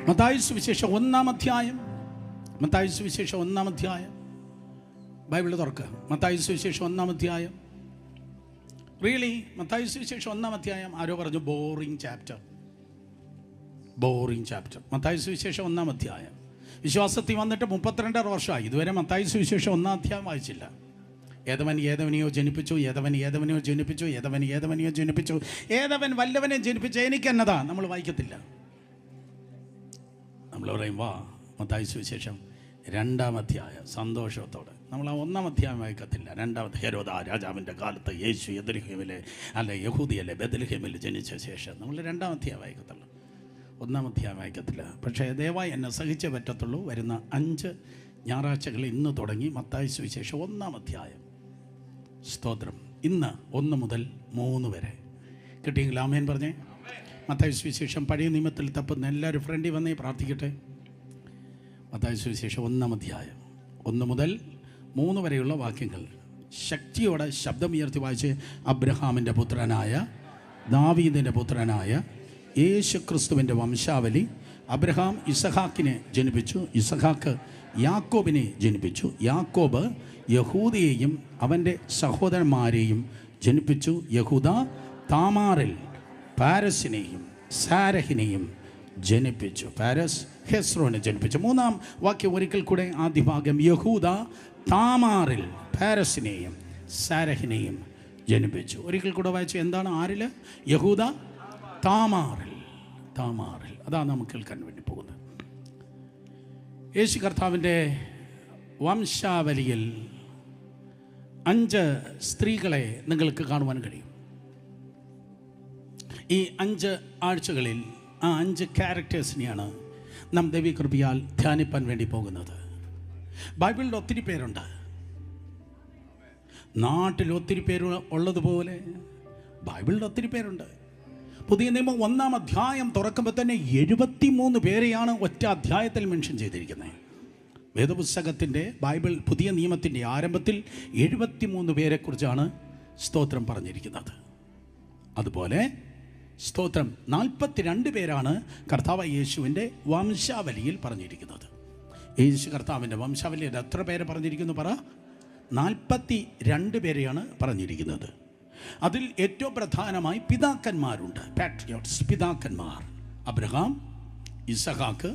മത്തായി സുവിശേഷം 1-ാം അധ്യായം. മത്തായി സുവിശേഷം 1-ാം അധ്യായം. ബൈബിൾ തുറക്കുക. മത്തായി സുവിശേഷം 1-ാം അധ്യായം. റിയലി മത്തായി സുവിശേഷം 1-ാം അധ്യായം. ആരോ പറഞ്ഞു ബോറിംഗ് ചാപ്റ്റർ. മത്തായി സുവിശേഷം 1-ാം അധ്യായം. വിശ്വാസത്തിൽ വന്നിട്ട് 32 വർഷമായി. ഇതുവരെ മത്തായി സുവിശേഷം 1-ാം അധ്യായം വായിച്ചില്ല. ഏതവനെയോ ജനിപ്പിച്ചു, ഏതവനെയോ ജനിപ്പിച്ചു, ഏതവൻ വല്ലവനെ ജനിപ്പിച്ചു, എനിക്കെന്നതാ. നമ്മൾ വായിക്കത്തില്ല. നമ്മൾ പറയും വാ മത്തായി സുവിശേഷം 2-ാം അധ്യായം സന്തോഷത്തോടെ. നമ്മൾ ആ 1-ാം അധ്യായം വായിക്കത്തില്ല. 2-ാമത്തെ ഹെരോദ രാജാവിൻ്റെ കാലത്ത് യേശു യഹൂദിയിലെ ബെത്ലഹേമിൽ ജനിച്ച ശേഷം നമ്മൾ 2-ാം അധ്യായം വായിക്കത്തുള്ളൂ. 1-ാം അധ്യായം വായിക്കത്തില്ല. പക്ഷേ ദയവായി എന്നെ സഹിച്ചേ പറ്റത്തുള്ളൂ. വരുന്ന 5 ഞായറാഴ്ചകൾ ഇന്ന് തുടങ്ങി മത്തായി സുവിശേഷം 1-ാം അധ്യായം. സ്തോത്രം. ഇന്ന് 1 മുതൽ 3 വരെ കിട്ടിയെങ്കിൽ ആമേൻ പറഞ്ഞേ. മത്തായി സുവിശേഷം പഴയ നിയമത്തിൽ തപ്പുന്ന എല്ലാവരും ഫ്രണ്ടിൽ വന്നേ പ്രാർത്ഥിക്കട്ടെ. മത്തായി സുവിശേഷം 1-ാം അധ്യായം 1 മുതൽ 3 വരെയുള്ള വാക്യങ്ങൾ ശക്തിയോടെ ശബ്ദമുയർത്തി വായിച്ച്. അബ്രഹാമിൻ്റെ പുത്രനായ ദാവീദിൻ്റെ പുത്രനായ യേശു ക്രിസ്തുവിൻ്റെ വംശാവലി. അബ്രഹാം ഇസഹാക്കിനെ ജനിപ്പിച്ചു, ഇസഹാക്ക് യാക്കോബിനെ ജനിപ്പിച്ചു, യാക്കോബ് യഹൂദയെയും അവൻ്റെ സഹോദരന്മാരെയും ജനിപ്പിച്ചു. യഹൂദ താമാറിൽ പാരസിനെയും സാരഹിനെയും ജനിപ്പിച്ചു. പാരസ് ഹെസ്രോനെ ജനിപ്പിച്ചു. 3-ാം വാക്യം ഒരിക്കൽ കൂടെ ആദ്യ ഭാഗം. യഹൂദ താമാറിൽ പാരസിനെയും സാരഹിനെയും ജനിപ്പിച്ചു. ഒരിക്കൽ കൂടെ വായിച്ചു. എന്താണ്? ആരിൽ? യഹൂദ താമാറിൽ. അതാണ് നമുക്ക് കേൾക്കാൻ വേണ്ടി പോകുന്നത്. യേശു കർത്താവിൻ്റെ വംശാവലിയിൽ 5 സ്ത്രീകളെ നിങ്ങൾക്ക് കാണുവാൻ കഴിയും. ഈ 5 ആഴ്ചകളിൽ ആ 5 ക്യാരക്ടേഴ്സിനെയാണ് നാം ദൈവകൃപയാൽ ധ്യാനിപ്പാൻ വേണ്ടി പോകുന്നത്. ബൈബിളിൽ ഒത്തിരി പേരുണ്ട്. നാട്ടിൽ ഒത്തിരി പേര് ഉള്ളതുപോലെ ബൈബിളിൽ ഒത്തിരി പേരുണ്ട്. പുതിയ നിയമം 1-ാം അധ്യായം തുറക്കുമ്പോൾ തന്നെ 73 പേരെയാണ് ഒറ്റ അധ്യായത്തിൽ മെൻഷൻ ചെയ്തിരിക്കുന്നത്. വേദപുസ്തകത്തിൻ്റെ ബൈബിൾ പുതിയ നിയമത്തിൻ്റെ ആരംഭത്തിൽ 73 പേരെക്കുറിച്ചാണ് സ്തോത്രം പറഞ്ഞിരിക്കുന്നത്. അതുപോലെ സ്തോത്രം 42 പേരാണ് കർത്താവ് യേശുവിൻ്റെ വംശാവലിയിൽ പറഞ്ഞിരിക്കുന്നത്. യേശു കർത്താവിൻ്റെ വംശാവലിയിൽ എത്ര പേരെ പറഞ്ഞിരിക്കുന്നു പറ? 42 പേരെയാണ് പറഞ്ഞിരിക്കുന്നത്. അതിൽ ഏറ്റവും പ്രധാനമായി പിതാക്കന്മാരുണ്ട്. പാട്രിയോട്സ്, പിതാക്കന്മാർ. അബ്രഹാം, ഇസഹാക്ക്,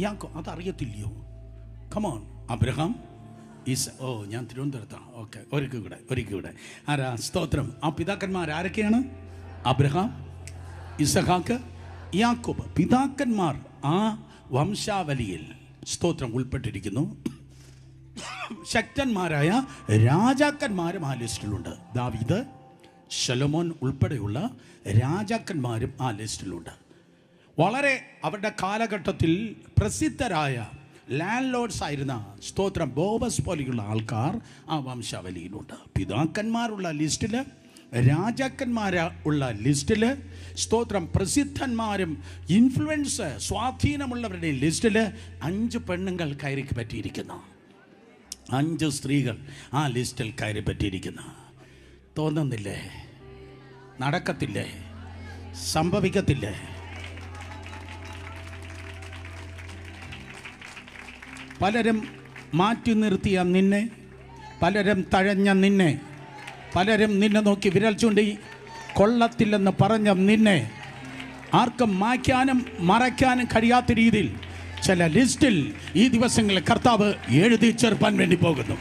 യാക്കോബ്. അതറിയത്തില്ലയോ? കമോൺ. അബ്രഹാം, ഞാൻ തിരുവനന്തപുരത്താണ്. ഓക്കെ, ഒരിക്കൽ കൂടെ. ആരാ? സ്തോത്രം. ആ പിതാക്കന്മാർ ആരൊക്കെയാണ്? അബ്രഹാം, ഇസഹാക്ക്, യാക്കോബ്. പിതാക്കന്മാർ ആ വംശാവലിയിൽ സ്തോത്രം ഉൾപ്പെട്ടിരിക്കുന്നു. ശക്തന്മാരായ രാജാക്കന്മാരും ആ ലിസ്റ്റിലുണ്ട്. ദാവീദ്, ശലോമോൻ ഉൾപ്പെടെയുള്ള രാജാക്കന്മാരും ആ ലിസ്റ്റിലുണ്ട്. വളരെ അവരുടെ കാലഘട്ടത്തിൽ പ്രസിദ്ധരായ ലാൻഡ് ലോഡ്സ് ആയിരുന്ന സ്തോത്രം ബോബസ് പോലെയുള്ള ആൾക്കാർ ആ വംശാവലിയിലുണ്ട്. പിതാക്കന്മാരുള്ള ലിസ്റ്റിൽ, രാജാക്കന്മാരുള്ള ലിസ്റ്റിൽ, സ്തോത്രം പ്രസിദ്ധന്മാരും ഇൻഫ്ലുവൻസ് സ്വാധീനമുള്ളവരുടെ ലിസ്റ്റിൽ 5 പെണ്ണുങ്ങൾ കയറി പറ്റിയിരിക്കുന്നു. 5 സ്ത്രീകൾ ആ ലിസ്റ്റിൽ കയറി പറ്റിയിരിക്കുന്നു. തോന്നുന്നില്ലേ? നടക്കത്തില്ലേ? സംഭവിക്കത്തില്ലേ? പലരും മാറ്റി നിർത്തിയ നിന്നെ, പലരും തഴഞ്ഞ നിന്നെ, പലരും നിന്നെ നോക്കി വിരൽ ചൂണ്ടി കൊള്ളത്തില്ലെന്ന് പറഞ്ഞ നിന്നെ ആർക്കും മായ്ക്കാനും മറയ്ക്കാനും കഴിയാത്ത രീതിയിൽ ചില ലിസ്റ്റിൽ ഈ ദിവസങ്ങളിൽ കർത്താവ് എഴുതി ചേർപ്പാൻ വേണ്ടി പോകുന്നു.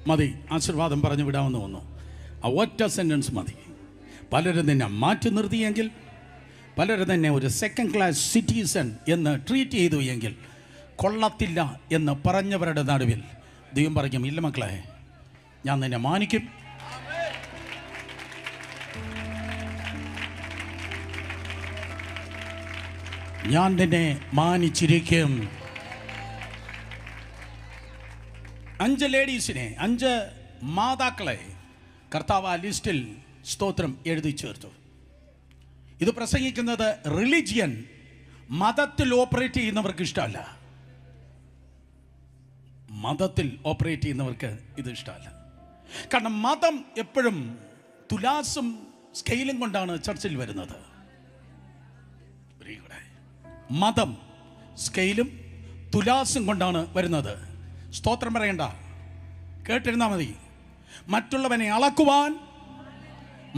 മതി, ആശീർവാദം പറഞ്ഞു വിടാമെന്ന് തോന്നുന്നു. ആ ഒറ്റ സെൻറ്റൻസ് മതി. പലരും നിന്നെ മാറ്റി നിർത്തിയെങ്കിൽ, പലരും തന്നെ ഒരു സെക്കൻഡ് ക്ലാസ് സിറ്റിസൺ എന്ന് ട്രീറ്റ് ചെയ്തു എങ്കിൽ, കൊള്ളത്തില്ല എന്ന് പറഞ്ഞവരുടെ നടുവിൽ ദൈവം പറയും, ഇല്ല മക്കളെ, ഞാൻ നിന്നെ മാനിക്കും, ഞാൻ നിന്നെ മാനിച്ചിരിക്കും. 5 ലേഡീസിനെ, 5 മാതാക്കളെ കർത്താവ് ആ ലിസ്റ്റിൽ സ്തോത്രം എഴുതി ചേർത്തു. ഇത് പ്രസംഗിക്കുന്നത് റിലിജിയൻ, മതത്തിൽ ഓപ്പറേറ്റ് ചെയ്യുന്നവർക്ക് ഇഷ്ടമല്ല. മതത്തിൽ ഓപ്പറേറ്റ് ചെയ്യുന്നവർക്ക് ഇത് ഇഷ്ടമല്ല. കാരണം മതം എപ്പോഴും തുലാസും സ്കെയിലും കൊണ്ടാണ് ചർച്ചിൽ വരുന്നത്. മതം സ്കെയിലും തുലാസും കൊണ്ടാണ് വരുന്നത്. സ്തോത്രം പറയണ്ട, കേട്ടിരുന്നാൽ മതി. മറ്റുള്ളവനെ അളക്കുവാൻ,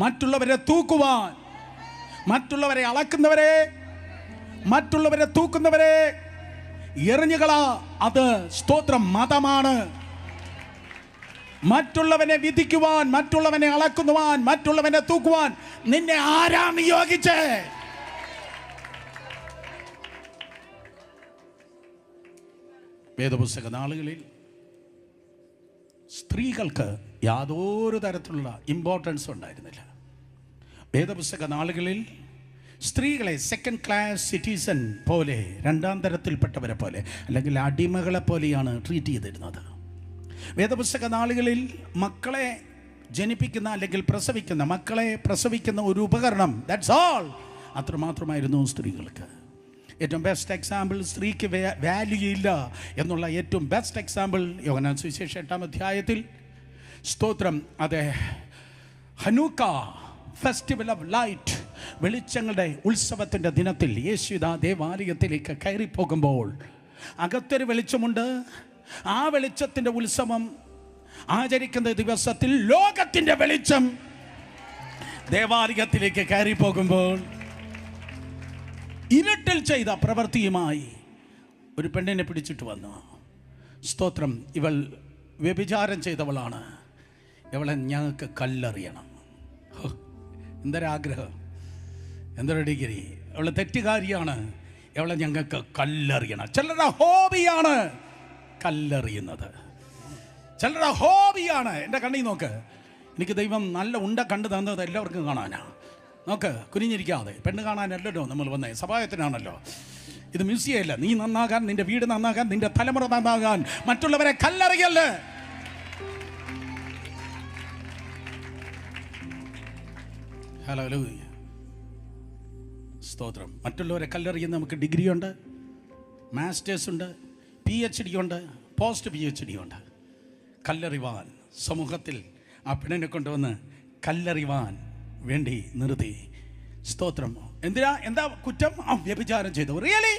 മറ്റുള്ളവരെ തൂക്കുവാൻ, മറ്റുള്ളവരെ അളക്കുന്നവരെ, മറ്റുള്ളവരെ തൂക്കുന്നവരെ എറിഞ്ഞുകളാ. അത് സ്തോത്രം മതമാണ്. മറ്റുള്ളവനെ വിധിക്കുവാൻ, മറ്റുള്ളവനെ അളക്കുവാൻ, മറ്റുള്ളവനെ തൂക്കുവാൻ നിന്നെ ആരാ നിയോഗിച്ചേ? വേദപുസ്തക നാളുകളിൽ സ്ത്രീകൾക്ക് യാതൊരു തരത്തിലുള്ള ഇമ്പോർട്ടൻസ് ഉണ്ടായിരുന്നില്ല. വേദപുസ്തക നാളുകളിൽ സ്ത്രീകളെ സെക്കൻഡ് ക്ലാസ് സിറ്റിസൺ പോലെ, രണ്ടാം തരത്തിൽപ്പെട്ടവരെ പോലെ, അല്ലെങ്കിൽ അടിമകളെ പോലെയാണ് ട്രീറ്റ് ചെയ്തിരുന്നത്. വേദപുസ്തക നാളുകളിൽ മക്കളെ ജനിപ്പിക്കുന്ന അല്ലെങ്കിൽ മക്കളെ പ്രസവിക്കുന്ന ഒരു ഉപകരണം, ദാറ്റ്സ് ഓൾ, അത്രമാത്രമായിരുന്നു സ്ത്രീകൾക്ക്. ഏറ്റവും ബെസ്റ്റ് എക്സാമ്പിൾ, സ്ത്രീക്ക് വാല്യൂ ഇല്ല എന്നുള്ള ഏറ്റവും ബെസ്റ്റ് എക്സാമ്പിൾ യോഹന്നാൻ സുവിശേഷം 8-ാം അധ്യായത്തിൽ സ്തോത്രം, അതെ, ഹനൂക്ക ഫെസ്റ്റിവൽ ഓഫ് ലൈറ്റ്, വെളിച്ചങ്ങളുടെ ഉത്സവത്തിൻ്റെ ദിനത്തിൽ യേശുദാ ദേവാലയത്തിലേക്ക് കയറിപ്പോകുമ്പോൾ അകത്തൊരു വെളിച്ചമുണ്ട്. ആ വെളിച്ചത്തിൻ്റെ ഉത്സവം ആചരിക്കുന്ന ദിവസത്തിൽ ലോകത്തിൻ്റെ വെളിച്ചം ദേവാലയത്തിലേക്ക് കയറിപ്പോകുമ്പോൾ ഇരുട്ടിൽ ചെയ്ത പ്രവൃത്തിയുമായി ഒരു പെണ്ണിനെ പിടിച്ചിട്ട് വന്നു. സ്തോത്രം, ഇവൾ വ്യഭിചാരം ചെയ്തവളാണ്, ഇവളെ ഞങ്ങൾക്ക് കല്ലെറിയണം. എന്തൊരാഗ്രഹം, എന്തൊരു ഡിഗ്രി. അവളെ തെറ്റുകാരിയാണ്, അവളെ ഞങ്ങൾക്ക് കല്ലെറിയണം. ചിലരുടെ ഹോബിയാണ് കല്ലെറിയുന്നത്, ചിലരുടെ ഹോബിയാണ്. എൻ്റെ കണ്ണി നോക്ക്, എനിക്ക് ദൈവം നല്ല ഉണ്ട കണ്ടു തന്നത് എല്ലാവർക്കും കാണാനാ. നോക്ക്, കുനിഞ്ഞിരിക്കാതെ. പെണ്ണ് കാണാനല്ലല്ലോ നമ്മൾ വന്നേ, സഭായത്തിനാണല്ലോ. ഇത് മ്യൂസിയല്ല. നീ നന്നാകാൻ, നിന്റെ വീട് നന്നാകാൻ, നിന്റെ തലമുറ നന്നാകാൻ മറ്റുള്ളവരെ കല്ലെറിയല്ലേ. ഹല്ലേലൂയ, സ്തോത്രം. മറ്റുള്ളവരെ കല്ലെറിയുന്ന നമുക്ക് ഡിഗ്രി ഉണ്ട്, മാസ്റ്റേഴ്സ് ഉണ്ട്, PhD ഉണ്ട്, പോസ്റ്റ് PhD ഉണ്ട്. കല്ലെറിവാൻ സമൂഹത്തിൽ ആ പെണ്ണിനെ കൊണ്ടുവന്ന് കല്ലെറിവാൻ വേണ്ടി നിർത്തി. സ്തോത്രം. എന്താ കുറ്റം? ആ വ്യഭിചാരം ചെയ്തോ. റിയലി?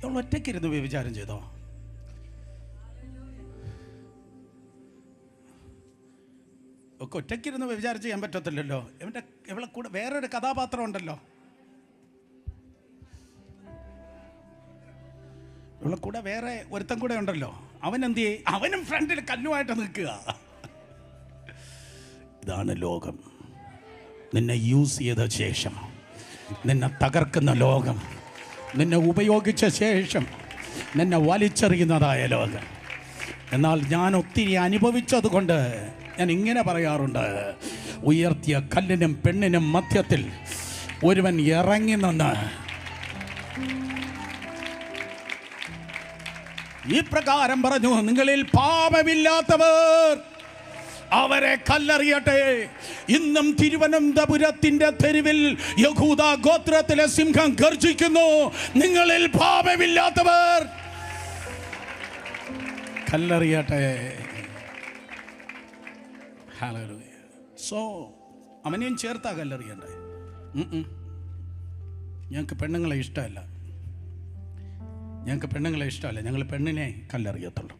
അവൾ ഒറ്റയ്ക്കിരുന്ന് വ്യഭിചാരം ചെയ്തോ? ഒക്കെ ഒറ്റയ്ക്കിരുന്ന് വ്യഭിചാരം ചെയ്യാൻ പറ്റത്തില്ലല്ലോ. ഇവളെ കൂടെ വേറൊരു കഥാപാത്രം ഉണ്ടല്ലോ. ഇവളെ കൂടെ വേറെ ഒരുത്തം കൂടെ ഉണ്ടല്ലോ. അവൻ എന്ത് ചെയ്യും? അവനും ഫ്രണ്ടിൽ കല്ലുമായിട്ട് നിൽക്കുക. ഇതാണ് ലോകം. നിന്നെ യൂസ് ചെയ്ത ശേഷം, നിന്നെ തകർക്കുന്ന ലോകം, നിന്നെ ഉപയോഗിച്ച ശേഷം നിന്നെ വലിച്ചെറിയുന്നതായ ലോകം. എന്നാൽ ഞാൻ ഒത്തിരി അനുഭവിച്ചത് കൊണ്ട് ഞാൻ ഇങ്ങനെ പറയാറുണ്ട്, ഉയർത്തിയ കല്ലിനും പെണ്ണിനും മധ്യത്തിൽ ഒരുവൻ ഇറങ്ങി നിന്ന് ഈ പ്രകാരം പറഞ്ഞു, നിങ്ങളിൽ പാപമില്ലാത്തവർ അവരെ കല്ലെറിയട്ടെ. ഇന്നും തിരുവനന്തപുരത്തിന്റെ തെരുവിൽ യഹൂദ ഗോത്രത്തിലെ സിംഹം ഗർജിക്കുന്നു, നിങ്ങളിൽ പാപമില്ലാത്തവർ കല്ലെറിയട്ടെ. ഹല്ലേലൂയ. സോ അവനെയും ചേർത്താ കല്ലെറിയണ്ടേ? ഞങ്ങൾക്ക് പെണ്ണുങ്ങളെ ഇഷ്ടമല്ല, ഞങ്ങൾ പെണ്ണിനെ കല്ലെറിയത്തുള്ളൂ.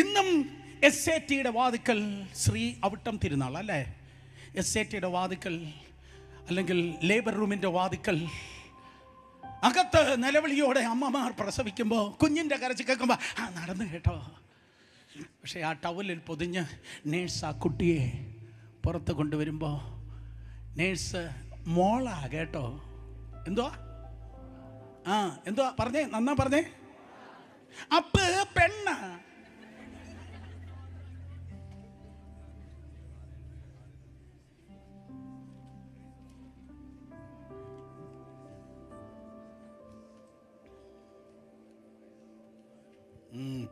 ഇന്നും SATയുടെ വാതിക്കൽ, ശ്രീ അവിട്ടം തിരുനാൾ അല്ലേ, SATയുടെ വാതിക്കൽ അല്ലെങ്കിൽ ലേബർ റൂമിൻ്റെ വാതിക്കൽ അകത്ത് നിലവിളിയോടെ അമ്മമാർ പ്രസവിക്കുമ്പോൾ, കുഞ്ഞിൻ്റെ കരച്ചിൽ കേൾക്കുമ്പോൾ ആ നടന്നു കേട്ടോ. പക്ഷേ ആ ടവലിൽ പൊതിഞ്ഞ് നേഴ്സ് ആ കുട്ടിയെ പുറത്ത് കൊണ്ടുവരുമ്പോൾ നേഴ്സ് മോളാ കേട്ടോ. എന്തുവാ? എന്തുവാ പറഞ്ഞേ? നന്നാ പറഞ്ഞേ. അപ്പ് പെണ്ണ.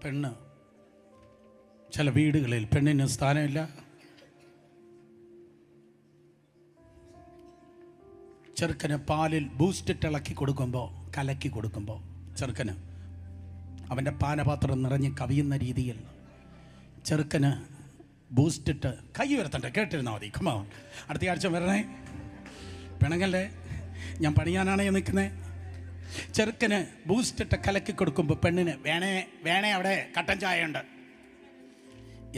പെണ്ണ്. ചില വീടുകളിൽ പെണ്ണിന് സ്ഥാനമില്ല. ചെറുക്കന് പാലിൽ ബൂസ്റ്റ് ഇളക്കി കൊടുക്കുമ്പോൾ, കലക്കി കൊടുക്കുമ്പോൾ ചെറുക്കന് അവൻ്റെ പാനപാത്രം നിറഞ്ഞ് കവിയുന്ന രീതിയിൽ ചെറുക്കന് ബൂസ്റ്റിട്ട് കൈ ഉയർത്തണ്ട, കേട്ടിരുന്നാൽ മതി. കമാ, അടുത്ത ആഴ്ച വരണേ, പിണങ്ങല്ലേ, ഞാൻ പണിയാനാണേ നിൽക്കുന്നത്. ചെറുക്കന് ബൂസ്റ്റിട്ട് കലക്കി കൊടുക്കുമ്പോൾ പെണ്ണിന് വേണേ വേണേ അവിടെ കട്ടൻ ചായ ഉണ്ട്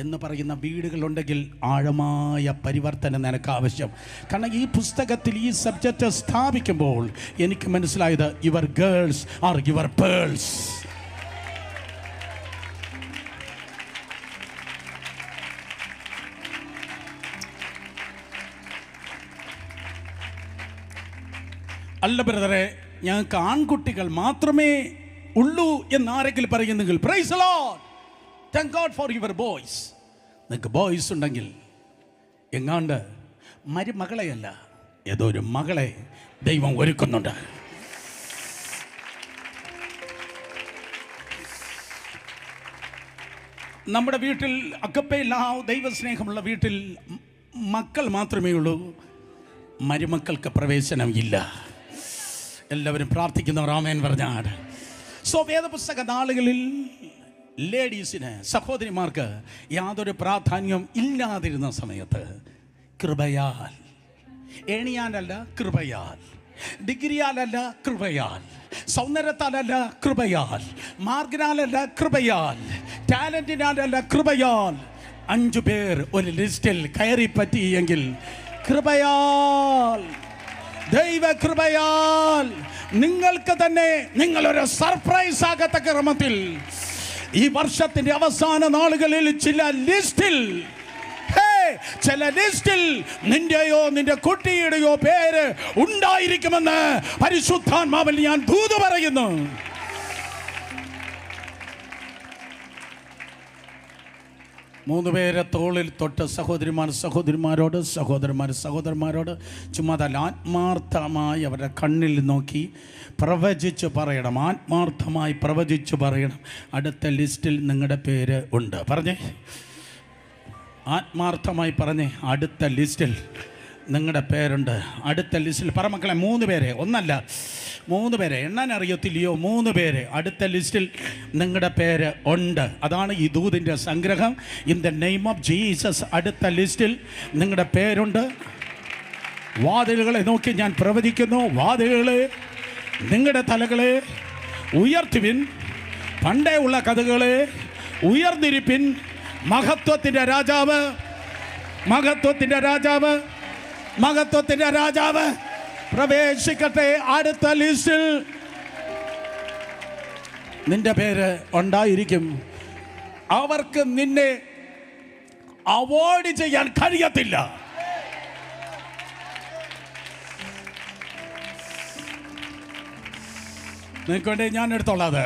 എന്ന് പറയുന്ന വീടുകളുണ്ടെങ്കിൽ ആഴമായ പരിവർത്തനം നിനക്ക് ആവശ്യം. കാരണം ഈ പുസ്തകത്തിൽ ഈ സബ്ജക്റ്റ് സ്ഥാപിക്കുമ്പോൾ എനിക്ക് മനസ്സിലായത് your girls are your pearls. അല്ല ബ്രദറെ, ഞങ്ങൾക്ക് ആൺകുട്ടികൾ മാത്രമേ ഉള്ളൂ എന്നാരെങ്കിലും പറയുന്നെങ്കിൽ praise the lord, thank God for your boys. നിങ്ങൾക്ക് ബോയ്സ് ഉണ്ടെങ്കിൽ എങ്ങാണ്ട് മരുമകളെയല്ല, ഏതോ ഒരു മകളെ ദൈവം ഒരുക്കുന്നുണ്ട്. നമ്മുടെ വീട്ടിൽ അകപ്പയില്ല ദൈവസ്നേഹമുള്ള വീട്ടിൽ മക്കൾ മാത്രമേ ഉള്ളൂ, മരുമക്കൾക്ക് പ്രവേശനം ഇല്ല. എല്ലാവരും പ്രാർത്ഥിക്കുന്നവർ ആമേൻ പറഞ്ഞാട്. സോ വേദപുസ്തക നാളുകളിൽ ലേഡീസിന്, സഹോദരിമാർക്ക് യാതൊരു പ്രാധാന്യം ഇല്ലാതിരുന്ന സമയത്ത് കൃപയാൽ, എണിയാലല്ല കൃപയാൽ, ഡിഗ്രിയാലല്ല കൃപയാൽ, സൗന്ദര്യത്താലല്ല കൃപയാൽ, മാർഗിനാലല്ല കൃപയാൽ, ടാലന്റിനാലല്ല കൃപയാൽ 5 പേർ ഒരു ലിസ്റ്റിൽ കയറി പറ്റിയെങ്കിൽ കൃപയാൽ, ദൈവകൃപയാൽ നിങ്ങൾക്ക് തന്നെ നിങ്ങളൊരു സർപ്രൈസ് ആകത്തക്ക ക്രമത്തിൽ ഈ വർഷത്തിന്റെ അവസാന നാളുകളിൽ ചില ലിസ്റ്റിൽ നിന്റെയോ നിന്റെ കുട്ടിയുടെയോ പേര് ഉണ്ടായിരിക്കുമെന്ന് പരിശുദ്ധാത്മാവിൽ ഞാൻ ദൂത് പറയുന്നു. മൂന്ന് പേരെ തോളിൽ തൊട്ട് സഹോദരന്മാരോട് ചുമ്മാതല്ല, ആത്മാർത്ഥമായി അവരുടെ കണ്ണിൽ നോക്കി പ്രവചിച്ച് പറയണം. ആത്മാർത്ഥമായി പ്രവചിച്ച് പറയണം, അടുത്ത ലിസ്റ്റിൽ നിങ്ങളുടെ പേര് ഉണ്ട്. പറഞ്ഞേ, ആത്മാർത്ഥമായി പറഞ്ഞേ, അടുത്ത ലിസ്റ്റിൽ നിങ്ങളുടെ പേരുണ്ട്. അടുത്ത ലിസ്റ്റിൽ പറ മക്കളെ, 3 പേരെ, ഒന്നല്ല 3 പേരെ, എണ്ണാൻ അറിയത്തില്ലയോ? 3 പേര് അടുത്ത ലിസ്റ്റിൽ നിങ്ങളുടെ പേര് ഉണ്ട്. അതാണ് ഈ ദൂതിൻ്റെ സംഗ്രഹം. In the name of Jesus അടുത്ത ലിസ്റ്റിൽ നിങ്ങളുടെ പേരുണ്ട്. വാതിലുകളെ നോക്കി ഞാൻ പ്രവചിക്കുന്നു, വാതിലുകളെ നിങ്ങളുടെ തലകളെ ഉയർത്തുവിൻ, പണ്ടേ ഉള്ള കഥകളെ ഉയർന്നിരിപ്പിൻ. മഹത്വത്തിൻ്റെ രാജാവ്, മഹത്വത്തിൻ്റെ രാജാവ്, മഹത്വത്തിൻ്റെ രാജാവ് പ്രവേശിക്കട്ടെ. അടുത്ത ലിസ്റ്റിൽ നിന്റെ പേര് ഉണ്ടായിരിക്കും. അവർക്ക് നിന്നെ അവോയ്ഡ് ചെയ്യാൻ കഴിയത്തില്ല. നിനക്കൊണ്ട് ഞാൻ എടുത്തോളാത്.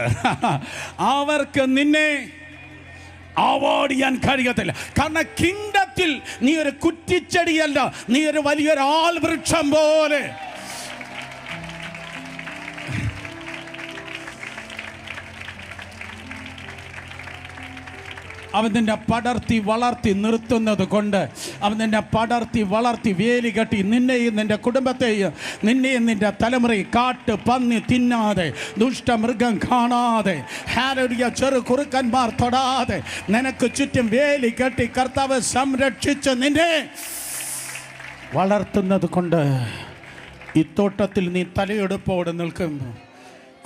അവർക്ക് നിന്നെ അവോയ്ഡ് ചെയ്യാൻ കഴിയത്തില്ല. കാരണം കിങ്ഡത്തിൽ നീ ഒരു കുറ്റിച്ചെടിയല്ല, നീ ഒരു വലിയൊരു ആൽ വൃക്ഷം പോലെ. അവൻ നിന്നെ പടർത്തി വളർത്തി നിർത്തുന്നത് കൊണ്ട്, അവൻ നിന്നെ പടർത്തി വളർത്തി വേലി കെട്ടി നിന്നെയും നിന്റെ കുടുംബത്തെയും നിന്നെയും നിന്റെ തലമുറയും കാട്ട് പന്നി തിന്നാതെ, ദുഷ്ടമൃഗം കാണാതെ, ഹല്ലേലൂയ, ചെറു കുറുക്കന്മാർ തൊടാതെ നിനക്ക് ചുറ്റും വേലി കെട്ടി കർത്താവ് സംരക്ഷിച്ച് നിന്നെ വളർത്തുന്നത് കൊണ്ട് ഈ തോട്ടത്തിൽ നീ തലയെടുപ്പോടെ നിൽക്കും.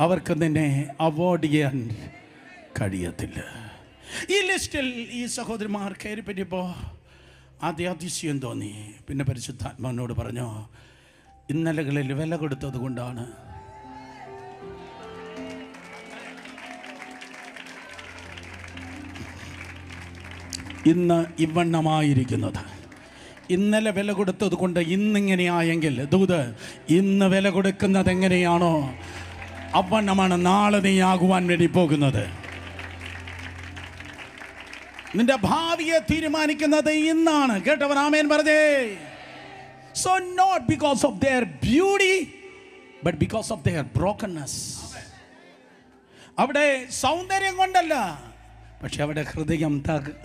അവർക്ക് നിന്നെ അവോയ്ഡ് ചെയ്യാൻ കഴിയത്തില്ല. ഈ ലിസ്റ്റിൽ ഈ സഹോദരിമാർ കയറി പറ്റിയപ്പോൾ ആദ്യം അതിശയം തോന്നി. പിന്നെ പരിശുദ്ധാത്മാവിനോട് പറഞ്ഞു, ഇന്നലകളിൽ വില കൊടുത്തത് കൊണ്ടാണ് ഇന്ന് ഇവണ്ണമായിരിക്കുന്നത്. ഇന്നലെ വില കൊടുത്തത് കൊണ്ട് ഇന്നിങ്ങനെയായെങ്കിൽ ദൂത്, ഇന്ന് വില കൊടുക്കുന്നത് എങ്ങനെയാണോ അവണ്ണമാണ് നാളെ നീ ആകുവാൻ വേണ്ടി പോകുന്നത്. നിന്റെ ഭാവിയെ തീരുമാനിക്കുന്നത് ഇന്നാണ്. കേട്ടവർ ആമേൻ പറഞ്ഞേ. So not because of their beauty but because of their brokenness. അവിടെ സൗന്ദര്യം കൊണ്ടല്ല, പക്ഷെ അവിടെ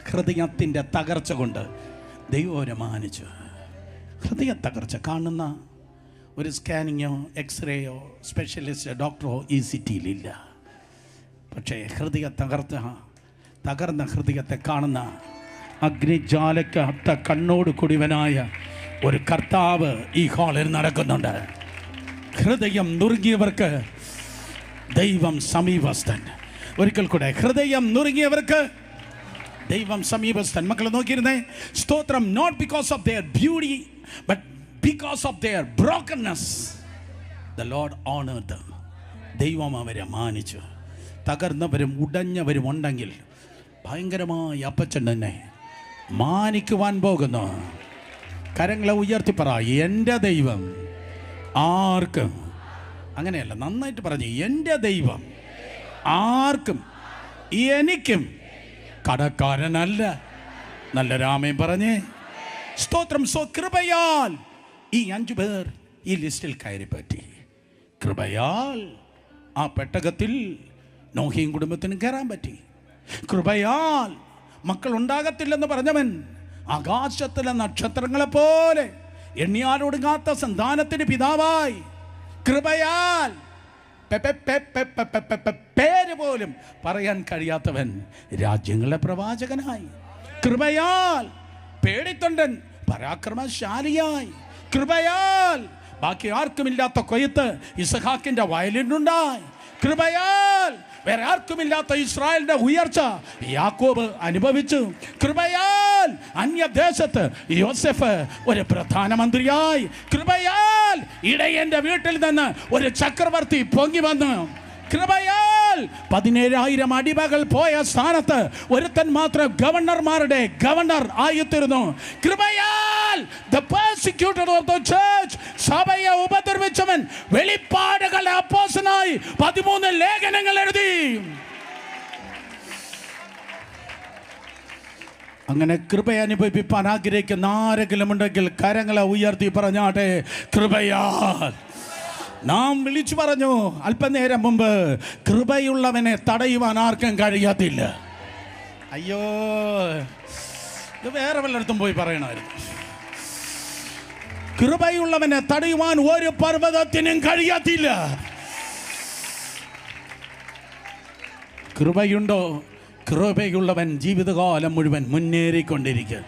ഹൃദയത്തിൻ്റെ തകർച്ച കൊണ്ട് ദൈവം അവരെ മാനിച്ചു. ഹൃദയ തകർച്ച കാണുന്ന ഒരു സ്കാനിങ്ങോ എക്സ്റേയോ സ്പെഷ്യലിസ്റ്റ് ഡോക്ടറോ ECTയിലില്ല. പക്ഷേ ഹൃദയ തകർന്ന ഹൃദയത്തെ കാണുന്ന അഗ്നിജാലയ്ക്കകത്ത കണ്ണോട് കുടിവനായ ഒരു കർത്താവ് ഈ ഹാളിൽ നടക്കുന്നുണ്ട്. ഹൃദയം നുറുങ്ങിയവർക്ക് ദൈവം സമീപസ്ഥൻ. ഒരിക്കൽ കൂടെ, ഹൃദയം നുറുങ്ങിയവർക്ക് ദൈവം സമീപസ്ഥൻ. മക്കളെ നോക്കിയിരുന്നേ, സ്തോത്രം. Not because of their beauty but because of their brokenness the lord honoured them. ദൈവം അവരെ മാനിച്ചു. തകർന്നവരും ഉടഞ്ഞവരും ഉണ്ടെങ്കിൽ ഭയങ്കരമായി അപ്പച്ചൻ തന്നെ മാനിക്കുവാൻ പോകുന്നു. കരങ്ങളെ ഉയർത്തിപ്പറ, എൻ്റെ ദൈവം ആർക്കും, അങ്ങനെയല്ല, നന്നായിട്ട് പറഞ്ഞു, എൻ്റെ ദൈവം ആർക്കും എനിക്കും കടക്കാരനല്ല. നല്ല രാമയും പറഞ്ഞേ സ്തോത്രം. കൃപയാൽ ഈ 5 പേർ ഈ ലിസ്റ്റിൽ കയറി പറ്റി. കൃപയാൽ ആ പെട്ടകത്തിൽ നോഹിയും കുടുംബത്തിനും കയറാൻ പറ്റി. കൃപയാൽ മക്കൾ ഉണ്ടാകത്തില്ലെന്ന് പറഞ്ഞവൻ ആകാശത്തിലെ നക്ഷത്രങ്ങളെ പോലെ എണ്ണിയാലൊടുങ്ങാത്ത സന്താനത്തിന് പിതാവായി. കൃപയാൽ പേര് പോലും പറയാൻ കഴിയാത്തവൻ രാജ്യങ്ങളെ പ്രവാചകനായി. കൃപയാൽ പേടിത്തൊണ്ടൻ പരാക്രമശാലിയായി. കൃപയാൽ ബാക്കി ആർക്കുമില്ലാത്ത കൊയ്ത്ത് ഇസഹാക്കിന്റെ വയലിനുണ്ടായി. കൃപയാൽ വേറെ ആർക്കുമില്ലാത്ത ഇസ്രായേലിന്റെ ഉയർച്ച യാക്കോബ് അനുഭവിച്ചു. കൃപയാൽ അന്യദേശത്ത് യോസെഫ് ഒരു പ്രധാനമന്ത്രിയായി. കൃപയാൽ ഇടയന്റെ വീട്ടിൽ നിന്ന് ഒരു ചക്രവർത്തി പൊങ്ങി വന്നു. കൃപയാൽ 17,000 അടിമകൾ പോയ സ്ഥാനത്ത് ഒരുത്തൻ മാത്രം ഗവർണർമാരുടെ ഗവർണർ ആയിത്തീർന്നു. കൃപയാൽ the persecutor of the church, സഭയെ ഉപദ്രവിച്ചവൻ വെളിപ്പാടുകളുടെ അപ്പോസ്തലനായി 13 ലേഖനങ്ങൾ എഴുതി. അങ്ങനെ കൃപ അനുഭവിപ്പാൻ ആഗ്രഹിക്കുന്ന ആരെങ്കിലും ഉണ്ടെങ്കിൽ കരങ്ങളെ ഉയർത്തി പറഞ്ഞാട്ടെ, കൃപയാൽ. നാം വിളിച്ചു പറഞ്ഞു അല്പനേരം മുമ്പ്, കൃപയുള്ളവനെ തടയുവാൻ ആർക്കും കഴിയത്തില്ല. അയ്യോ, ഇത് വേറെ വല്ലയിടത്തും പോയി പറയണമായിരുന്നു. കൃപയുള്ളവനെ തടയുവാൻ ഒരു പർവ്വതത്തിനും കഴിയത്തില്ല. കൃപയുണ്ടോ? കൃപയുള്ളവൻ ജീവിതകാലം മുഴുവൻ മുന്നേറിക്കൊണ്ടിരിക്കുക.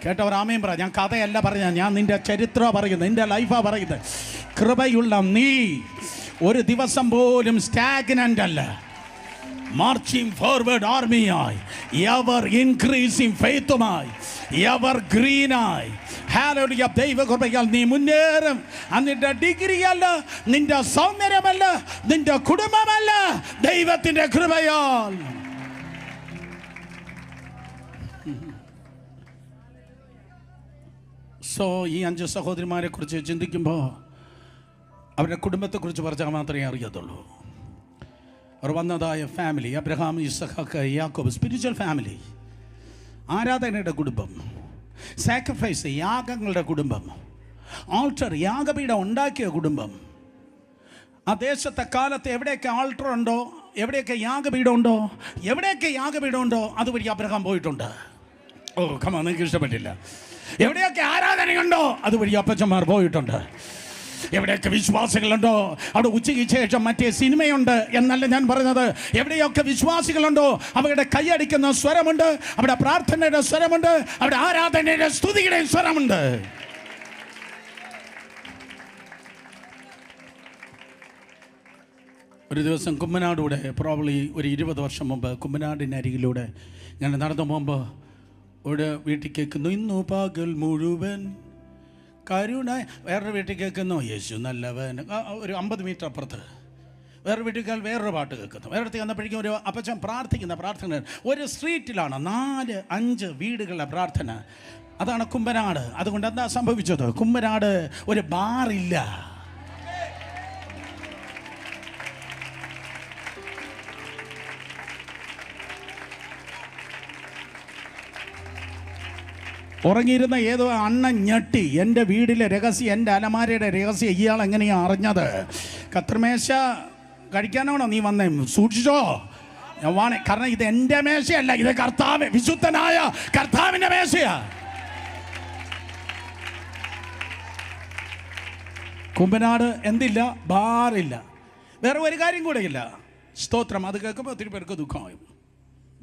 കേട്ടവർ ആമേൻ പറ. ഞാൻ കഥയല്ല പറഞ്ഞ, ഞാൻ നിന്റെ ചരിത്രം പറയുന്നത്, നിന്റെ ലൈഫാ പറയുന്നത്. കൃപയുള്ള നീ ഒരു ദിവസം പോലും സ്റ്റാഗ്നന്റ് അല്ല. മാർച്ചിങ് ഫോർവേഡ് ആർമിയായി, എവർ ഇൻക്രീസിംഗ് ഫെയ്ത്തുമായി, എവർ ഗ്രീനായി. ഹല്ലേലൂയ. ദൈവകൃപയാൽ നീ മുന്നേറും. നിന്റെ ഡിഗ്രി അല്ല, നിന്റെ സൗന്ദര്യമല്ല, നിന്റെ കുടുംബമല്ല, ദൈവത്തിന്റെ കൃപയാൽ. ഈ 5 സഹോദരിമാരെ കുറിച്ച് ചിന്തിക്കുമ്പോൾ അവരുടെ കുടുംബത്തെക്കുറിച്ച് പറഞ്ഞാൽ മാത്രമേ അറിയത്തുള്ളൂ. അവർ വന്നതായ ഫാമിലി, അബ്രഹാം, ഇസഹാക്ക്, യാക്കോബ്, സ്പിരിച്വൽ ഫാമിലി, ആരാധനയുടെ കുടുംബം, സാക്രിഫൈസ്, യാഗങ്ങളുടെ കുടുംബം, ആൾട്ടർ, യാഗപീഠം ഉണ്ടാക്കിയ കുടുംബം. ആ ദേശത്തെ കാലത്ത് എവിടെയൊക്കെ ആൾട്ടർ ഉണ്ടോ, എവിടെയൊക്കെ യാഗപീഠം ഉണ്ടോ, എവിടെയൊക്കെ യാഗപീഠം ഉണ്ടോ അതുവഴി അബ്രഹാം പോയിട്ടുണ്ട്. ഓ കമാ, നിങ്ങൾക്ക് ഇഷ്ടപ്പെട്ടില്ല. എവിടെയൊക്കെ ആരാധനയുണ്ടോ അതുവഴി അപ്പച്ചന്മാർ പോയിട്ടുണ്ട്. എവിടെയൊക്കെ വിശ്വാസികളുണ്ടോ അവിടെ ഉച്ചയ്ക്ക് ശേഷം മറ്റേ സിനിമയുണ്ട് എന്നല്ല ഞാൻ പറഞ്ഞത്. എവിടെയൊക്കെ വിശ്വാസികളുണ്ടോ അവരുടെ കൈയടിക്കുന്ന സ്വരമുണ്ട്, അവിടെ പ്രാർത്ഥനയുടെ സ്വരമുണ്ട്, അവിടെ ആരാധനയുടെ സ്തുതിയുടെ സ്വരമുണ്ട്. ഒരു ദിവസം കുമ്മനാടിലൂടെ, പ്രോബ്ലി ഒരു 20 വർഷം മുമ്പ്, കുമ്മനാടിനരികിലൂടെ ഞാൻ നടന്നു പോകുമ്പോൾ ഒരു വീട്ടിൽ കേൾക്കുന്നു, ഇന്നു പകൽ മുഴുവൻ കരുണ. വേറൊരു വീട്ടിൽ കേൾക്കുന്നു, യേശു നല്ലവൻ. ഒരു 50 മീറ്റർ അപ്പുറത്ത് വേറെ വീട്ടിൽ വേറൊരു പാട്ട് കേൾക്കുന്നു. വേറെ അടുത്ത് വന്നപ്പോഴേക്കും ഒരു അപ്പച്ചൻ പ്രാർത്ഥിക്കുന്ന പ്രാർത്ഥന. ഒരു സ്ട്രീറ്റിലാണ് 4-5 വീടുകളുടെ പ്രാർത്ഥന. അതാണ് കുമ്പനാട്. അതുകൊണ്ട് എന്താ സംഭവിച്ചത്? കുമ്പനാട് ഒരു ബാറില്ല. ഉറങ്ങിയിരുന്ന ഏതോ അണ്ണൻ ഞെട്ടി, എൻ്റെ വീടിലെ രഹസ്യം, എൻ്റെ അലമാരയുടെ രഹസ്യം ഇയാൾ എങ്ങനെയാണ് അറിഞ്ഞത്? കത്രമേശ കഴിക്കാനാണോ നീ വന്നേ? സൂക്ഷിച്ചോ ഞാൻ വാണേ, കാരണം ഇത് എൻ്റെ മേശയല്ല, ഇത് കർത്താവ്, വിശുദ്ധനായ കർത്താവിൻ്റെ മേശയാ. കുമ്പനാട് എന്തില്ല? ബാറില്ല. വേറെ ഒരു കാര്യം കൂടെ ഇല്ല. സ്തോത്രം. അത് കേൾക്കുമ്പോൾ ഒത്തിരി പേർക്ക് ദുഃഖമായും.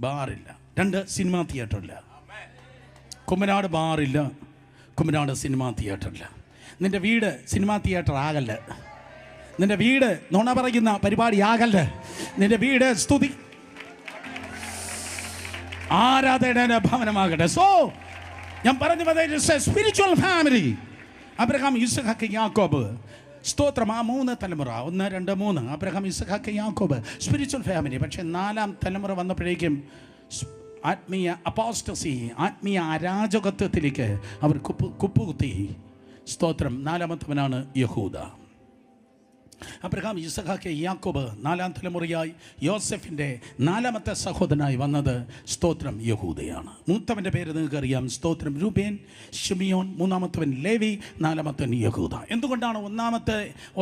ബാറില്ല. 2 സിനിമാ തിയേറ്ററില്ല. കുമ്മനാട് ബാറില്ല, കുമ്മനാട് സിനിമാ തിയേറ്ററില്ല. നിൻ്റെ വീട് സിനിമാ തിയേറ്റർ ആകല്ല. നിൻ്റെ വീട് നുണ പറയുന്ന പരിപാടിയാകല്ല. നിൻ്റെ വീട് സ്തുതി ആരാധന ഭവനമാകട്ടെ. സോ ഞാൻ പറഞ്ഞു സ്പിരിച്വൽ ഫാമിലി. അബ്രഹാം, ഇസ്ഹാക്ക്, യാക്കോബ്. സ്തോത്രം. ആ 3 തലമുറ, 1, 2, 3. അബ്രഹാം, ഇസ്ഹാക്ക്, യാക്കോബ്, സ്പിരിച്വൽ ഫാമിലി. പക്ഷെ 4ാം തലമുറ വന്നപ്പോഴേക്കും ആത്മീയ അപ്പോസ്റ്റസി, ആത്മീയ അരാജകത്വത്തിലേക്ക് അവർ കുപ്പുകുത്തി. സ്തോത്രം. 4ാമത്തവനാണ് യഹൂദ. അബ്രഹാം, ഇസ്ഹാക്ക്, യാക്കോബ് 4ാം തലമുറയായി യോസെഫിൻ്റെ 4ാമത്തെ സഹോദരനായി വന്നത് സ്തോത്രം യഹൂദയാണ്. മൂത്തവൻ്റെ പേര് നിങ്ങൾക്കറിയാം. സ്തോത്രം രൂബേൻ, ശിമിയോൻ. 3ാമത്തവൻ ലേവി, 4ാമത്തവൻ യഹൂദ. എന്തുകൊണ്ടാണ്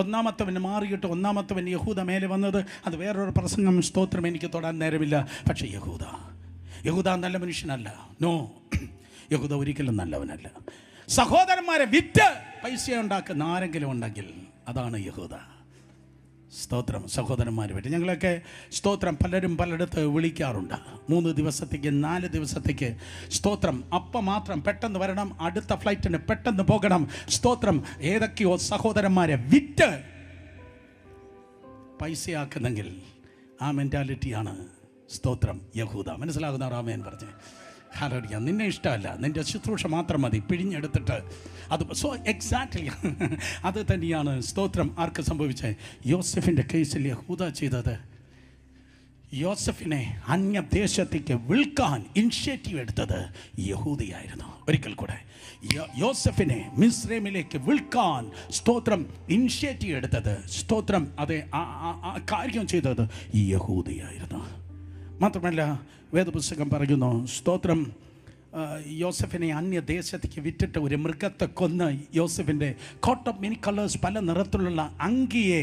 ഒന്നാമത്തവൻ മാറിയിട്ട് 1ാമത്തവൻ യഹൂദ മേലെ വന്നത്? അത് വേറൊരു പ്രസംഗം. സ്തോത്രം എനിക്ക് തൊടാൻ നേരമില്ല. പക്ഷേ യഹൂദ നല്ല മനുഷ്യനല്ല. നോ, യഹൂദ ഒരിക്കലും നല്ലവനല്ല. സഹോദരന്മാരെ വിറ്റ് പൈസ ഉണ്ടാക്കുന്ന ആരെങ്കിലും ഉണ്ടെങ്കിൽ അതാണ് യഹൂദ. സ്തോത്രം. സഹോദരന്മാരെ പറ്റി ഞങ്ങളൊക്കെ സ്തോത്രം പലരും പലയിടത്ത് വിളിക്കാറുണ്ട്. 3 ദിവസത്തേക്ക് 4 ദിവസത്തേക്ക് സ്തോത്രം. അപ്പം മാത്രം പെട്ടെന്ന് വരണം, അടുത്ത ഫ്ലൈറ്റിന് പെട്ടെന്ന് പോകണം. സ്തോത്രം. ഏതൊക്കെയോ സഹോദരന്മാരെ വിറ്റ് പൈസയാക്കുന്നെങ്കിൽ ആ മെൻറ്റാലിറ്റിയാണ് സ്തോത്രം യഹൂദ. മനസ്സിലാകുന്ന റാമേൻ പറഞ്ഞ് ഹല്ലേലൂയ. നിന്നെ ഇഷ്ടമല്ല, നിൻ്റെ ശുശ്രൂഷ മാത്രം മതി, പിഴിഞ്ഞെടുത്തിട്ട് അത്. സോ എക്സാക്ട്ലി അത് തന്നെയാണ് സ്തോത്രം ആർക്ക് സംഭവിച്ചത്? യോസെഫിൻ്റെ കേസിൽ യഹൂദ ചെയ്തത്. യോസെഫിനെ അന്യദേശത്തേക്ക് വിൽക്കാൻ ഇനിഷ്യേറ്റീവ് എടുത്തത് യഹൂദയായിരുന്നു. ഒരിക്കൽ കൂടെ, യോസെഫിനെ മിസ്രൈമിലേക്ക് വിൽക്കാൻ സ്തോത്രം ഇനിഷ്യേറ്റീവ് എടുത്തത്, സ്തോത്രം അതെ ആ കാര്യം ചെയ്തത് യഹൂദയായിരുന്നു. മാത്രമല്ല വേദപുസ്തകം പറയുന്നു, സ്തോത്രം യോസെഫിനെ അന്യദേശത്തേക്ക് വിറ്റിട്ട് ഒരു മൃഗത്തെ കൊന്ന് യോസെഫിൻ്റെ കോട്ട് ഓഫ് മെനി കളേഴ്സ്, പല നിറത്തിലുള്ള അങ്കിയെ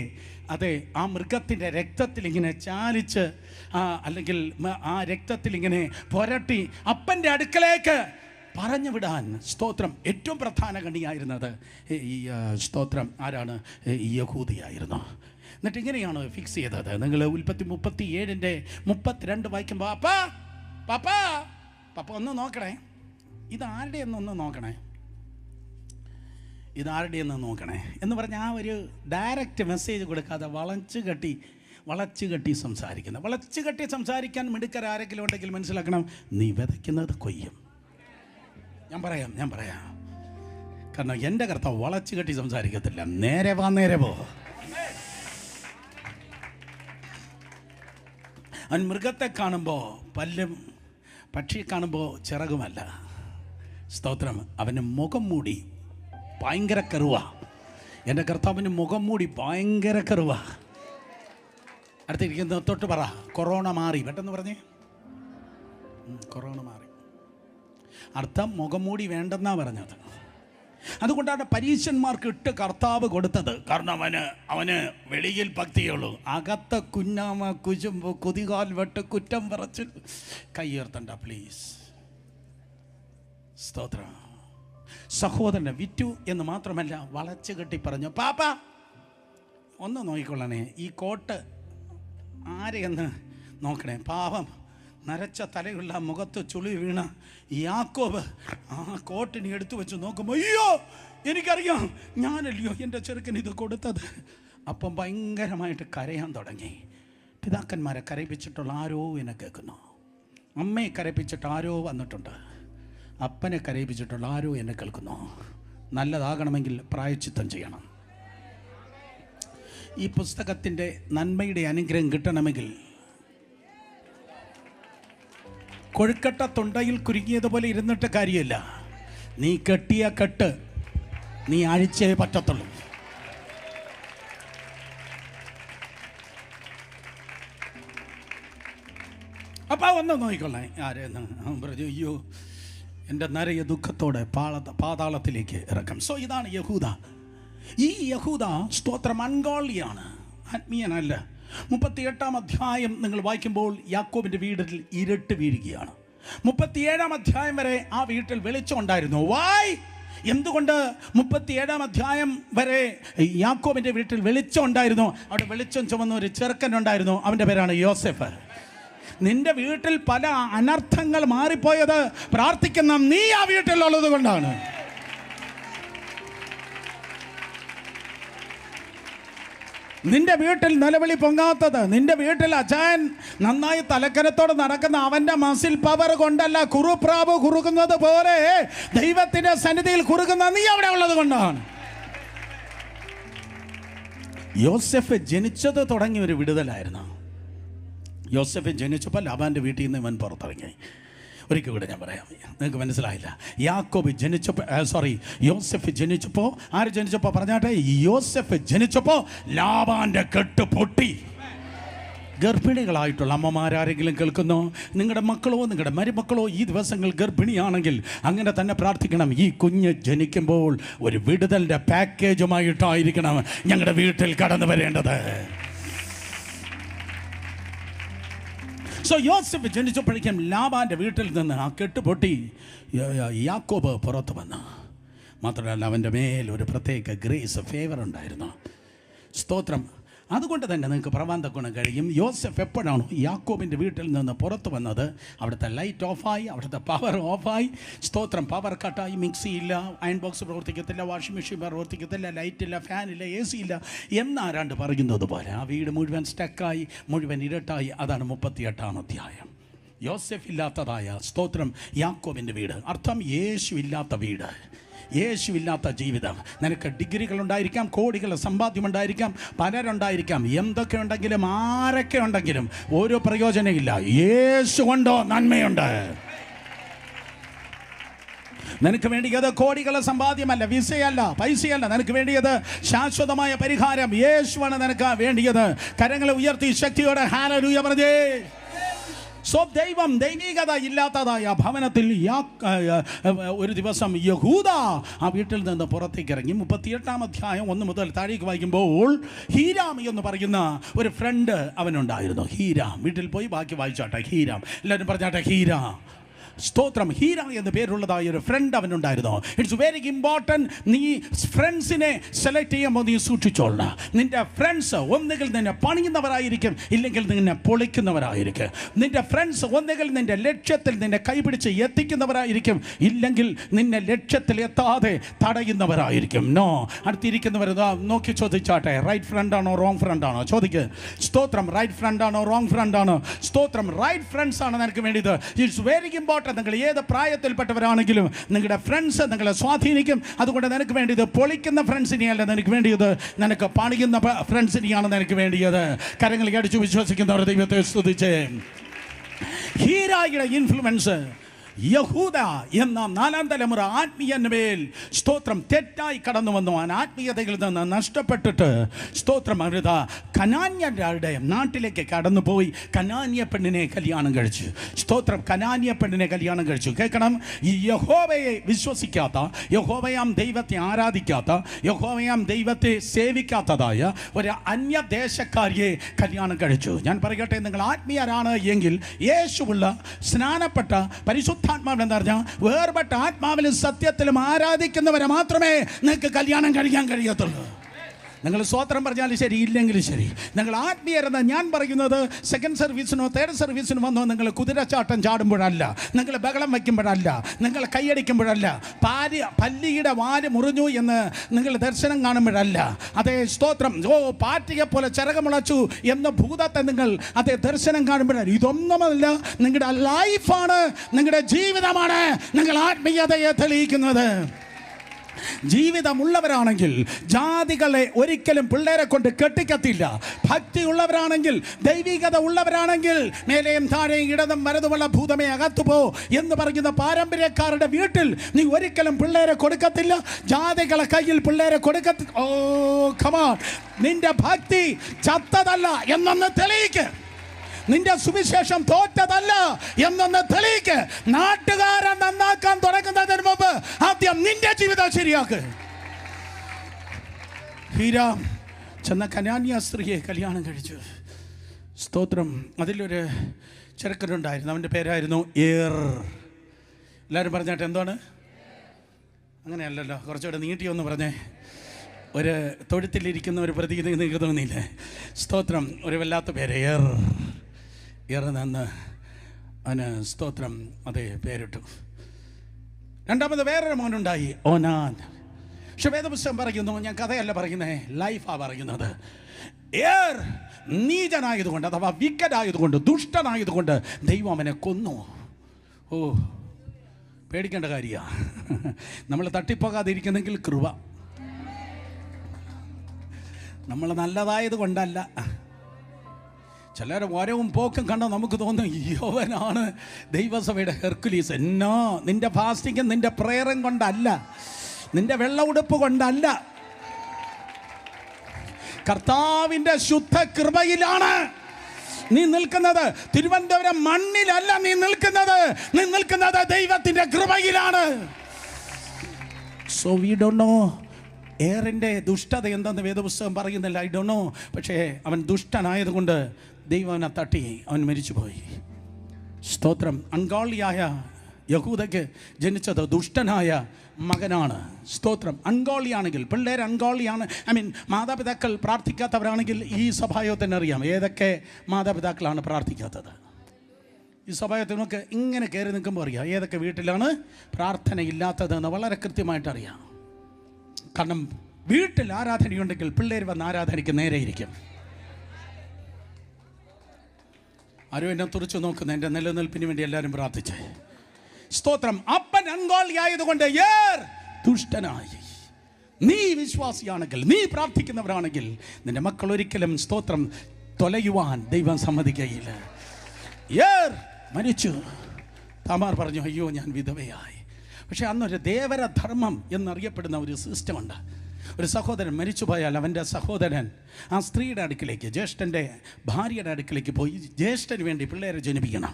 അതെ ആ മൃഗത്തിൻ്റെ രക്തത്തിൽ ഇങ്ങനെ ചാലിച്ച് അല്ലെങ്കിൽ ആ രക്തത്തിൽ ഇങ്ങനെ പുരട്ടി അപ്പൻ്റെ അടുക്കലേക്ക് പറഞ്ഞു വിടാൻ സ്തോത്രം ഏറ്റവും പ്രധാന കണിയായിരുന്നത് ഈ സ്തോത്രം ആരാണ്? യഹൂദയായിരുന്നു. എന്നിട്ട് ഇങ്ങനെയാണ് ഫിക്സ് ചെയ്തത്. നിങ്ങൾ ഉൽപ്പത്തി 37:32 വായിക്കുമ്പോൾ പാപ്പ ഒന്ന് നോക്കണേ, ഇതാരുടെയെന്നൊന്ന് നോക്കണേ, ഇതാരുടെയെന്ന് നോക്കണേ എന്ന് പറഞ്ഞ ആ ഒരു ഡയറക്റ്റ് മെസ്സേജ് കൊടുക്കാതെ വളച്ചു കെട്ടി സംസാരിക്കാൻ മിടുക്കരാരെങ്കിലും ഉണ്ടെങ്കിൽ മനസ്സിലാക്കണം, നീ വിതയ്ക്കുന്നത് കൊയ്യും. ഞാൻ പറയാം കാരണം എൻ്റെ കർത്താവ് വളച്ചു കെട്ടി സംസാരിക്കത്തില്ല. നേരെ പോ. അവൻ മൃഗത്തെ കാണുമ്പോൾ പല്ലും, പക്ഷിയെ കാണുമ്പോൾ ചിറകുമല്ല. സ്തോത്രം. അവന് മുഖം മൂടി ഭയങ്കര കറുവ. എൻ്റെ കർത്താവിന് മുഖം മൂടി ഭയങ്കര കറുവ. അടുത്തിരിക്കുന്ന തൊട്ട് പറ, കൊറോണ മാറി. പെട്ടെന്ന് പറഞ്ഞേ, കൊറോണ മാറി. അർത്ഥം മുഖം മൂടി വേണ്ടെന്നാ പറഞ്ഞത്. അതുകൊണ്ടാണ് പരീശന്മാർക്ക് ഇട്ട് കർത്താവ് കൊടുത്തത്. കാരണം അവന് വെളിയിൽ ഭക്തിയുള്ളൂ, അകത്ത കുഞ്ഞാമ കുശുമ്പ് കുതികാൽ വെട്ട് കുറ്റം പറച്ച് കയ്യുയർത്തണ്ട പ്ലീസ്. സ്തോത്രം. സഹോദരനെ വിറ്റു എന്ന് മാത്രമല്ല, വളച്ചു കെട്ടി പറഞ്ഞു, പാപ്പ ഒന്ന് നോക്കിക്കൊള്ളണേ, ഈ കോട്ട് ആരെയെന്ന് നോക്കണേ. പാവം നരച്ച തലയുള്ള മുഖത്ത് ചുളി വീണ യാക്കോബ് ആ കോട്ടിനെ എടുത്തു വെച്ച് നോക്കുമ്പോൾ, അയ്യോ എനിക്കറിയാം, ഞാനല്ലയോ എൻ്റെ ചെറുക്കന് ഇത് കൊടുത്തത്. അപ്പം ഭയങ്കരമായിട്ട് കരയാൻ തുടങ്ങി. പിതാക്കന്മാരെ കരയിപ്പിച്ചിട്ടുള്ള ആരോ എന്നെ കേൾക്കുന്നു. അമ്മയെ കരയിപ്പിച്ചിട്ട് ആരോ വന്നിട്ടുണ്ട്. അപ്പനെ കരയിപ്പിച്ചിട്ടുള്ള ആരോ എന്നെ കേൾക്കുന്നു. നല്ലതാകണമെങ്കിൽ പ്രായശ്ചിത്തം ചെയ്യണം. ഈ പുസ്തകത്തിൻ്റെ നന്മയുടെ അനുഗ്രഹം കിട്ടണമെങ്കിൽ കൊഴുക്കട്ട തൊണ്ടയിൽ കുരുങ്ങിയതുപോലെ ഇരുന്നിട്ട് കാര്യമില്ല. നീ കെട്ടിയ കെട്ട് നീ അഴിച്ചേ പറ്റത്തുള്ളൂ. അപ്പം ഒന്ന് നോക്കിക്കൊള്ളേ ആരെന്ന് പറഞ്ഞു, അയ്യോ എൻ്റെ നരയ ദുഃഖത്തോടെ പാതാളത്തിലേക്ക് ഇറക്കാം. സോ ഇതാണ് യഹൂദ. ഈ യഹൂദ സ്തോത്രം അൻഗോളിയാണ്, ആത്മീയനല്ല. 38-ാം അധ്യായം നിങ്ങൾ വായിക്കുമ്പോൾ യാക്കോബിൻ്റെ വീട്ടിൽ ഇരുട്ട് വീഴുകയാണ്. 37-ാം അധ്യായം വരെ ആ വീട്ടിൽ വെളിച്ചം ഉണ്ടായിരുന്നു. എന്തുകൊണ്ട് 37-ാം അധ്യായം വരെ യാക്കോബിൻ്റെ വീട്ടിൽ വെളിച്ചം ഉണ്ടായിരുന്നു? അവിടെ വെളിച്ചം ചുമന്ന ഒരു ചെറുക്കൻ ഉണ്ടായിരുന്നു. അവൻ്റെ പേരാണ് യോസെഫ്. നിന്റെ വീട്ടിൽ പല അനർത്ഥങ്ങൾ മാറിപ്പോയത് പ്രാർത്ഥിക്കുന്ന നീ ആ വീട്ടിലുള്ളത് കൊണ്ടാണ്. നിന്റെ വീട്ടിൽ നിലവിളി പൊങ്ങാത്തത്, നിന്റെ വീട്ടിൽ അച്ചായൻ നന്നായി തലക്കരത്തോടെ നടക്കുന്ന അവന്റെ മസിൽ പവർ കൊണ്ടല്ല, കുറുപ്രാവ് കുറുകുന്നത് പോലെ ദൈവത്തിന്റെ സന്നിധിയിൽ കുറുകുന്ന നീ അവിടെ ഉള്ളത് കൊണ്ടാണ്. യോസെഫ് ജനിച്ചത് തുടങ്ങിയ ഒരു വിടുതലായിരുന്നു. യോസെഫ് ജനിച്ചപ്പോൾ ലാബാന്റെ വീട്ടിൽ നിന്ന് ഇവൻ പുറത്തിറങ്ങി. ഒരിക്കൽ കൂടെ ഞാൻ പറയാം, നിങ്ങൾക്ക് മനസ്സിലായില്ല. യോസെഫ് ജനിച്ചപ്പോൾ ആര് ജനിച്ചപ്പോൾ പറഞ്ഞാട്ടെ? യോസെഫ് ജനിച്ചപ്പോൾ ലാബാന്റെ കെട്ട് പൊട്ടി. ഗർഭിണികളായിട്ടുള്ള അമ്മമാരാരെങ്കിലും കേൾക്കുന്നോ? നിങ്ങളുടെ മക്കളോ നിങ്ങളുടെ മരുമക്കളോ ഈ ദിവസങ്ങൾ ഗർഭിണിയാണെങ്കിൽ അങ്ങനെ തന്നെ പ്രാർത്ഥിക്കണം. ഈ കുഞ്ഞ് ജനിക്കുമ്പോൾ ഒരു വിടുതലിൻ്റെ പാക്കേജുമായിട്ടായിരിക്കണം ഞങ്ങളുടെ വീട്ടിൽ കടന്നു വരേണ്ടത്. യോസെഫ് ജനിച്ചപ്പോഴേക്കും ലാബാന്റെ വീട്ടിൽ നിന്ന് ആ കെട്ടുപൊട്ടി യാക്കോബ് പുറത്തു വന്നു. മാത്രമല്ല അവൻ്റെ മേൽ ഒരു പ്രത്യേക ഗ്രേസ്, ഫേവർ ഉണ്ടായിരുന്നു. സ്തോത്രം. അതുകൊണ്ട് തന്നെ നിങ്ങൾക്ക് പ്രവാൻ തക്കണം കഴിയും. യോസെഫ് എപ്പോഴാണോ യാക്കോബിൻ്റെ വീട്ടിൽ നിന്ന് പുറത്തു വന്നത്, അവിടുത്തെ ലൈറ്റ് ഓഫായി, അവിടുത്തെ പവർ ഓഫായി. സ്തോത്രം. പവർ കട്ടായി, മിക്സി ഇല്ല, അയൺ ബോക്സ് പ്രവർത്തിക്കത്തില്ല, വാഷിംഗ് മെഷീൻ പ്രവർത്തിക്കത്തില്ല, ലൈറ്റില്ല, ഫാനില്ല, AC ഇല്ല എന്നാരാണ്ട് പറയുന്നത് പോലെ ആ വീട് മുഴുവൻ സ്റ്റക്കായി, മുഴുവൻ ഇരട്ടായി. അതാണ് 38-ാം അധ്യായം. യോസെഫ് ഇല്ലാത്തതായ, സ്തോത്രം, യാക്കോബിൻ്റെ വീട്. അർത്ഥം യേശു ഇല്ലാത്ത വീട്, യേശുവില്ലാത്ത ജീവിതം. നിനക്ക് ഡിഗ്രികളുണ്ടായിരിക്കാം, കോടികൾ സമ്പാദ്യമുണ്ടായിരിക്കാം, പലരുണ്ടായിരിക്കാം, എന്തൊക്കെ ഉണ്ടെങ്കിലും ആരൊക്കെ ഉണ്ടെങ്കിലും ഒരു പ്രയോജനമില്ല. യേശു കൊണ്ടോ നന്മയുണ്ട്. നിനക്ക് വേണ്ടിയത് കോടികളെ സമ്പാദ്യമല്ല, വിസയല്ല, പൈസയല്ല. നിനക്ക് വേണ്ടിയത് ശാശ്വതമായ പരിഹാരം. യേശുവാണ് നിനക്ക് വേണ്ടിയത്. കരങ്ങളെ ഉയർത്തി ശക്തിയോടെ ഹല്ലേലൂയ പറഞ്ഞേ. ദൈവികത ഇല്ലാത്തതായ ഭവനത്തിൽ ഒരു ദിവസം യഹൂദ ആ വീട്ടിൽ നിന്ന് പുറത്തേക്ക് ഇറങ്ങി. 38-ാം അധ്യായം 1 മുതൽ താഴേക്ക് വായിക്കുമ്പോൾ ഹീരാം എന്ന് പറയുന്ന ഒരു ഫ്രണ്ട് അവനുണ്ടായിരുന്നു. ഹീരാം. വീട്ടിൽ പോയി ബാക്കി വായിച്ചാട്ടെ. ഹീരാം. എല്ലാവരും പറഞ്ഞാട്ടെ ഹീരാം. സ്തോത്രം. ഹീര എന്ന് പേരുള്ളതായ ഒരു ഫ്രണ്ട് അവനുണ്ടായിരുന്നു. It's very important. നീ ഫ്രണ്ട്സിനെ സെലക്ട് ചെയ്യുമ്പോൾ നീ സൂക്ഷിച്ചോളണം. നിന്റെ ഫ്രണ്ട്സ് ഒന്നുകിൽ നിന്നെ പണിയുന്നവരായിരിക്കും, ഇല്ലെങ്കിൽ നിന്നെ പൊളിക്കുന്നവരായിരിക്കും. നിന്റെ ഫ്രണ്ട്സ് ഒന്നുകിൽ നിന്റെ ലക്ഷ്യത്തിൽ നിന്നെ കൈപിടിച്ച് എത്തിക്കുന്നവരായിരിക്കും, ഇല്ലെങ്കിൽ നിന്നെ ലക്ഷ്യത്തിൽ എത്താതെ തടയുന്നവരായിരിക്കും. നോ. അടുത്തിരിക്കുന്നവർ നോക്കി ചോദിച്ചാട്ടെ, റൈറ്റ് ഫ്രണ്ടാണോ റോങ് ഫ്രണ്ടാണോ? ചോദിക്ക്. സ്തോത്രം. റൈറ്റ് ഫ്രണ്ടാണോ റോങ് ഫ്രണ്ടാണോ? സ്തോത്രം. റൈറ്റ് ഫ്രണ്ട്സ് ആണ് നിനക്ക് വേണ്ടിയത്. It's very important. നിങ്ങൾ ഏത് പ്രായത്തിൽപ്പെട്ടവരാണെങ്കിലും നിങ്ങളുടെ ഫ്രണ്ട്സ് നിങ്ങളെ സ്വാധീനിക്കും. അതുകൊണ്ട് നിനക്ക് വേണ്ടിയത് പൊളിക്കുന്ന ഫ്രണ്ട്സിനെയല്ല നിനക്ക് വേണ്ടിയത്, നിനക്ക് പണിയുന്ന ഫ്രണ്ട്സിനെയാണ് നിനക്ക് വേണ്ടിയത്. കരങ്ങൾ അടിച്ചു വിശ്വസിക്കുന്നവർ ദൈവത്തെ സ്തുതിച്ച്. ഹീരായുടെ ഇൻഫ്ലുവൻസ് യഹൂദ എന്ന 4-ാം തലമുറ ആത്മീയന്റെ മേൽ, സ്തോത്രം, തെറ്റായി കടന്നു വന്നു. ആ ആത്മീയതയിൽ നിന്ന് നഷ്ടപ്പെട്ടിട്ട്, സ്തോത്രം, അവരുത കനാന്യരുടെ നാട്ടിലേക്ക് കടന്നുപോയി കനാന്യ പെണ്ണിനെ കല്യാണം കഴിച്ചു. സ്തോത്രം. കനാന്യ പെണ്ണിനെ കല്യാണം കഴിച്ചു. കേൾക്കണം. ഈ യഹോവയെ വിശ്വസിക്കാത്ത, യഹോവയാം ദൈവത്തെ ആരാധിക്കാത്ത, യഹോവയാം ദൈവത്തെ സേവിക്കാത്തതായ ഒരു അന്യദേശക്കാരിയെ കല്യാണം കഴിച്ചു. ഞാൻ പറയട്ടെ, നിങ്ങൾ ആത്മീയരാണ് എങ്കിൽ യേശുവുള്ള സ്നാനപ്പെട്ട പരിശുദ്ധ ആത്മാവെന്ന് പറഞ്ഞാൽ വേർപെട്ട ആത്മാവിലും സത്യത്തിലും ആരാധിക്കുന്നവരെ മാത്രമേ നിങ്ങൾക്ക് കല്യാണം കഴിക്കാൻ കഴിയത്തുള്ളൂ. നിങ്ങൾ സ്വോത്രം പറഞ്ഞാലും ശരി, ഇല്ലെങ്കിലും ശരി. നിങ്ങൾ ആത്മീയരെന്ന് ഞാൻ പറയുന്നത് സെക്കൻഡ് സർവീസിനോ തേർഡ് സർവീസിനോ വന്നോ നിങ്ങൾ കുതിരച്ചാട്ടം ചാടുമ്പോഴല്ല, നിങ്ങൾ ബഹളം വയ്ക്കുമ്പോഴല്ല, നിങ്ങൾ കൈയടിക്കുമ്പോഴല്ല, പല്ലിയുടെ വാല് മുറിഞ്ഞു എന്ന് നിങ്ങൾ ദർശനം കാണുമ്പോഴല്ല. അതേ സ്തോത്രം. പാറ്റിയെ പോലെ ചിറകമുളച്ചു എന്ന ഭൂതത്തെ നിങ്ങൾ അതേ ദർശനം കാണുമ്പോഴല്ല. ഇതൊന്നുമല്ല. നിങ്ങളുടെ ലൈഫാണ്, നിങ്ങളുടെ ജീവിതമാണ് നിങ്ങൾ ആത്മീയതയെ തെളിയിക്കുന്നത്. ജീവിതമുള്ളവരാണെങ്കിൽ ജാതികളെ ഒരിക്കലും പിള്ളേരെ കൊണ്ട് കെട്ടിക്കത്തില്ല. ഭക്തിയുള്ളവരാണെങ്കിൽ, ദൈവികത ഉള്ളവരാണെങ്കിൽ, മേലെയും താഴെയും ഇടതും വലതുമുള്ള ഭൂതമേ അകത്തുപോ എന്ന് പറയുന്ന പാരമ്പര്യക്കാരുടെ വീട്ടിൽ നീ ഒരിക്കലും പിള്ളേരെ കൊടുക്കത്തില്ല. ജാതികളെ കയ്യിൽ പിള്ളേരെ കൊടുക്കത്തില്ല. ഓ കമാൺ. നിന്റെ ഭക്തി ചത്തതല്ല എന്നൊന്ന് തെളിയിക്ക്. നിന്റെ സുവിശേഷം തോറ്റതല്ല എന്നൊന്ന് തെളിയിക്ക്. നാട്ടുകാരെ നന്നാക്കാൻ തുടങ്ങുന്നതിന് മുമ്പ് ആദ്യം നിന്റെ ജീവിതം ശരിയാക്ക്. ഹീരാം ചെന്ന കനാന്യ സ്ത്രീയെ കല്യാണം കഴിച്ചു. സ്തോത്രം. അതിലൊരു ചെറുക്കനുണ്ടായിരുന്നു. അവൻ്റെ പേരായിരുന്നു ഏർ. എല്ലാവരും പറഞ്ഞാട്ടെ എന്താണ്? അങ്ങനെയല്ലല്ലോ, കുറച്ചുകൂടെ നീട്ടിയൊന്ന് പറഞ്ഞേ. ഒരു തൊഴുത്തിലിരിക്കുന്ന ഒരു പ്രതീതി നിങ്ങൾക്ക് തോന്നിയില്ലേ? സ്തോത്രം. ഒരു വല്ലാത്ത പേര് ഏർ. ഇറന്ന് അവന് സ്തോത്രം അതേ പേരിട്ടു. രണ്ടാമത് വേറൊരു മോനുണ്ടായി, ഓനാൻ. പക്ഷെ വേദപുസ്തകം പറയുന്നു, ഞാൻ കഥയല്ല പറയുന്നത്, ലൈഫാ പറയുന്നത്. നീചനായതുകൊണ്ട്, അഥവാ വിക്കറ്റായതുകൊണ്ട്, ദുഷ്ടനായതുകൊണ്ട് ദൈവം അവനെ കൊന്നു. ഓ, പേടിക്കേണ്ട കാര്യമാണ്. നമ്മൾ തട്ടിപ്പോകാതിരിക്കുന്നെങ്കിൽ കൃപ. നമ്മൾ നല്ലതായത് കൊണ്ടല്ല. ചിലർ വരവും പോക്കും കണ്ടാൽ നമുക്ക് തോന്നും യോവനാണ് ദൈവസഭയുടെ ഹെർക്കുലീസ്. എന്നോ നിന്റെ ഫാസ്റ്റിങ്ങും നിന്റെ പ്രേയറും കൊണ്ടല്ല, നിന്റെ വെള്ള ഉടുപ്പ് കൊണ്ടല്ല, കർത്താവിൻ്റെ ശുദ്ധ കൃപയിലാണ് നീ നിൽക്കുന്നത്. തിരുവനന്തപുരം മണ്ണിലല്ല നീ നിൽക്കുന്നത് ദൈവത്തിൻ്റെ കൃപയിലാണ്. സോ വി ഡോണ്ട് നോ ഏറിൻ്റെ ദുഷ്ടത എന്തെന്ന് വേദപുസ്തകം പറയുന്നില്ല, ഐ ഡോണ്ട് നോ. പക്ഷേ അവൻ ദുഷ്ടനായതുകൊണ്ട് ദൈവം അവനെ തട്ടി, അവൻ മരിച്ചുപോയി. സ്തോത്രം. അൺഗോളിയായ യഹൂദയ്ക്ക് ജനിച്ചത് ദുഷ്ടനായ മകനാണ്. സ്തോത്രം. അൺഗോളിയാണെങ്കിൽ, പിള്ളേർ അൺഗോളിയാണ്, മാതാപിതാക്കൾ പ്രാർത്ഥിക്കാത്തവരാണെങ്കിൽ ഈ സഭായോഗത്തിന് അറിയാം ഏതൊക്കെ മാതാപിതാക്കളാണ് പ്രാർത്ഥിക്കാത്തത്. ഈ സഭായോഗത്തിനൊക്കെ ഇങ്ങനെ കയറി നിൽക്കുമ്പോൾ അറിയാം ഏതൊക്കെ വീട്ടിലാണ് പ്രാർത്ഥനയില്ലാത്തതെന്ന് വളരെ കൃത്യമായിട്ട് അറിയാം. കാരണം വീട്ടിൽ ആരാധനയുണ്ടെങ്കിൽ പിള്ളേർ വന്ന് ആരാധനയ്ക്ക് നേരെ ഇരിക്കും. ആരും എന്നെ തുറച്ചു നോക്കുന്ന എൻ്റെ നിലനിൽപ്പിന് വേണ്ടി എല്ലാവരും പ്രാർത്ഥിച്ചേ. സ്തോത്രം. അപ്പൻ അൺഗോളിയായതുകൊണ്ട് ദുഷ്ടനായി. നീ വിശ്വാസിയാണെങ്കിൽ, നീ പ്രാർത്ഥിക്കുന്നവരാണെങ്കിൽ നിന്റെ മക്കൾ ഒരിക്കലും സ്തോത്രം തൊലയുവാൻ ദൈവം സമ്മതിക്കുകയില്ല. മരിച്ചു. താമാർ പറഞ്ഞു, അയ്യോ ഞാൻ വിധവയായി. പക്ഷെ അന്നൊരു ദേവരധർമ്മം എന്നറിയപ്പെടുന്ന ഒരു സിസ്റ്റമുണ്ട്. ഒരു സഹോദരൻ മരിച്ചു പോയാൽ അവൻ്റെ സഹോദരൻ ആ സ്ത്രീയുടെ അടുക്കിലേക്ക്, ജ്യേഷ്ഠൻ്റെ ഭാര്യയുടെ അടുക്കിലേക്ക് പോയി ജ്യേഷ്ഠന് വേണ്ടി പിള്ളേരെ ജനിപ്പിക്കണം.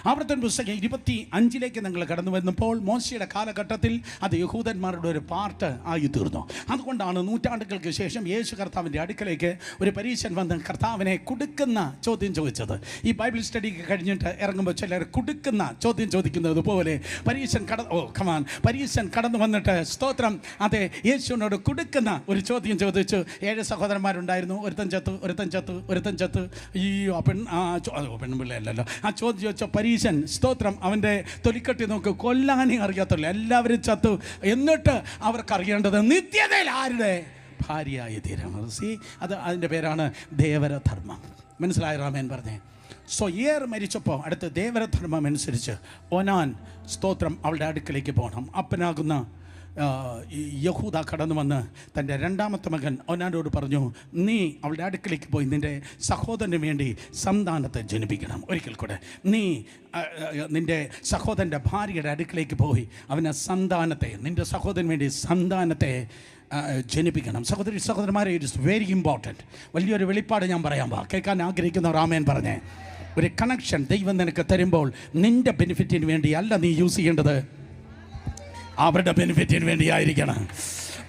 ആവർത്തന പുസ്തകം 25 നിങ്ങൾ കടന്നു വരുന്നപ്പോൾ മോശയുടെ കാലഘട്ടത്തിൽ അത് യഹൂദന്മാരുടെ ഒരു പാർട്ട് ആയി തീർന്നു. അതുകൊണ്ടാണ് നൂറ്റാണ്ടുകൾക്ക് ശേഷം യേശു കർത്താവിൻ്റെ അടുക്കലേക്ക് ഒരു പരീശൻ വന്ന് കർത്താവിനെ കുടുക്കുന്ന ചോദ്യം ചോദിച്ചത്. ഈ ബൈബിൾ സ്റ്റഡി കഴിഞ്ഞിട്ട് ഇറങ്ങുമ്പോൾ ചിലർ കുടുക്കുന്ന ചോദ്യം ചോദിക്കുന്നത് പോലെ പരീശൻ കടന്നു വന്നിട്ട് സ്തോത്രം അതെ യേശുവിനോട് കുടുക്കുന്ന ഒരു ചോദ്യം ചോദിച്ചു. 7 സഹോദരന്മാരുണ്ടായിരുന്നു, ഒരുത്തൻ ചത്ത്. ഈ പെൺപിള്ളയല്ലോ. ആ ചോദ്യം ചോദിച്ച പരീശൻ സ്തോത്രം അവൻ്റെ തൊലിക്കട്ടി നോക്ക്, കൊല്ലാനേ അറിയാത്തുള്ളൂ, എല്ലാവരും ചത്തു. എന്നിട്ട് അവർക്കറിയേണ്ടത് നിത്യതയിൽ ആരുടെ ഭാര്യയായി തീരാം. അത് അതിൻ്റെ പേരാണ് ദേവരധർമ്മം. മനസ്സിലായ റാമേൻ പറഞ്ഞേ. സോ മരിച്ചപ്പോൾ അടുത്ത ദേവരധർമ്മം അനുസരിച്ച് ഓനാൻ സ്തോത്രം അവളുടെ അടുക്കലേക്ക് പോകണം. അപ്പനാകുന്ന യഹൂദ കടന്നു വന്ന് തൻ്റെ രണ്ടാമത്തെ മകൻ ഓനാനോട് പറഞ്ഞു, നീ അവളുടെ അടുക്കലേക്ക് പോയി നിൻ്റെ സഹോദരന് വേണ്ടി സന്താനത്തെ ജനിപ്പിക്കണം. ഒരിക്കൽ കൂടെ നീ നിൻ്റെ സഹോദരൻ്റെ ഭാര്യയുടെ അടുക്കലേക്ക് പോയി അവനെ നിൻ്റെ സഹോദരന് വേണ്ടി സന്താനത്തെ ജനിപ്പിക്കണം. സഹോദരന്മാരെ, ഇറ്റ് ഇസ് വെരി ഇമ്പോർട്ടൻറ്റ്. വലിയൊരു വെളിപ്പാട് ഞാൻ പറയാൻ കേൾക്കാൻ ആഗ്രഹിക്കുന്ന റാമേൻ പറഞ്ഞേ. ഒരു കണക്ഷൻ ദൈവം നിനക്ക് തരുമ്പോൾ നിൻ്റെ ബെനിഫിറ്റിന് വേണ്ടി അല്ല നീ യൂസ് ചെയ്യേണ്ടത്, അവരുടെ ബെനിഫിറ്റിന് വേണ്ടിയായിരിക്കണം.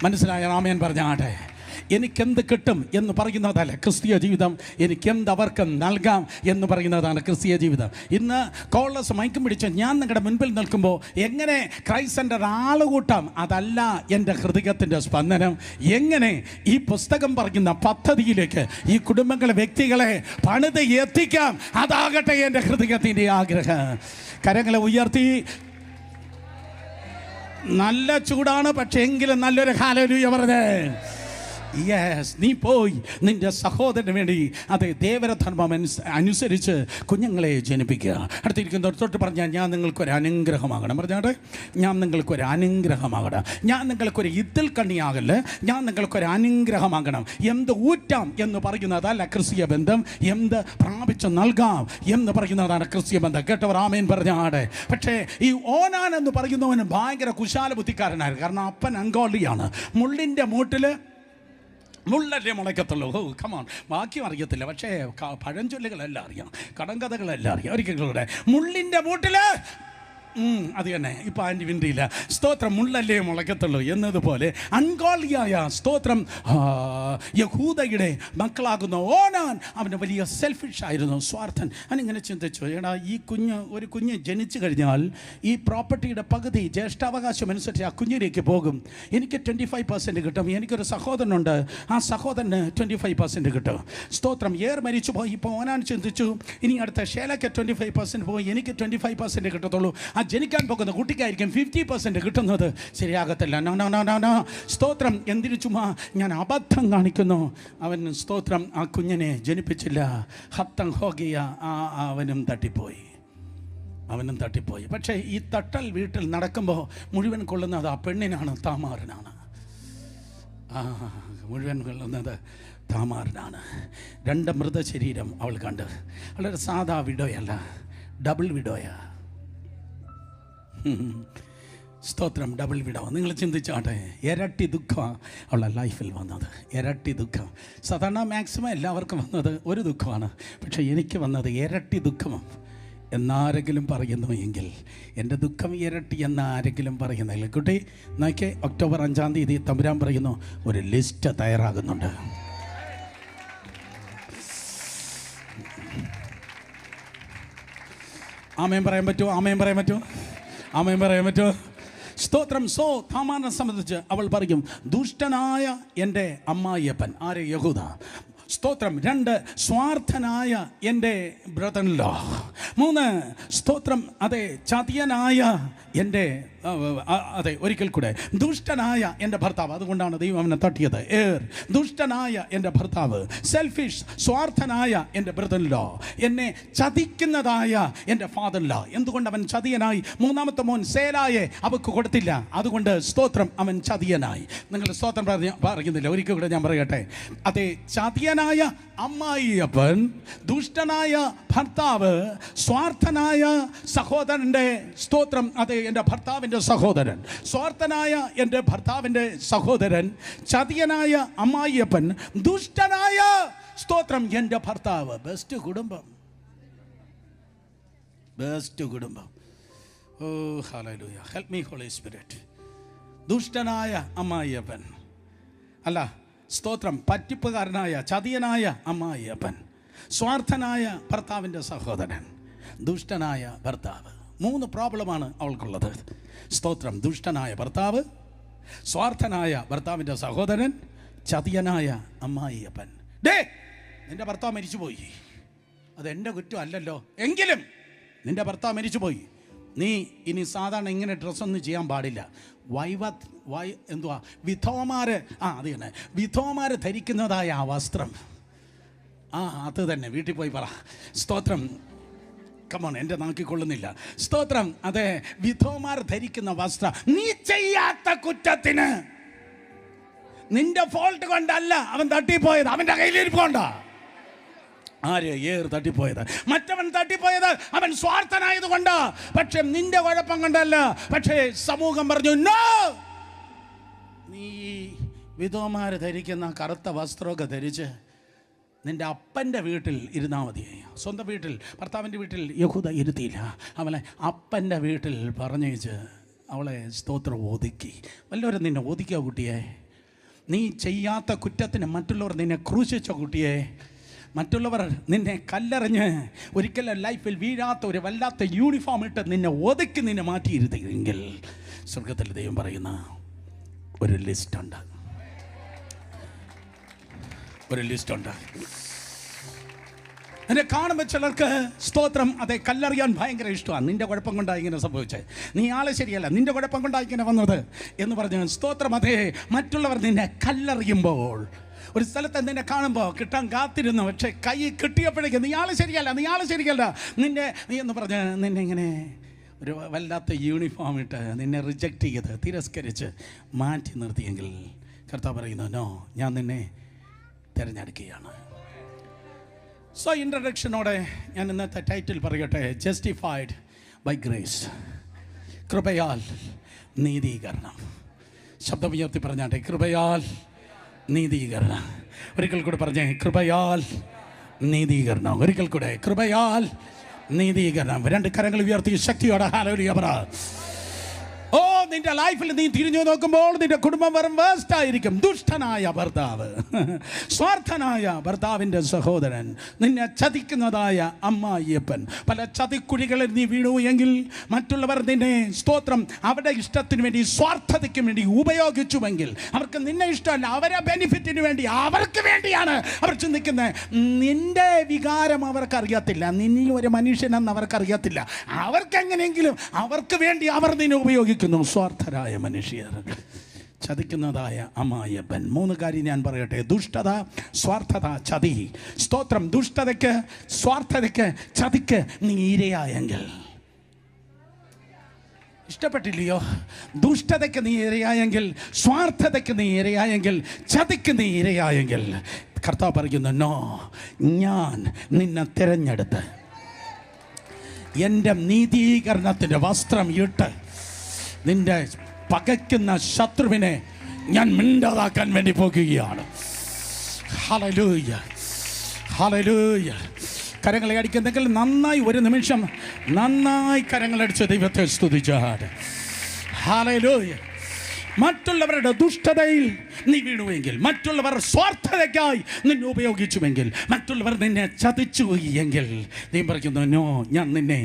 മനസ്സിലായ റാമേൻ പറഞ്ഞാട്ടെ. എനിക്കെന്ത് കിട്ടും എന്ന് പറയുന്നതല്ല ക്രിസ്തീയ ജീവിതം, എനിക്കെന്ത് അവർക്ക് നൽകാം എന്ന് പറയുന്നതാണ് ക്രിസ്തീയ ജീവിതം. ഇന്ന് കോളസ് മയക്കം പിടിച്ച് ഞാൻ നിങ്ങളുടെ മുൻപിൽ നിൽക്കുമ്പോൾ എങ്ങനെ ക്രൈസ്റ്റ് സെൻ്റർ ആളുകൂട്ടാം, അതല്ല എൻ്റെ ഹൃദയത്തിൻ്റെ സ്പന്ദനം. എങ്ങനെ ഈ പുസ്തകം പറയുന്ന പദ്ധതിയിലേക്ക് ഈ കുടുംബങ്ങളെ, വ്യക്തികളെ പണിത് എത്തിക്കാം, അതാകട്ടെ എൻ്റെ ഹൃദയത്തിൻ്റെ ആഗ്രഹം. കരങ്ങളെ ഉയർത്തി. നല്ല ചൂടാണ്, പക്ഷേ എങ്കിലും നല്ലൊരു ഹല്ലേലൂയ പറഞ്ഞേ. യെസ്, നീ പോയി നിൻ്റെ സഹോദരന് വേണ്ടി അതേ ദേവരധർമ്മം അനുസരിച്ച് കുഞ്ഞുങ്ങളെ ജനിപ്പിക്കുക. അടുത്തിരിക്കുന്ന തൊട്ട് പറഞ്ഞാൽ ഞാൻ നിങ്ങൾക്കൊരു അനുഗ്രഹമാകണം. പറഞ്ഞാട്ടെ, ഞാൻ നിങ്ങൾക്കൊരു അനുഗ്രഹമാകണം. ഞാൻ നിങ്ങൾക്കൊരു ഇതിൽ കണ്ണിയാകല്ലേ, ഞാൻ നിങ്ങൾക്കൊരു അനുഗ്രഹമാകണം. എന്ത് ഊറ്റാം എന്ന് പറയുന്നതല്ല ക്രിസ്തീയ ബന്ധം, എന്ത് പ്രാപിച്ച് നൽകാം എന്ന് പറയുന്നതാണ് ക്രിസ്തീയ ബന്ധം. കേട്ടവർ ആമേൻ പറഞ്ഞാടെ. പക്ഷേ ഈ ഓനാൻ എന്ന് പറയുന്നവന് ഭയങ്കര കുശാല ബുദ്ധിക്കാരനായിരുന്നു. കാരണം അപ്പൻ അങ്കോളിയാണ്. മുള്ളിൻ്റെ മൂട്ടിൽ മുള്ളല്ലേ മുളയ്ക്കത്തുള്ളൂ. കമാൺ, ബാക്കിയും അറിയത്തില്ല, പക്ഷേ പഴഞ്ചൊല്ലുകളെല്ലാം അറിയാം, കടങ്കഥകളെല്ലാം അറിയാം. ഒരിക്കലും മുള്ളിൻ്റെ മൂട്ടിൽ അത് തന്നെ ഇപ്പം ആൻറ്റി വിൻറിയില്ല. സ്തോത്രം, മുള്ളല്ലേ മുളയ്ക്കത്തുള്ളൂ എന്നതുപോലെ അൺഗോളിയായ സ്തോത്രം യഹൂദയുടെ മക്കളാകുന്ന ഓനാൻ അവന് വലിയ സെൽഫിഷ് ആയിരുന്നു, സ്വാർത്ഥൻ. അവനിങ്ങനെ ചിന്തിച്ചു, എടാ ഈ ഒരു കുഞ്ഞ് ജനിച്ചു കഴിഞ്ഞാൽ ഈ പ്രോപ്പർട്ടിയുടെ പകുതി ജ്യേഷ്ഠാവകാശം അനുസരിച്ച് ആ കുഞ്ഞിലേക്ക് പോകും. എനിക്ക് 25% കിട്ടും. എനിക്കൊരു സഹോദരനുണ്ട്, ആ സഹോദരന് 25% കിട്ടും. സ്തോത്രം, മരിച്ചു പോയി. ഇപ്പോൾ ഓനാൻ ചിന്തിച്ചു, ഇനി അടുത്ത ഷേലയ്ക്ക് 25% പോയി, എനിക്ക് 25% കിട്ടത്തുള്ളൂ. ആ ജനിക്കാൻ പോകുന്ന കുട്ടിക്കായിരിക്കും 50% കിട്ടുന്നത്. ശരിയാകത്തില്ല. നോ. സ്തോത്രം, എന്തിനു ചുമ്മാ ഞാൻ അബദ്ധം കാണിക്കുന്നു. അവൻ സ്തോത്രം ആ കുഞ്ഞിനെ ജനിപ്പിച്ചില്ല. ഹത്തം ഹോഗിയ അവനും തട്ടിപ്പോയി. പക്ഷേ ഈ തട്ടൽ വീട്ടിൽ നടക്കുമ്പോൾ മുഴുവൻ കൊള്ളുന്നത് ആ പെണ്ണിനാണ്, താമാറിനാണ്. മുഴുവൻ കൊള്ളുന്നത് താമാറിനാണ്. 2 മൃതശരീരം അവൾ കണ്ട്. വളരെ സാധാ വിഡോയല്ല, ഡബിൾ വിഡോയാ. സ്തോത്രം, ഡബിൾ വിഡോ. നിങ്ങൾ ചിന്തിച്ചാട്ടെ, ഇരട്ടി ദുഃഖം അവളുടെ ലൈഫിൽ വന്നത്. ഇരട്ടി ദുഃഖം. സാധാരണ മാക്സിമം എല്ലാവർക്കും വന്നത് ഒരു ദുഃഖമാണ്. പക്ഷേ എനിക്ക് വന്നത് ഇരട്ടി ദുഃഖം എന്നാരെങ്കിലും പറയുന്നു എങ്കിൽ, എൻ്റെ ദുഃഖം ഇരട്ടി എന്നാരെങ്കിലും പറയുന്നില്ല. കുട്ടി നോക്കിയേ, ഒക്ടോബർ 5-ാം തീയതി തമ്പുരാൻ പറയുന്നു, ഒരു ലിസ്റ്റ് തയ്യാറാകുന്നുണ്ട്. ആമേൻ പറയാൻ പറ്റുമോ? സ്തോത്രം. താമാറിനെ സംബന്ധിച്ച് അവൾ പറയും, ദുഷ്ടനായ എൻ്റെ അമ്മായിയപ്പൻ. ആര്? യഹൂദ. സ്തോത്രം. 2, സ്വാർത്ഥനായ എൻ്റെ ബ്രദറിൻലോ. 3, സ്തോത്രം, അതെ, ചതിയനായ എൻ്റെ, അതെ, ഒരിക്കൽ കൂടെ, ദുഷ്ടനായ എൻ്റെ ഭർത്താവ്. അതുകൊണ്ടാണ് ദൈവം അവനെ തട്ടിയത്. ദുഷ്ടനായ എൻ്റെ ഭർത്താവ്, സെൽഫിഷ്, സ്വാർത്ഥനായ എൻ്റെ ബ്രദറിൻലോ, എന്നെ ചതിക്കുന്നതായ എൻ്റെ ഫാദറിൻലോ. എന്തുകൊണ്ട് അവൻ ചതിയനായി? 3-ാമത്തെ മോൻ സേലായെ അവക്ക് കൊടുത്തില്ല. അതുകൊണ്ട് സ്തോത്രം, അവൻ ചതിയനായി. നിങ്ങൾ സ്തോത്രം പറയുന്നില്ല. ഒരിക്കൽ കൂടെ ഞാൻ പറയട്ടെ, അതെ, ചതിയനായ അമ്മായിയപ്പൻ, ദുഷ്ടനായ ഭർത്താവ്, സ്വാർത്ഥനായ സഹോദരൻ്റെ, സ്തോത്രം, അതെ, എൻ്റെ ഭർത്താവിൻ്റെ സഹോദരൻ, സ്വാർത്ഥനായ എൻ്റെ ഭർത്താവിൻ്റെ സഹോദരൻ, ചതിയനായ അമ്മായിയപ്പൻ, ദുഷ്ടനായ, സ്തോത്രം, എൻ്റെ ഭർത്താവ്. ബെസ്റ്റ് കുടുംബം. Oh hallelujah, help me Holy Spirit. ദുഷ്ടനായ അമ്മായിയപ്പൻ, അല്ല, സ്തോത്രം, പറ്റിപ്പുകാരനായ ചതിയനായ അമ്മായിയപ്പൻ, സ്വാർത്ഥനായ ഭർത്താവിൻ്റെ സഹോദരൻ, ദുഷ്ടനായ ഭർത്താവ്. 3 പ്രോബ്ലമാണ് അവൾക്കുള്ളത്. സ്തോത്രം, ദുഷ്ടനായ ഭർത്താവ്, സ്വാർത്ഥനായ ഭർത്താവിൻ്റെ സഹോദരൻ, ചതിയനായ അമ്മായിയപ്പൻ. നിന്റെ ഭർത്താവ് മരിച്ചുപോയി, അതെൻ്റെ കുറ്റം അല്ലല്ലോ. എങ്കിലും നിന്റെ ഭർത്താവ് മരിച്ചുപോയി. നീ ഇനി സാധാരണ ഇങ്ങനെ ഡ്രസ്സൊന്നും ചെയ്യാൻ പാടില്ല. എന്തുവാ വിധവമാര്, അത് തന്നെ, വിധവമാര് ധരിക്കുന്നതായ ആ വസ്ത്രം, അത് തന്നെ വീട്ടിൽ പോയി പറ. സ്തോത്രം. കമോൺ, എൻ്റെ നാക്കിക്കൊള്ളുന്നില്ല. സ്തോത്രം. അതെ, വിധവമാർ ധരിക്കുന്ന വസ്ത്രം. നീ ചെയ്യാത്ത കുറ്റത്തിന്, നിന്റെ ഫോൾട്ട് കൊണ്ടല്ല അവൻ തട്ടിപ്പോയത്, അവൻ്റെ കയ്യിലിരിപ്പുകൊണ്ടാ. തട്ടിപ്പോയത് മറ്റവൻ തട്ടിപ്പോയത് അവൻ സ്വാർത്ഥനായത് കൊണ്ട്. പക്ഷെ നിന്റെ കുഴപ്പം കൊണ്ടല്ല. പക്ഷേ സമൂഹം പറഞ്ഞു, നോ, നീ വിധവമാര് ധരിക്കുന്ന കറുത്ത വസ്ത്രമൊക്കെ ധരിച്ച് നിൻ്റെ അപ്പൻ്റെ വീട്ടിൽ ഇരുന്നാൽ മതി. സ്വന്തം വീട്ടിൽ, ഭർത്താവിൻ്റെ വീട്ടിൽ യഹൂദ ഇരുത്തിയില്ല. അവളെ അപ്പൻ്റെ വീട്ടിൽ പറഞ്ഞേച്ച് അവളെ സ്തോത്രം ഒതുക്കി. വല്ലവരും നിന്നെ ഒതുക്കിയോ കുട്ടിയെ? നീ ചെയ്യാത്ത കുറ്റത്തിന് മറ്റുള്ളവർ നിന്നെ ക്രൂശിച്ച കുട്ടിയെ. മറ്റുള്ളവർ നിന്നെ കല്ലെറിഞ്ഞ് ഒരിക്കലും ലൈഫിൽ വീഴാത്ത ഒരു വല്ലാത്ത യൂണിഫോം ഇട്ട് നിന്നെ ഒതുക്കി നിന്നെ മാറ്റിയിരുന്നെങ്കിൽ സ്വർഗത്തിൽ ദൈവം പറയുന്ന ഒരു ലിസ്റ്റുണ്ട്. എന്നെ കാണുമ്പോൾ ചിലർക്ക് സ്തോത്രം, അതെ, കല്ലെറിയാൻ ഭയങ്കര ഇഷ്ടമാണ്. നിന്റെ കുഴപ്പം കൊണ്ടാണ് ഇങ്ങനെ സംഭവിച്ചത്, നീ ആളെ ശരിയല്ല, നിന്റെ കുഴപ്പം കൊണ്ടാണ് ഇങ്ങനെ വന്നത് എന്ന് പറഞ്ഞ് സ്തോത്രം, അതെ, മറ്റുള്ളവർ നിന്നെ കല്ലെറിയുമ്പോൾ, ഒരു സ്ഥലത്ത് നിന്നെ കാണുമ്പോൾ കിട്ടാൻ കാത്തിരുന്നു, പക്ഷേ കൈ കിട്ടിയപ്പോഴേക്കും നീ ആളെ ശരിയല്ല നീ എന്ന് പറഞ്ഞ് നിന്നെ ഇങ്ങനെ ഒരു വല്ലാത്ത യൂണിഫോം ഇട്ട് നിന്നെ റിജക്റ്റ് ചെയ്ത് തിരസ്കരിച്ച് മാറ്റി നിർത്തിയെങ്കിൽ കർത്താവ് പറയുന്നു, നോ, ഞാൻ നിന്നെ തിരഞ്ഞെടുക്കുകയാണ്. സോ ഇൻട്രഡക്ഷനോടെ ഞാൻ ഇന്നത്തെ ടൈറ്റിൽ പറയട്ടെ, ജസ്റ്റിഫൈഡ് ബൈ ഗ്രേസ്. കൃപയാൽ നീതീകരണം. ശബ്ദമുയർത്തി പറഞ്ഞാട്ടെ, കൃപയാൽ നീതീകരണം. ഒരിക്കൽ കൂടെ പറഞ്ഞേ, കൃപയാൽ നീതീകരണം. ഒരിക്കൽ കൂടെ, കൃപയാൽ നീതീകരണം. 2 കരങ്ങൾ ഉയർത്തി ശക്തിയോടെ ഹല്ലേലൂയ പറ. ഓ, നിന്റെ ലൈഫിൽ നീ തിരിഞ്ഞു നോക്കുമ്പോൾ നിന്റെ കുടുംബം വെറും വേസ്റ്റ് ആയിരിക്കും. ദുഷ്ടനായ ഭർത്താവ്, സ്വാർത്ഥനായ ഭർത്താവിൻ്റെ സഹോദരൻ, നിന്നെ ചതിക്കുന്നതായ അമ്മായിയപ്പൻ, പല ചതിക്കുഴികളിൽ നീ വീണു എങ്കിൽ മറ്റുള്ളവർ നിന്നെ സ്തോത്രം അവരുടെ ഇഷ്ടത്തിന് വേണ്ടി, സ്വാർത്ഥതയ്ക്ക് വേണ്ടി ഉപയോഗിച്ചുവെങ്കിൽ, അവർക്ക് നിന്നെ ഇഷ്ടമല്ല, അവരെ ബെനിഫിറ്റിന് വേണ്ടി, അവർക്ക് വേണ്ടിയാണ് അവർ ചിന്തിക്കുന്നത്. നിന്റെ വികാരം അവർക്കറിയത്തില്ല, നിന്നെ ഒരു മനുഷ്യനെന്ന് അവർക്കറിയത്തില്ല. അവർക്കെങ്ങനെയെങ്കിലും അവർക്ക് വേണ്ടി അവർ നിന്നെ ഉപയോഗിക്കും. സ്വാർത്ഥരായ മനുഷ്യർ, ചതിക്കുന്നതായ അമ്മായിയപ്പൻ. 3 കാര്യം ഞാൻ പറയട്ടെ. ദുഷ്ടത, സ്വാർത്ഥത, ചതി. സ്തോത്രം. ദുഷ്ടതയ്ക്ക്, സ്വാർത്ഥതയ്ക്ക്, ചതിക്ക് നീ ഇരയായെങ്കിൽ, ഇഷ്ടപ്പെട്ടില്ലയോ? ദുഷ്ടതയ്ക്ക് നീ ഇരയായെങ്കിൽ, സ്വാർത്ഥതയ്ക്ക് നീ ഇരയായെങ്കിൽ, ചതിക്ക് നീ ഇരയായെങ്കിൽ, കർത്താവ് പറയുന്നു, നോ, ഞാൻ നിന്നെ തിരഞ്ഞെടുത്ത് എൻ്റെ നീതീകരണത്തിൻ്റെ വസ്ത്രം ഇട്ട് നിന്റെ പകയ്ക്കുന്ന ശത്രുവിനെ ഞാൻ മിണ്ടാതാക്കാൻ വേണ്ടി പോകുകയാണ്. Hallelujah, hallelujah. കരങ്ങളെ അടിക്കുന്നെങ്കിൽ നന്നായി, ഒരു നിമിഷം നന്നായി കരങ്ങളടിച്ച് ദൈവത്തെ സ്തുതിച്ചാട്. ഹല്ലേലൂയ. മറ്റുള്ളവരുടെ ദുഷ്ടതയിൽ നീ വീണുവെങ്കിൽ, മറ്റുള്ളവർ സ്വാർത്ഥതയ്ക്കായി നിന്നെ ഉപയോഗിച്ചുവെങ്കിൽ, മറ്റുള്ളവർ നിന്നെ ചതിച്ചു എങ്കിൽ, നീ പറയുന്നു, നോ, ഞാൻ നിന്നെ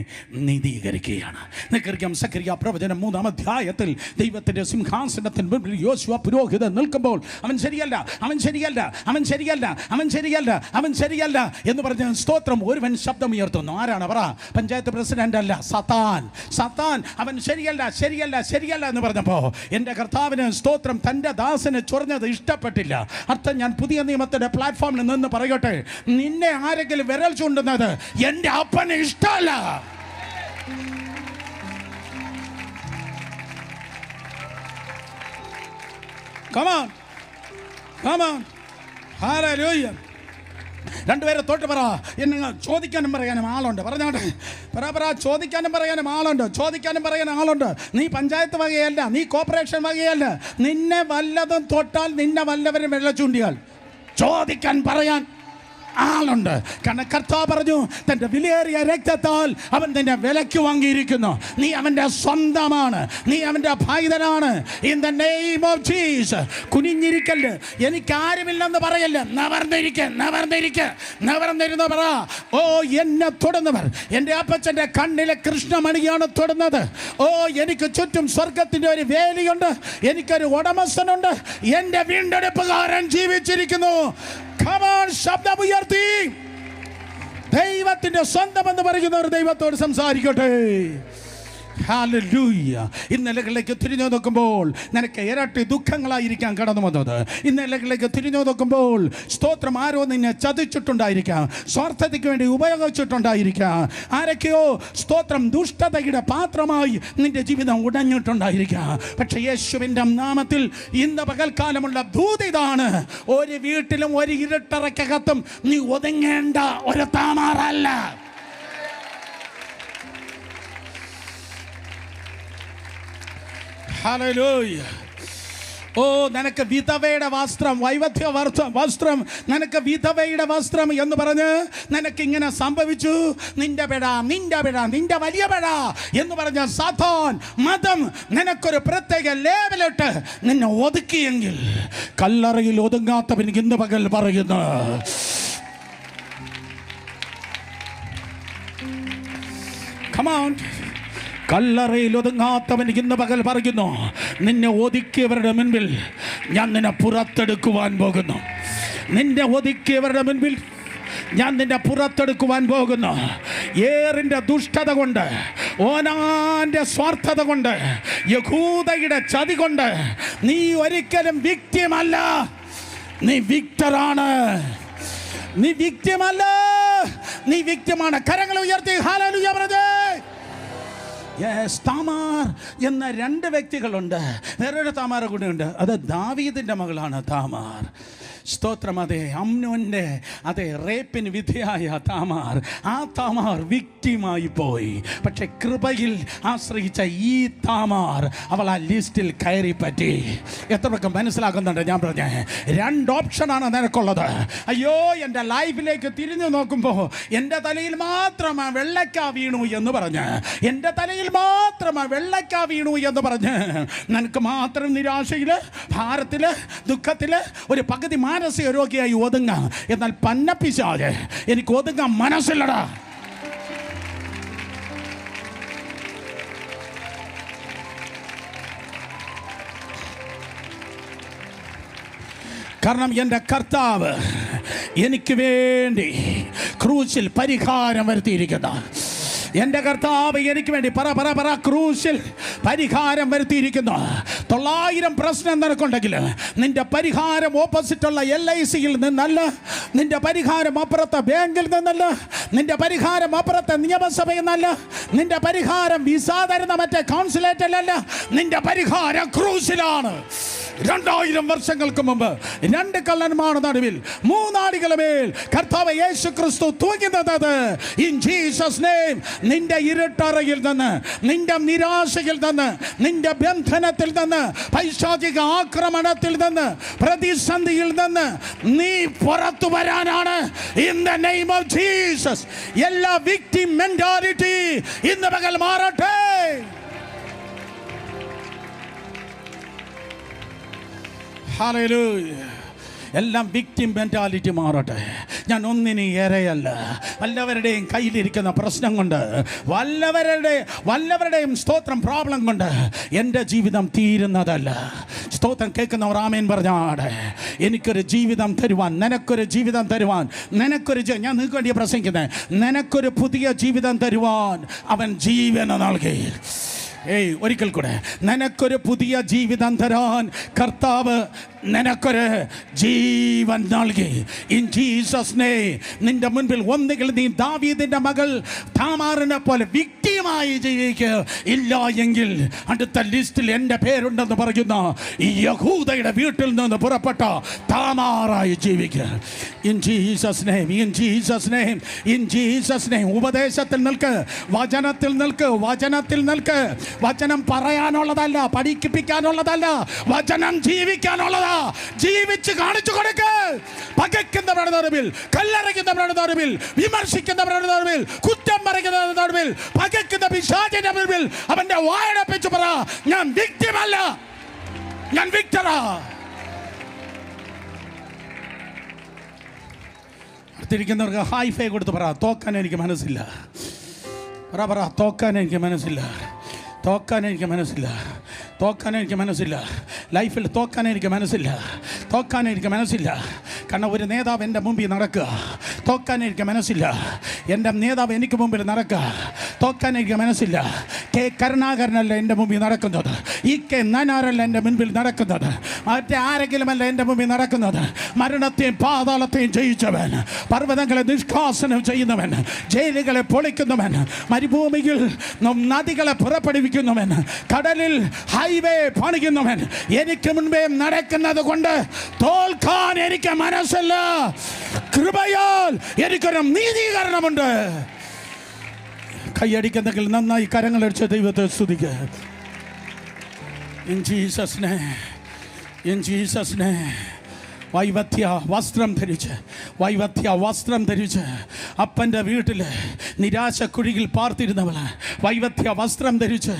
നീതീകരിക്കുകയാണ്. നിങ്ങൾക്കറിയാം, സഖറിയ പ്രവചനം 3-ാം അധ്യായത്തിൽ ദൈവത്തിൻ്റെ സിംഹാസനത്തിന് മുൻപിൽ യോശുവ പുരോഹിതൻ നിൽക്കുമ്പോൾ, അവൻ ശരിയല്ല, അവൻ ശരിയല്ല, അവൻ ശരിയല്ല, അവൻ ശരിയല്ല, അവൻ ശരിയല്ല എന്ന് പറഞ്ഞ് സ്തോത്രം ഒരുവൻ ശബ്ദമുയർത്തുന്നു. ആരാണ്? പറ. പഞ്ചായത്ത് പ്രസിഡന്റ് അല്ല, സത്താൻ. സത്താൻ അവൻ ശരിയല്ല, ശരിയല്ല, ശരിയല്ല എന്ന് പറഞ്ഞപ്പോൾ എൻ്റെ കർത്താവിന് സ്തോത്രം തൻ്റെ ദാസന് ചൊറിഞ്ഞത് ഇഷ്ടപ്പെട്ടില്ല. അർത്ഥം ഞാൻ പുതിയ നിയമത്തിൻ്റെ പ്ലാറ്റ്ഫോമിൽ നിന്ന് പറയട്ടെ, നിന്നെ ആരെങ്കിലും വിരൽ ചൂണ്ടുന്നത് എൻ്റെ അപ്പന് ഇഷ്ടമല്ല. Come on, come on, hallelujah. 2 പേരെ തൊട്ട് പറ, എന്നെ ചോദിക്കാനും പറയാനും ആളുണ്ട്. പറഞ്ഞാട്ടെ, പറ. ചോദിക്കാനും പറയാനും ആളുണ്ട്, ചോദിക്കാനും പറയാനും ആളുണ്ട്. നീ പഞ്ചായത്ത് വകയല്ല, നീ കോർപ്പറേഷൻ വകയല്ല. നിന്നെ വല്ലതും തൊട്ടാൽ, നിന്നെ വല്ലവരും വെള്ള ചൂണ്ടിയാൽ ചോദിക്കാൻ പറയാൻ ആളുണ്ട്. കാരണം കർത്താവ് പറഞ്ഞു, തൻ്റെ വിലയേറിയ രക്തത്താൽ അവൻ നിന്നെ വിലയ്ക്ക് വാങ്ങിയിരിക്കുന്നു. നീ അവൻ്റെ സ്വന്തമാണ്, നീ അവൻ്റെ ഭായിതനാണ്. In the name of Jesus. കുനിഞ്ഞിരിക്കല്ല്, എനിക്കാരുമില്ലെന്ന് പറയല്ല. നിവർന്നിരുന്ന് പറ, ഓ, എന്നെ തൊടുന്നവർ എൻ്റെ അപ്പച്ചൻ്റെ കണ്ണിലെ കൃഷ്ണമണിയാണ് തൊടുന്നത്. ഓ, എനിക്ക് ചുറ്റും സ്വർഗത്തിൻ്റെ ഒരു വേലിയുണ്ട്, എനിക്കൊരു ഉടമസ്ഥനുണ്ട്, എൻ്റെ വീണ്ടെടുപ്പുകാരൻ ജീവിച്ചിരിക്കുന്നു. ശബ്ദമുയർത്തി ദൈവത്തിന്റെ സ്വന്തം എന്ന് പറയുന്നവർ ദൈവത്തോട് സംസാരിക്കട്ടെ. ഹല്ലേലൂയ. ഇന്നലകളിലേക്ക് തിരിഞ്ഞു നോക്കുമ്പോൾ നിനക്ക് ഇരട്ടി ദുഃഖങ്ങളായിരിക്കാം കടന്നു വന്നത്. ഇന്നലകളിലേക്ക് തിരിഞ്ഞു നോക്കുമ്പോൾ സ്തോത്രം, ആരോ നിന്നെ ചതിച്ചിട്ടുണ്ടായിരിക്കാം, സ്വാർത്ഥതയ്ക്ക് വേണ്ടി ഉപയോഗിച്ചിട്ടുണ്ടായിരിക്കാം. ആരൊക്കെയോ സ്തോത്രം ദുഷ്ടതയുടെ പാത്രമായി നിന്റെ ജീവിതം ഉടഞ്ഞിട്ടുണ്ടായിരിക്കാം. പക്ഷെ യേശുവിൻ്റെ നാമത്തിൽ ഇന്ന് പകൽക്കാലമുള്ള ദൂതിതാണ്, ഒരു വീട്ടിലും ഒരു ഇരുട്ടറക്കകത്തും നീ ഒതുങ്ങേണ്ട ഒരു താമാറല്ല. ഹല്ലേലൂയ. ഓ, നിനക്ക് വിധവയുടെ വസ്ത്രം, വൈവിധ്യ വസ്ത്രം, നിനക്ക് വിധവയുടെ വസ്ത്രം എന്ന് പറഞ്ഞ് നിനക്കിങ്ങനെ സംഭവിച്ചു. നിന്റെ വലിയ പെട എന്ന് പറഞ്ഞ സാത്താൻ മതം നിനക്കൊരു പ്രത്യേക ലേവലിട്ട് നിന്നെ ഒതുക്കിയെങ്കിൽ, കല്ലറയിൽ ഒതുങ്ങാത്തവൻ ഇന്ന് പകൽ പറയുന്നു, come on. കല്ലറയിൽ ഒതുങ്ങാത്തവൻ ഇന്ന് പകൽ പറയുന്നു, നിന്നെ ഒതുക്കിയവരുടെ മുൻപിൽ ഞാൻ നിന്നെ പുറത്തെടുക്കുവാൻ പോകുന്നു. നിന്നെ ഒതുക്കിയവരുടെ മുൻപിൽ ഞാൻ നിന്നെ പുറത്തെടുക്കുവാൻ പോകുന്നു. ഏറിൻ്റെ ദുഷ്ടത കൊണ്ട്, ഓനാൻ്റെ സ്വാർത്ഥത കൊണ്ട്, യഹൂദയുടെ ചതി കൊണ്ട് നീ ഒരിക്കലും വിക്ടിമല്ല, നീ വിക്ടറാണ്. നീ വിക്ടിമല്ല, നീ വിക്ടിമാണ്. കരങ്ങൾ ഉയർത്തി ഹല്ലേലൂയ പറഞ്ഞേ. താമാർ എന്ന 2 വ്യക്തികളുണ്ട്. വേറൊരു താമാർ കൂടെ ഉണ്ട്. അത് ദാവീദിൻ്റെ മകളാണ് താമാർ. സ്തോത്രം. അതെ, അമ്നോന്റെ റേപ്പിന് വിധേയായ താമാർ. ആ താമാർ വിക്റ്റിമായി പോയി. പക്ഷെ കൃപയിൽ ആശ്രയിച്ച ഈ താമാർ അവൾ ആ ലിസ്റ്റിൽ കയറി പറ്റി. എത്രയൊക്കെ മനസ്സിലാക്കുന്നുണ്ട് ഞാൻ പറഞ്ഞ 2 ഓപ്ഷനാണ് നിനക്കുള്ളത്. അയ്യോ, എൻ്റെ ലൈഫിലേക്ക് തിരിഞ്ഞു നോക്കുമ്പോൾ എൻ്റെ തലയിൽ മാത്രം വെള്ളക്ക വീണു എന്ന് പറഞ്ഞ്, എൻ്റെ തലയിൽ മാത്രം വെള്ളക്ക വീണു എന്ന് പറഞ്ഞ് നിനക്ക് മാത്രം നിരാശയിൽ, ഭാരത്തിൽ, ദുഃഖത്തിൽ ഒരു പകുതി മാനസിക രോഗിയായി ഒതുങ്ങാം. എന്നാൽ പന്നപ്പിശാച് എനിക്ക് ഒതുങ്ങാൻ മനസ്സില്ലടാ. കാരണം എൻ്റെ കർത്താവ് എനിക്ക് വേണ്ടി ക്രൂശിൽ പരിഹാരം വരുത്തിയിരിക്കുന്ന, എൻ്റെ കർത്താവ് എനിക്ക് വേണ്ടി ക്രൂശിൽ പരിഹാരം വരുത്തിയിരിക്കുന്നു. 900 പ്രശ്നം നിനക്കുണ്ടെങ്കിൽ നിന്റെ പരിഹാരം ഓപ്പോസിറ്റുള്ള LICയിൽ നിന്നല്ല, നിന്റെ പരിഹാരം അപ്പുറത്തെ ബാങ്കിൽ നിന്നല്ല, നിന്റെ പരിഹാരം അപ്പുറത്തെ നിയമസഭയിൽ നിന്നല്ല, നിന്റെ പരിഹാരം വിസ തരുന്ന മറ്റേ കോൺസുലേറ്റിലല്ല, നിന്റെ പരിഹാരം ക്രൂശിലാണ്. 2000 വർഷങ്ങൾക്ക് മുമ്പ് 2 കള്ളന്മാരുടെ നടുവിൽ 3 ആടുകളുടെ മേൽ കർത്താവ് യേശു ക്രിസ്തു തൂങ്ങുന്നത്. ഇൻ ജീസസ് നെയിം നിന്റെ ഇരുട്ടറയിൽ നിന്ന്, നിന്റെ നിരാശയിൽ നിന്ന്, നിന്റെ ബന്ധനത്തിൽ നിന്ന്, പൈശാചിക ആക്രമണത്തിൽ നിന്ന്, പ്രതിസന്ധിയിൽ നിന്ന് നീ പുറത്തു വരാനാണ്. In the name of Jesus എല്ലാ വിക്ടിം മെന്റാലിറ്റി ഇന്ന് പകൽ മാറട്ടെ. ഹല്ലേലൂയ. എല്ലാം വിക്ടിം മെന്റാലിറ്റി മാറട്ടെ. ഞാൻ ഒന്നിനും ഇരയല്ല. വല്ലവരുടെയും കയ്യിലിരിക്കുന്ന പ്രശ്നം കൊണ്ട്, വല്ലവരുടെയും സ്തോത്രം പ്രോബ്ലം കൊണ്ട് എൻ്റെ ജീവിതം തീരുന്നതല്ല. സ്തോത്രം കേൾക്കുന്നവർ ആമേൻ പറഞ്ഞാടെ. എനിക്കൊരു ജീവിതം തരുവാൻ, നിനക്കൊരു ജീവിതം തരുവാൻ, ഞാൻ നിങ്ങൾക്ക് വേണ്ടി പ്രസംഗിക്കുന്നത്, നിനക്കൊരു പുതിയ ജീവിതം തരുവാൻ അവൻ ജീവൻ നൽകി. ഒരിക്കൽ കൂടെ, നിനക്കൊരു പുതിയ ജീവിതം തരാൻ കർത്താവ് നിനക്കൊരു ജീവൻ നൽകി. ഇൻ ജീസസ് നെയിം നിന്റെ മുൻപിൽ ഒന്നുകിൽ നീ ദാവീദിന്റെ മകൾ താമാറിനെ പോലെ വിക്ടിമായി ജീവിക്കുക, ഇല്ല എങ്കിൽ അടുത്ത ലിസ്റ്റിൽ എൻ്റെ പേരുണ്ടെന്ന് പറയുന്ന ഈ യഹൂദയുടെ വീട്ടിൽ നിന്ന് പുറപ്പെട്ട താമാറായി ജീവിക്കുക. In Jesus name, in Jesus name, in Jesus name. ഉപദേശത്തിൽ നിൽക്ക്, വചനത്തിൽ നിൽക്ക്, വചനത്തിൽ നിൽക്ക്. വചനം പറയാനുള്ളതല്ല, പഠിപ്പിക്കാനുള്ളതല്ല, വചനം ജീവിക്കാനുള്ളതാ. ജീവിച്ച് കാണിച്ചു കൊടുക്ക്. പകയ്ക്കുന്നവരുടെ നടുവിൽ, കല്ലറയ്ക്കുന്നവരുടെ നടുവിൽ, വിമർശിക്കുന്നവരുടെ നടുവിൽ, കുറ്റം പറയുന്നവരുടെ നടുവിൽ, പകയ്ക്കുന്ന പിശാചിന്റെ നടുവിൽ അവന്റെ വായടപ്പിച്ചു പറ, ഞാൻ വിക്ടിമല്ല, ഞാൻ വിക്ടറാ. അടുത്തിരിക്കുന്നവർക്ക് ഹൈഫൈ കൊടുത്ത് പറ, തോക്കാൻ എനിക്ക് മനസ്സില്ല. പറ, തോക്കാൻ എനിക്ക് മനസ്സില്ല, തോക്കാൻ എനിക്ക് മനസ്സില്ല, തോക്കാൻ എനിക്ക് മനസ്സില്ല. ലൈഫിൽ തോക്കാൻ എനിക്ക് മനസ്സില്ല, തോക്കാൻ എനിക്ക് മനസ്സില്ല. കാരണം ഒരു നേതാവ് എൻ്റെ മുമ്പിൽ നടക്കുക, തോക്കാൻ എനിക്ക് മനസ്സില്ല. എൻ്റെ നേതാവ് എനിക്ക് മുമ്പിൽ നടക്കുക, തോക്കാൻ എനിക്ക് മനസ്സില്ല. കെ കരുണാകരനല്ല എൻ്റെ മുമ്പിൽ നടക്കുന്നത്, കെ നാനാരല്ല എൻ്റെ മുൻപിൽ നടക്കുന്നത്, മറ്റേ ആരെങ്കിലുമല്ല എൻ്റെ മുമ്പിൽ നടക്കുന്നത്. മരണത്തെയും പാതാളത്തെയും ജയിച്ചവൻ, പർവ്വതങ്ങളെ നിഷ്കാസനം ചെയ്യുന്നവൻ, ജയിലുകളെ പൊളിക്കുന്നവൻ, മരുഭൂമിയിൽ നദികളെ പുറപ്പെടുവിക്കുന്നവൻ, കടലിൽ ഹൈവേ പണിക്കുന്നവൻ, എനിക്ക് മുൻപേ നടക്കുന്നത് കൊണ്ട് തോൽക്കാൻ എനിക്ക് മനസ്സില്ല. കൃപയാൽ എനിക്കൊരു നീതീകരണമുണ്ട്. കൈയടിക്കുന്നെങ്കിൽ നന്നായി കരങ്ങളടിച്ച ദൈവത്തെ സ്തുതിക്കുക. In Jesus name, in Jesus name. വൈവധ്യ വസ്ത്രം ധരിച്ച് അപ്പൻ്റെ വീട്ടിൽ നിരാശ കുഴിയിൽ പാർത്തിരുന്നവള്, വൈവധ്യ വസ്ത്രം ധരിച്ച്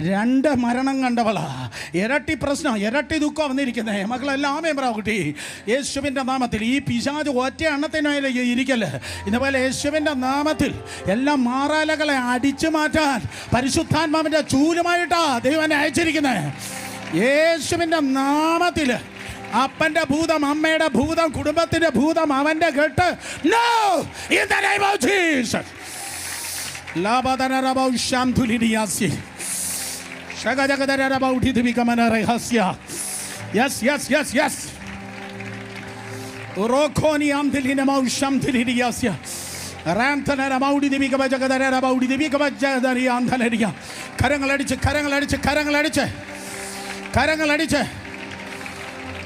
2 മരണം കണ്ടവളാ. ഇരട്ടി പ്രശ്നം, ഇരട്ടി ദുഃഖം വന്നിരിക്കുന്നേ. മക്കളെല്ലാം ആമേൻ പറ കുട്ടി. യേശുവിൻ്റെ നാമത്തിൽ ഈ പിശാച് ഒറ്റ എണ്ണത്തിനായാലും ഇരിക്കല്ലേ. ഇതുപോലെ യേശുവിൻ്റെ നാമത്തിൽ എല്ലാ മാറാലകളെ അടിച്ചു മാറ്റാൻ പരിശുദ്ധാത്മാവിൻ്റെ ചൂലുമായിട്ടാ ദൈവം അയച്ചിരിക്കുന്നത്. യേശുവിൻ്റെ നാമത്തിൽ അപ്പന്റെ ഭൂതം, അമ്മയുടെ ഭൂതം, കുടുംബത്തിന്റെ ഭൂതം, അവന്റെ കെട്ട് നോ in the name of Jesus. ലാബദനറബൗ ശാംതുലിനിയാസി ശഗജഗദരബൗ ധിദിവികമനരഹസ്യ. Yes yes yes yes. റോഖോനി ആംദിലിനമൗ ശാംതുലിനിയാസ്യ. കരങ്ങളടിച്ച് കരങ്ങളടിച്ച് കരങ്ങളടിച്ച് കരങ്ങളടിച്ച്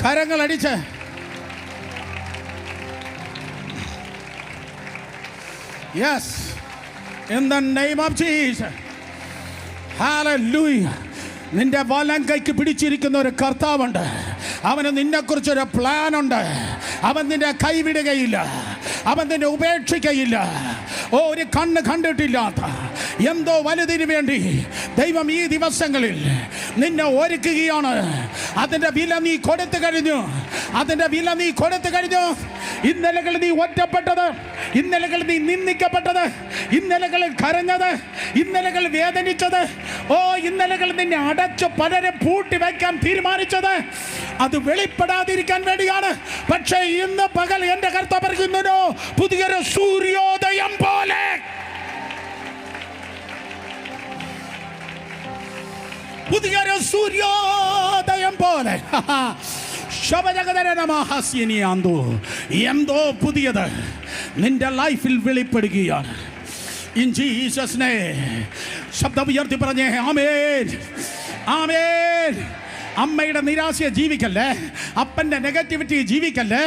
കരങ്ങളടിച്ച് yes in the name of Jesus. Hallelujah. നിന്റെ വലം കൈക്ക് പിടിച്ചിരിക്കുന്ന ഒരു കർത്താവുണ്ട്. അവന് നിന്നെക്കുറിച്ചൊരു പ്ലാൻ ഉണ്ട്. അവൻ നിന്നെ കൈവിടുകയില്ല, അവൻ നിന്നെ ഉപേക്ഷിക്കയില്ല. ഒരു കണ്ണ് കണ്ടിട്ടില്ലാത്ത എന്തോ വലുതിനു വേണ്ടി ദൈവം ഈ ദിവസങ്ങളിൽ നിന്നെ ഒരുക്കുകയാണ്. അതിൻ്റെ വില നീ കൊടുത്തു കഴിഞ്ഞു, അതിൻ്റെ വില നീ കൊടുത്തു കഴിഞ്ഞു. ഇന്നലകളിൽ നീ ഒറ്റപ്പെട്ടത്, ഇന്നലകളിൽ നീ നിന്ദിക്കപ്പെട്ടത്, ഇന്നലകളിൽ കരഞ്ഞത്, ഇന്നലകളിൽ വേദനിച്ചത്, ഇന്നലകളിൽ നിന്നെ അടച്ച് പലരെ പൂട്ടി വയ്ക്കാൻ തീരുമാനിച്ചത് അത് വെളിപ്പെടാതിരിക്കാൻ വേണ്ടിയാണ്. പക്ഷേ ഇന്ന് പകൽ എൻ്റെ കർത്താവ് പറയുന്നു, പുതിയൊരു സൂര്യോദയം പോലെ, പുതിയൊരു സൂര്യോദയം പോലെ എന്തോ പുതിയത് നിന്റെ ലൈഫിൽ വെളിപ്പെടുകയാണ്. ഇൻ ജീസസ് നെയിം ശബ്ദം ഉയർത്തി പറഞ്ഞേ ആമേൻ, ആമേൻ. അമ്മയുടെ നിരാശയെ ജീവിക്കല്ലേ, അപ്പൻ്റെ നെഗറ്റിവിറ്റി ജീവിക്കല്ലേ,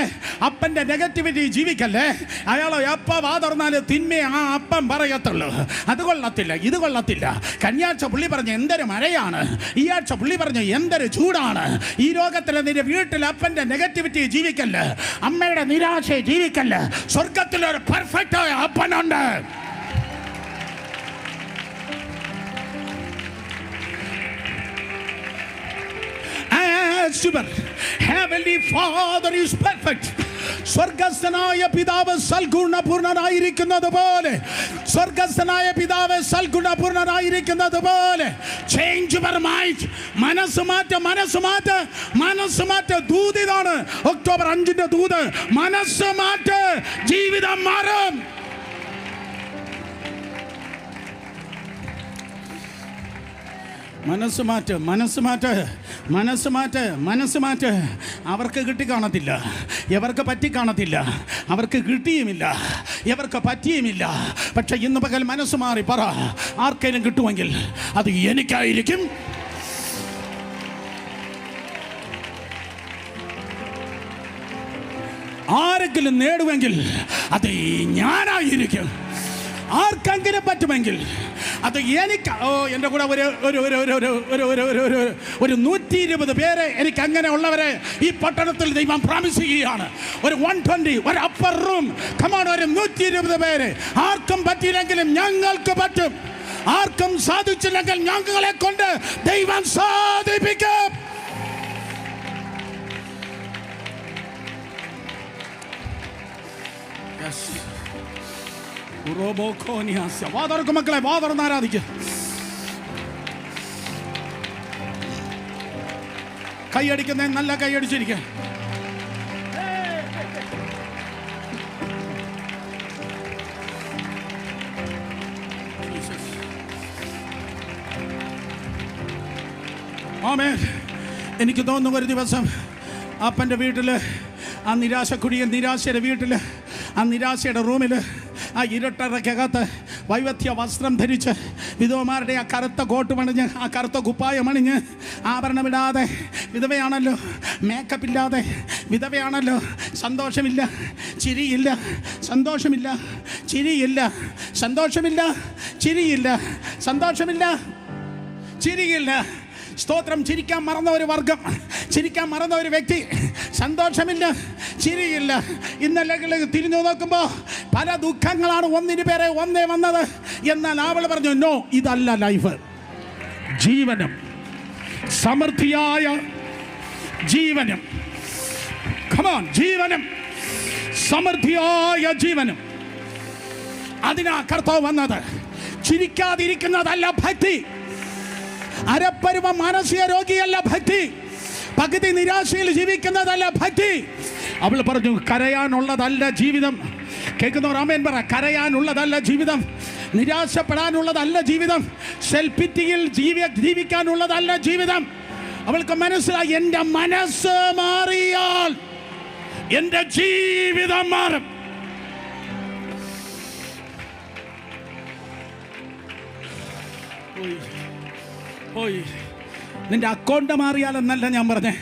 അപ്പൻ്റെ നെഗറ്റിവിറ്റി ജീവിക്കല്ലേ. അയാൾ എപ്പോൾ വാ തുറന്നാലും തിന്മയെ ആ അപ്പം പറയത്തുള്ളൂ. അത് കൊള്ളത്തില്ല, ഇത് കൊള്ളത്തില്ല. കന്യാഴ്ച പുള്ളി പറഞ്ഞു എന്തൊരു മഴയാണ്, ഈ ആഴ്ച പുള്ളി പറഞ്ഞു എന്തൊരു ചൂടാണ്. ഈ ലോകത്തിൽ നിന്റെ വീട്ടിൽ അപ്പൻ്റെ നെഗറ്റിവിറ്റി ജീവിക്കല്ലേ, അമ്മയുടെ നിരാശയെ ജീവിക്കല്ലേ. സ്വർഗത്തിലൊരു പെർഫെക്റ്റായ അപ്പനുണ്ട്. Heavenly Father is perfect. സ്വർഗസ്ഥനായ പിതാവ് സൽഗുണപൂർണനായിരിക്കുന്നത് പോലെ, സ്വർഗസ്ഥനായ പിതാവ് സൽഗുണപൂർണനായിരിക്കുന്നത് പോലെ ചേഞ്ച് യുവർ മൈൻഡ്. മനസ്സ് മാറ്റ, മനസ്സ് മാറ്റ, മനസ്സ് മാറ്റ. ദൂത് ഇതാണ്, ഒക്ടോബർ 5 ദൂത്. മനസ്സ് മാറ്റ, ജീവിതം മാറും. മനസ്സ് മാറ്റ്, മനസ്സ് മാറ്റ്, മനസ്സ് മാറ്റ്, മനസ്സ് മാറ്റ്. അവർക്ക് കിട്ടി കാണത്തില്ല, എവർക്ക് പറ്റി കാണത്തില്ല, അവർക്ക് കിട്ടിയുമില്ല, എവർക്ക് പറ്റിയുമില്ല. പക്ഷെ ഇന്ന് പകൽ മനസ്സ് മാറി പറ, ആർക്കെങ്കിലും കിട്ടുമെങ്കിൽ അത് എനിക്കായിരിക്കും. ആരെങ്കിലും നേടുമെങ്കിൽ അത് ഞാനായിരിക്കും. ആർക്കെങ്കിലും പറ്റുമെങ്കിൽ അത് എനിക്ക്. എൻ്റെ കൂടെ ഒരു 120 പേരെ എനിക്ക് അങ്ങനെ ഉള്ളവരെ ഈ പട്ടണത്തിൽ ദൈവം പ്രോമിസ് ചെയ്യുകയാണ്. ഒരു 120, ഒരു അപ്പർ റൂം. കമാൺ, ഒരു 120 പേര്. ആർക്കും പറ്റിയില്ലെങ്കിലും ഞങ്ങൾക്ക് പറ്റും. ആർക്കും സാധിച്ചില്ലെങ്കിൽ ഞങ്ങളെ കൊണ്ട് ദൈവം സാധിപ്പിക്കും. വാതർക്ക് മക്കളെ, വാതർന്ന് ആരാധിക്കുക. കൈയടിക്കുന്ന നല്ല കൈയടിച്ചിരിക്കുക. ആമേൻ. എനിക്ക് തോന്നുന്നു ഒരു ദിവസം അപ്പൻ്റെ വീട്ടിൽ, ആ നിരാശക്കുടിയൻ നിരാശയുടെ വീട്ടിൽ, ആ നിരാശയുടെ റൂമിൽ, ആ ഇരുട്ടറക്കകത്ത് വൈവിധ്യ വസ്ത്രം ധരിച്ച്, വിധവമാരുടെ ആ കറുത്ത കോട്ട് പണിഞ്ഞ്, ആ കറുത്ത കുപ്പായം അണിഞ്ഞ്, ആഭരണമിടാതെ, വിധവയാണല്ലോ, മേക്കപ്പ് ഇല്ലാതെ വിധവയാണല്ലോ. സന്തോഷമില്ല, ചിരിയില്ല, സന്തോഷമില്ല, ചിരിയില്ല, സന്തോഷമില്ല, ചിരിയില്ല, സന്തോഷമില്ല, ചിരിയില്ല. സ്തോത്രം. ചിരിക്കാൻ മറന്ന ഒരു വർഗം, ചിരിക്കാൻ മറന്ന ഒരു വ്യക്തി. സന്തോഷമില്ല, ചിരിയില്ല. ഇന്നലെ തിരിഞ്ഞു നോക്കുമ്പോൾ പല ദുഃഖങ്ങളാണ് ഒന്നിനു പേരെ ഒന്നേ വന്നത്. എന്നാൽ അവൾ പറഞ്ഞു, നോ, ഇതല്ല ലൈഫ്. ജീവനം, സമൃദ്ധിയായ ജീവനം. കമോൺ, ജീവനം, സമൃദ്ധിയായ ജീവനം. അതിനാ കർത്താവ് വന്നത്. ചിരിക്കാതിരിക്കുന്നതല്ല ഭക്തി. അരപ്പരുവ മാനസിക രോഗിയല്ല ഭക്തി. പകുതി നിരാശയിൽ ജീവിക്കുന്നതല്ല ഭക്തി. അവൾ പറഞ്ഞു, കരയാനുള്ളതല്ല ജീവിതം. കേൾക്കുന്നവർ ആമേൻ പറ. കരയാനുള്ളതല്ല ജീവിതം, നിരാശപ്പെടാനുള്ളതല്ല ജീവിതം, സെൽഫിറ്റിയിൽ ജീവിക്കാനുള്ളതല്ല ജീവിതം. അവൾക്ക് മനസ്സിലായി, എൻ്റെ മനസ്സ് മാറിയാൽ എൻ്റെ ജീവിതം മാറും. പോയി. നിന്റെ അക്കൗണ്ട് മാറിയാലെന്നല്ല ഞാൻ പറഞ്ഞേ,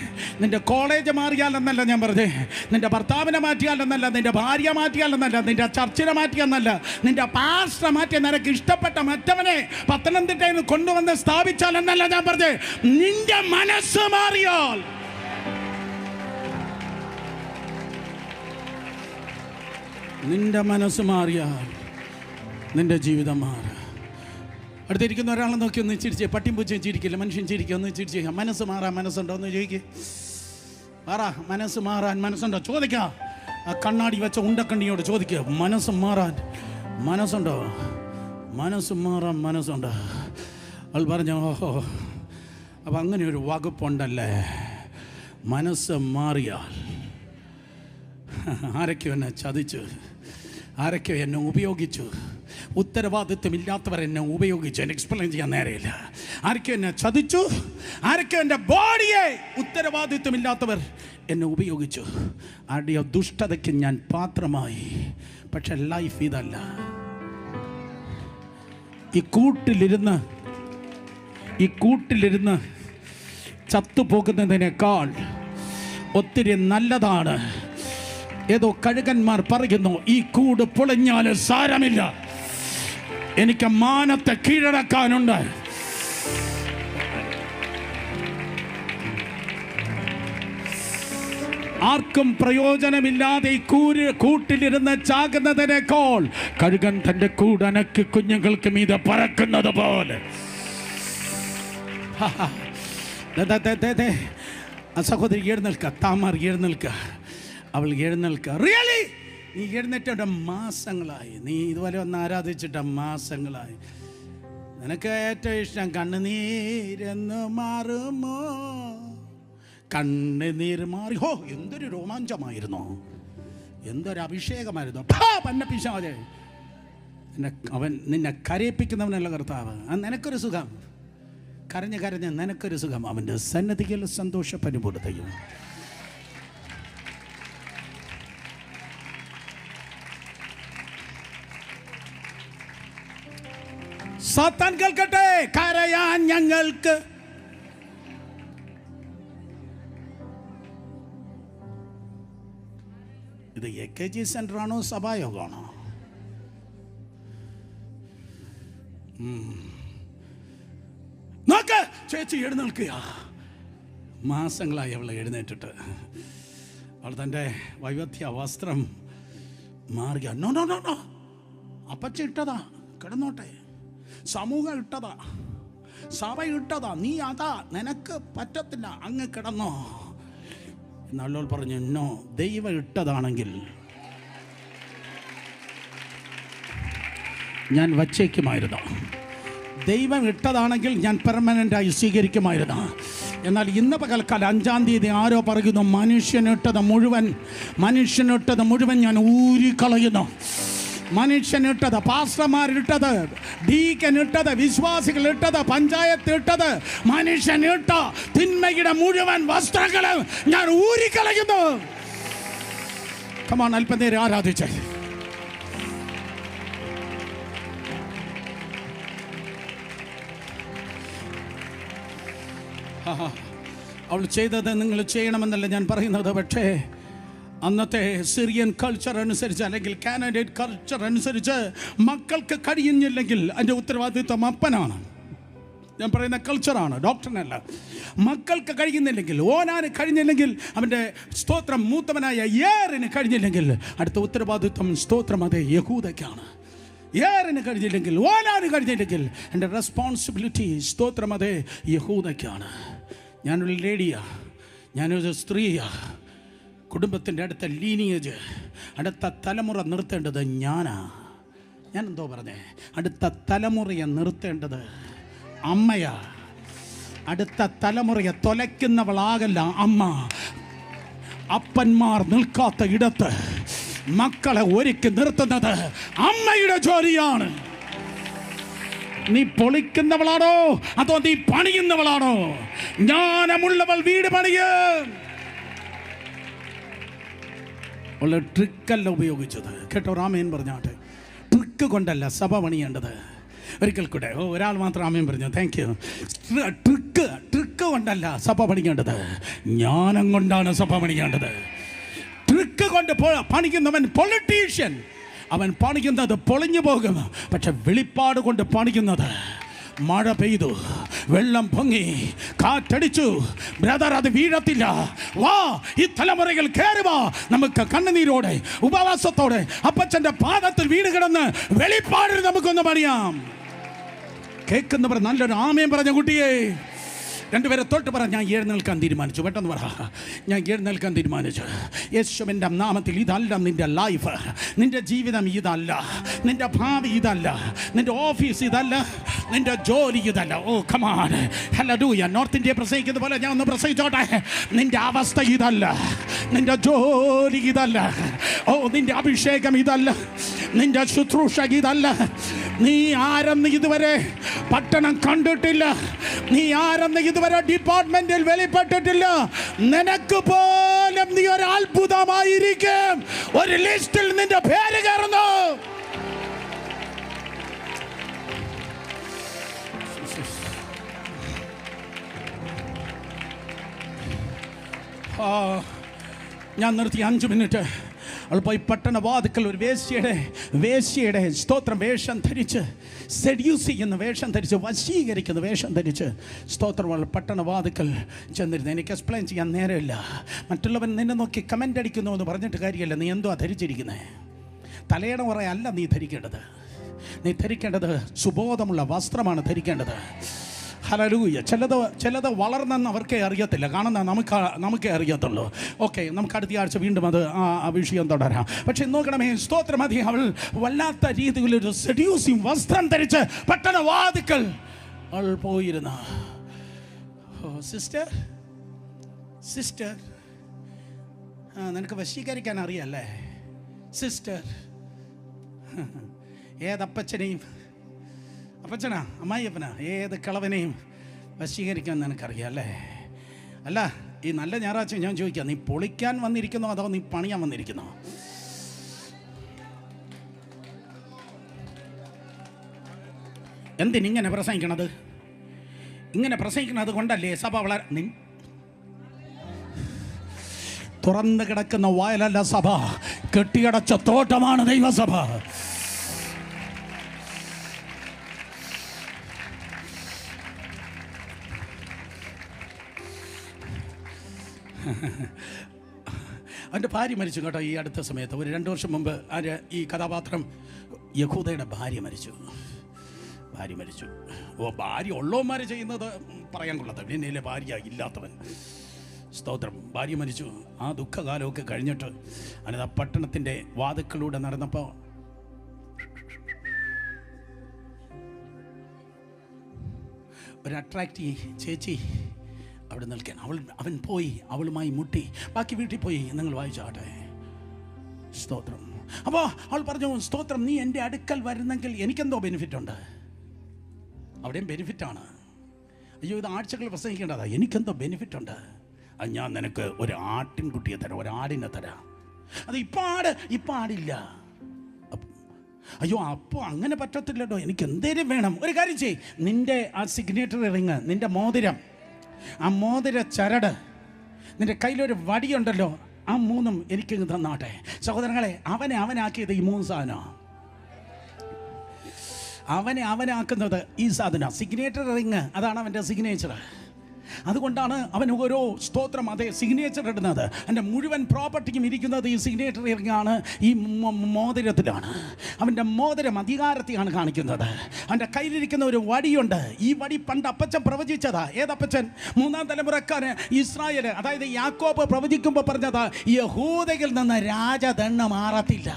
നിന്റെ കോളേജ് മാറിയാലെന്നല്ല ഞാൻ പറഞ്ഞേ, നിന്റെ ഭർത്താവിനെ മാറ്റിയാലെന്നല്ല, നിന്റെ ഭാര്യ മാറ്റിയാലെന്നല്ല, നിന്റെ ചർച്ചിനെ മാറ്റിയെന്നല്ല, നിന്റെ പാസ്റ്റർ മാറ്റിയ നിനക്ക് ഇഷ്ടപ്പെട്ട മറ്റവനെ പത്തനംതിട്ടയിൽ നിന്ന് കൊണ്ടുവന്ന് സ്ഥാപിച്ചാലെന്നല്ല ഞാൻ പറഞ്ഞേ. നിന്റെ മനസ്സ് മാറിയാൽ, നിന്റെ മനസ്സ് മാറിയാൽ നിന്റെ ജീവിതം മാറും. അടുത്തിരിക്കുന്ന ഒരാളെ നോക്കി ഒന്ന് ചിരിച്ചേ. പട്ടിയും പൂച്ചയും ചിരിക്കില്ല, മനുഷ്യൻ ചിരിക്കുക. ഒന്ന് ചിരിച്ചേ. മനസ്സ് മാറാൻ മനസ്സുണ്ടോ എന്ന് ചോദിക്കേ. പറ, മനസ്സ് മാറാൻ മനസ്സുണ്ടോ? ചോദിക്കുക. ആ കണ്ണാടി വെച്ച ഉണ്ടക്കണ്ണിയോട് ചോദിക്കുക, മനസ്സ് മാറാൻ മനസ്സുണ്ടോ? മനസ്സ് മാറാൻ മനസ്സുണ്ടോ? അവൾ പറഞ്ഞു, ഓഹോ, അപ്പം അങ്ങനെ ഒരു വകുപ്പുണ്ടല്ലേ. മനസ്സ് മാറിയാൽ ആരൊക്കെയോ എന്നെ ചതിച്ചു, ആരൊക്കെയോ എന്നെ ഉപയോഗിച്ചു, ഉത്തരവാദിത്വമില്ലാത്തവർ എന്നെ ഉപയോഗിച്ചു. എന്നെ എക്സ്പ്ലെയിൻ ചെയ്യാൻ നേരെയില്ല. ആരൊക്കെ എന്നെ ചതിച്ചു, ആരൊക്കെ എൻ്റെ ബോഡിയെ ഉത്തരവാദിത്വമില്ലാത്തവർ എന്നെ ഉപയോഗിച്ചു. ആരുടെയോ ദുഷ്ടതയ്ക്ക് ഞാൻ പാത്രമായി. പക്ഷെ ലൈഫ് ഇതല്ല. ഈ കൂട്ടിലിരുന്ന് ചത്തുപോകുന്നതിനേക്കാൾ ഒത്തിരി നല്ലതാണ്. ഏതോ കഴുകന്മാർ പറയുന്നു, ഈ കൂട് പൊളിഞ്ഞാൽ സാരമില്ല, എനിക്ക് മാനത്തെ കീഴടക്കാനുണ്ട്. ആർക്കും പ്രയോജനമില്ലാതെ ഈ കൂട്ടിലിരുന്ന് ചാകുന്നതിനേക്കാൾ കഴുകൻ തൻ്റെ കൂടനക്ക് കുഞ്ഞുങ്ങൾക്ക് മീതെ പറക്കുന്നത് പോലെ. സഹോദരി എഴുന്നേൽക്കുക, താമാർ എഴുന്നേൽക്കുക, അവൾ എഴുന്നേൽക്കുക. റിയലി നീ എഴുന്നേറ്റ മാസങ്ങളായി, നീ ഇതുപോലെ ഒന്ന് ആരാധിച്ചിട്ട മാസങ്ങളായി. നിനക്ക് ഏറ്റവും ഇഷ്ടം കണ്ണുനീരെന്ന് മാറുമോ, കണ്ണുനീർ മാറി. ഹോ, എന്തൊരു രോമാഞ്ചമായിരുന്നു, എന്തൊരു അഭിഷേകമായിരുന്നു. പന്നപ്പിശാചേ, അവൻ നിന്നെ കരയിപ്പിക്കുന്നവനല്ല കർത്താവ്. നിനക്കൊരു സുഖം, കരഞ്ഞ് നിനക്കൊരു സുഖം. അവൻ്റെ സന്നദ്ധിയിൽ സന്തോഷ പരിപൂർണതയും. സാത്താൻ കേൾക്കട്ടെ, കരയാൻ ഞങ്ങൾക്ക്. ഇത് AKG സെന്ററാണോ സഭായോഗമാണോ? നോക്ക്, ചേച്ചി എഴുന്നേൽക്കുക. മാസങ്ങളായി അവളെ എഴുന്നേറ്റിട്ട്. അവൾ തൻ്റെ വൈവിധ്യ വസ്ത്രം മാറുക. നോ നോ നോ നോ, അപ്പച്ച ഇട്ടതാ, കിടന്നോട്ടെ. സമൂഹം ഇട്ടതാ, സഭ ഇട്ടതാ, നീ അതാ, നിനക്ക് പറ്റത്തില്ല, അങ്ങ് കിടന്നോ. നല്ലോൾ പറഞ്ഞു, നോ, ദൈവം ഇട്ടതാണെങ്കിൽ ഞാൻ വച്ചേക്കുമായിരുന്നു. ദൈവം ഇട്ടതാണെങ്കിൽ ഞാൻ പെർമനൻ്റായി സ്വീകരിക്കുമായിരുന്നു. എന്നാൽ ഇന്ന് പകൽക്കാലം 5-ാം തീയതി ആരോ പറയുന്നു, മനുഷ്യനിട്ടത് മുഴുവൻ ഞാൻ ഊരിക്കളയുന്നു. മനുഷ്യനിട്ടത്, പാസ്റ്റർമാരിട്ടത്, ഡീക്കനിട്ടത്, വിശ്വാസികളിട്ടത്, പഞ്ചായത്ത് ഇട്ടത്, മനുഷ്യനിട്ട തിന്മയുടെ മുഴുവൻ വസ്ത്രങ്ങളും ഞാൻ ഊരിക്കളയുന്നു. കമാൺ, അല്പം നേരം ആരാധിച്ചേ. അവൾ ചെയ്തത് നിങ്ങൾ ചെയ്യണമെന്നല്ല ഞാൻ പറയുന്നത്. പക്ഷേ അന്നത്തെ സിറിയൻ കൾച്ചർ അനുസരിച്ച്, അല്ലെങ്കിൽ കാനഡേറ്റ് കൾച്ചർ അനുസരിച്ച്, മക്കൾക്ക് കഴിയുന്നില്ലെങ്കിൽ അതിൻ്റെ ഉത്തരവാദിത്വം അപ്പനാണ്. ഞാൻ പറയുന്ന കൾച്ചറാണ്, ഡോക്ടറിനല്ല. മക്കൾക്ക് കഴിയുന്നില്ലെങ്കിൽ, ഓനാന് കഴിഞ്ഞില്ലെങ്കിൽ, അവൻ്റെ സ്തോത്രം മൂത്തവനായ ഏറിന് കഴിഞ്ഞില്ലെങ്കിൽ, അടുത്ത ഉത്തരവാദിത്വം സ്തോത്രം അതേ യഹൂദയ്ക്കാണ്. ഏറിന് കഴിഞ്ഞില്ലെങ്കിൽ, ഓനാന് കഴിഞ്ഞില്ലെങ്കിൽ, എൻ്റെ റെസ്പോൺസിബിലിറ്റി സ്തോത്രം അതേ യഹൂദയ്ക്കാണ്. ഞാനൊരു ലേഡിയാ, ഞാനൊരു സ്ത്രീയാ. കുടുംബത്തിൻ്റെ അടുത്ത ലീനിയേജ്, അടുത്ത തലമുറ നിർത്തേണ്ടത് ഞാനെന്തോ പറഞ്ഞേ, അടുത്ത തലമുറയെ നിർത്തേണ്ടത് അമ്മയാ. അടുത്ത തലമുറയെ തൊലയ്ക്കുന്നവളാകല്ല അമ്മ. അപ്പന്മാർ നിൽക്കാത്ത ഇടത്ത് മക്കളെ ഒരുക്കി നിർത്തുന്നത് അമ്മയുടെ ജോലിയാണ്. നീ പൊളിക്കുന്നവളാണോ അതോ നീ പണിയുന്നവളാണോ? ജ്ഞാനമുള്ളവൾ വീട് പണിയും. ഉള്ള ട്രിക്കല്ല ഉപയോഗിച്ചത് കേട്ടോ. രാമേൻ പറഞ്ഞാട്ടെ, ട്രിക്ക് കൊണ്ടല്ല സഭ പണിയേണ്ടത്. ഒരിക്കൽ കൂടെ. ഒരാൾ മാത്രം ആമേൻ പറഞ്ഞു. Thank you. ട്രിക്ക് കൊണ്ടല്ല സഭ പണിക്കേണ്ടത്, ജ്ഞാനം കൊണ്ടാണ് സഭ പണിക്കേണ്ടത്. ട്രിക്ക് കൊണ്ട് പണിക്കുന്നവൻ പൊളിറ്റീഷ്യൻ, അവൻ പണിക്കുന്നത് പൊളിഞ്ഞു പോകും. പക്ഷെ വെളിപ്പാട് കൊണ്ട് പണിക്കുന്നത്, മഴ പെയ്തു, വെള്ളം പൊങ്ങി, കാറ്റടിച്ചു, ബ്രദർ അത് വീഴത്തില്ല. വാ, ഈ തലമുറകൾ കയറുവാ. നമുക്ക് കണ്ണുനീരോടെ ഉപവാസത്തോടെ അപ്പച്ചൻ്റെ പാദത്തിൽ വീട് കിടന്ന് വെളിപ്പാടിൽ നമുക്കൊന്ന് പണിയാം. കേൾക്കുന്നവർ നല്ലൊരു ആമേൻ പറഞ്ഞ കുട്ടിയെ. രണ്ടുപേരെ തൊട്ട് പറ, ഞാൻ എഴുന്നേൽക്കാൻ തീരുമാനിച്ചു. പെട്ടെന്ന് പറ, ഞാൻ എഴുന്നേൽക്കാൻ തീരുമാനിച്ചു. യേശുവിൻ്റെ നാമത്തിൽ. ഇതല്ല നിൻ്റെ ലൈഫ്, നിൻ്റെ ജീവിതം ഇതല്ല, നിൻ്റെ ഭാവി ഇതല്ല, നിൻ്റെ ഓഫീസ് ഇതല്ല, നിൻ്റെ ജോലി ഇതല്ല. ഓ കമാൻ, ഹല്ലേലൂയ. നോർത്ത് ഇന്ത്യ പ്രസംഗിക്കുന്ന പോലെ ഞാൻ ഒന്ന് പ്രസംഗിച്ചോട്ടെ. നിൻ്റെ അവസ്ഥ ഇതല്ല, നിൻ്റെ ജോലി ഇതല്ല, ഓ നിൻ്റെ അഭിഷേകം ഇതല്ല, നിൻ്റെ ശുശ്രൂഷ ഇതല്ല. നീ ആരെന്ന് ഇതുവരെ പട്ടണം കണ്ടിട്ടില്ല, നീ ആരെന്ന് ഇതുവരെ ഡിപ്പാർട്ട്മെന്റിൽ വെളിപ്പെട്ടിട്ടില്ല. നിനക്ക് പോലും നീ ഒരു അത്ഭുതമായിരിക്കും. ഒരു ലിസ്റ്റിൽ നിന്റെ പേര് കയറുന്നു. ഞാൻ നിർത്തി 5 മിനിറ്റ്. അവൾ പോയി പട്ടണവാതിക്കൽ ഒരു വേശ്യയുടെ സ്തോത്രം വേഷം ധരിച്ച്, സെഡ്യൂസ് ചെയ്യുന്ന വേഷം ധരിച്ച്, വശീകരിക്കുന്ന വേഷം ധരിച്ച് സ്തോത്രം അവൾ പട്ടണവാതിക്കൽ ചെന്നിരുന്നു. എനിക്ക് എക്സ്പ്ലെയിൻ ചെയ്യാൻ നേരമില്ല. മറ്റുള്ളവൻ നിന്നെ നോക്കി കമൻ്റ് അടിക്കുന്നു എന്ന് പറഞ്ഞിട്ട് കാര്യമില്ല. നീ എന്തോ ധരിച്ചിരിക്കുന്നത്? തലയുടെ ഉറയല്ല നീ ധരിക്കേണ്ടത്. നീ ധരിക്കേണ്ടത് സുബോധമുള്ള വസ്ത്രമാണ് ധരിക്കേണ്ടത്. ഹല്ലേലൂയ. ചിലത് വളർന്നെന്ന് അവർക്കേ അറിയത്തില്ല, കാണുന്ന നമുക്കേ അറിയത്തുള്ളൂ. ഓക്കെ, നമുക്ക് അടുത്ത ആഴ്ച വീണ്ടും ആ വിഷയം തുടരാം. പക്ഷെ നോക്കണമേ, സ്തോത്രമതി, അവൾ വല്ലാത്ത രീതിയിലൊരു സെഡ്യൂസിങ് വസ്ത്രം ധരിച്ച് പട്ടണവാതിക്കൽ അവൾ പോയിരുന്ന. സിസ്റ്റർ നിനക്ക് വശീകരിക്കാൻ അറിയല്ലേ സിസ്റ്റർ? ഏതപ്പച്ചനെയും, അപ്പച്ചനാ അമ്മായിയപ്പനാ, ഏത് കളവനെയും വശീകരിക്കാൻ നിനക്കറിയാം അല്ലേ? അല്ല, ഈ നല്ല ഞായറാഴ്ച ഞാൻ ചോദിക്കാം, നീ പൊളിക്കാൻ വന്നിരിക്കുന്നോ അതോ നീ പണിയാൻ വന്നിരിക്കുന്നോ? എന്തിനിങ്ങനെ പ്രസംഗിക്കണത്? ഇങ്ങനെ പ്രസംഗിക്കുന്നത് കൊണ്ടല്ലേ സഭ തുറന്നു കിടക്കുന്ന വയലല്ല സഭ, കെട്ടിയടച്ച തോട്ടമാണ് ദൈവസഭ. അവൻ്റെ ഭാര്യ മരിച്ചു കേട്ടോ. ഈ അടുത്ത സമയത്ത് ഒരു 2 വർഷം മുമ്പ് ഈ കഥാപാത്രം യഹൂദയുടെ ഭാര്യ മരിച്ചു. ഓ, ഭാര്യ ഉള്ളവന്മാർ ചെയ്യുന്നത് പറയാൻ കൊള്ളാത്ത, പിന്നെ ഭാര്യ ഇല്ലാത്തവൻ. സ്തോത്രം. ഭാര്യ മരിച്ചു. ആ ദുഃഖകാലമൊക്കെ കഴിഞ്ഞിട്ട് അനത് ആ പട്ടണത്തിൻ്റെ വാതിക്കലൂടെ നടന്നപ്പോൾ ഒരു അട്രാക്റ്റീവ് ചേച്ചി അവിടെ നിൽക്കാൻ. അവൻ പോയി അവളുമായി മുട്ടി. ബാക്കി വീട്ടിൽ പോയി നിങ്ങൾ വായിച്ചാട്ടെ. സ്തോത്രം. അപ്പോൾ അവൾ പറഞ്ഞു, സ്തോത്രം, നീ എൻ്റെ അടുക്കൽ വരുന്നെങ്കിൽ എനിക്കെന്തോ ബെനിഫിറ്റുണ്ട്. അവിടെയും ബെനിഫിറ്റാണ്. അയ്യോ, ഇത് ആഴ്ചകൾ പ്രസംഗിക്കേണ്ടതാ. എനിക്കെന്തോ ബെനിഫിറ്റുണ്ട്. അത് ഞാൻ നിനക്ക് ഒരു ആട്ടിൻകുട്ടിയെ തരാം, ഒരാടിനെ തരാം. അത് ഇപ്പം ആടില്ല. അയ്യോ, അപ്പോൾ അങ്ങനെ പറ്റത്തില്ലല്ലോ, എനിക്ക് എന്തേലും വേണം. ഒരു കാര്യം ചെയ്യ്, നിൻ്റെ ആ സിഗ്നേച്ചർ റിങ്, നിൻ്റെ മോതിരം, ആ മോതിര ചരട്, നിൻ്റെ കയ്യിലൊരു വടിയുണ്ടല്ലോ, ആ 3 എനിക്ക് തന്നാട്ടെ. സഹോദരങ്ങളെ, അവനാക്കിയത് ഈ 3 സാധനം. അവനാക്കുന്നത് ഈ സാധനം, സിഗ്നേച്ചർ റിങ്. അതാണ് അവൻ്റെ സിഗ്നേച്ചർ. അതുകൊണ്ടാണ് അവൻ ഓരോ സ്തോത്രം അതേ സിഗ്നേച്ചർ ഇടുന്നത്. എൻ്റെ മുഴുവൻ പ്രോപ്പർട്ടിക്കും ഇരിക്കുന്നത് ഈ സിഗ്നേച്ചർ റിങ്ങാണ്, ഈ മോതിരത്തിലാണ്. അവൻ്റെ മോതിരം അധികാരത്തെയാണ് കാണിക്കുന്നത്. അവൻ്റെ കയ്യിലിരിക്കുന്ന ഒരു വടിയുണ്ട്. ഈ വടി പണ്ട് അപ്പച്ചൻ പ്രവചിച്ചതാ. ഏതപ്പച്ചൻ? 3-ാം തലമുറക്കാരൻ ഇസ്രായേൽ, അതായത് യാക്കോബ് പ്രവചിക്കുമ്പോൾ പറഞ്ഞതാ, യഹൂദയിൽ നിന്ന് രാജദണ്ണ് മാറത്തില്ല.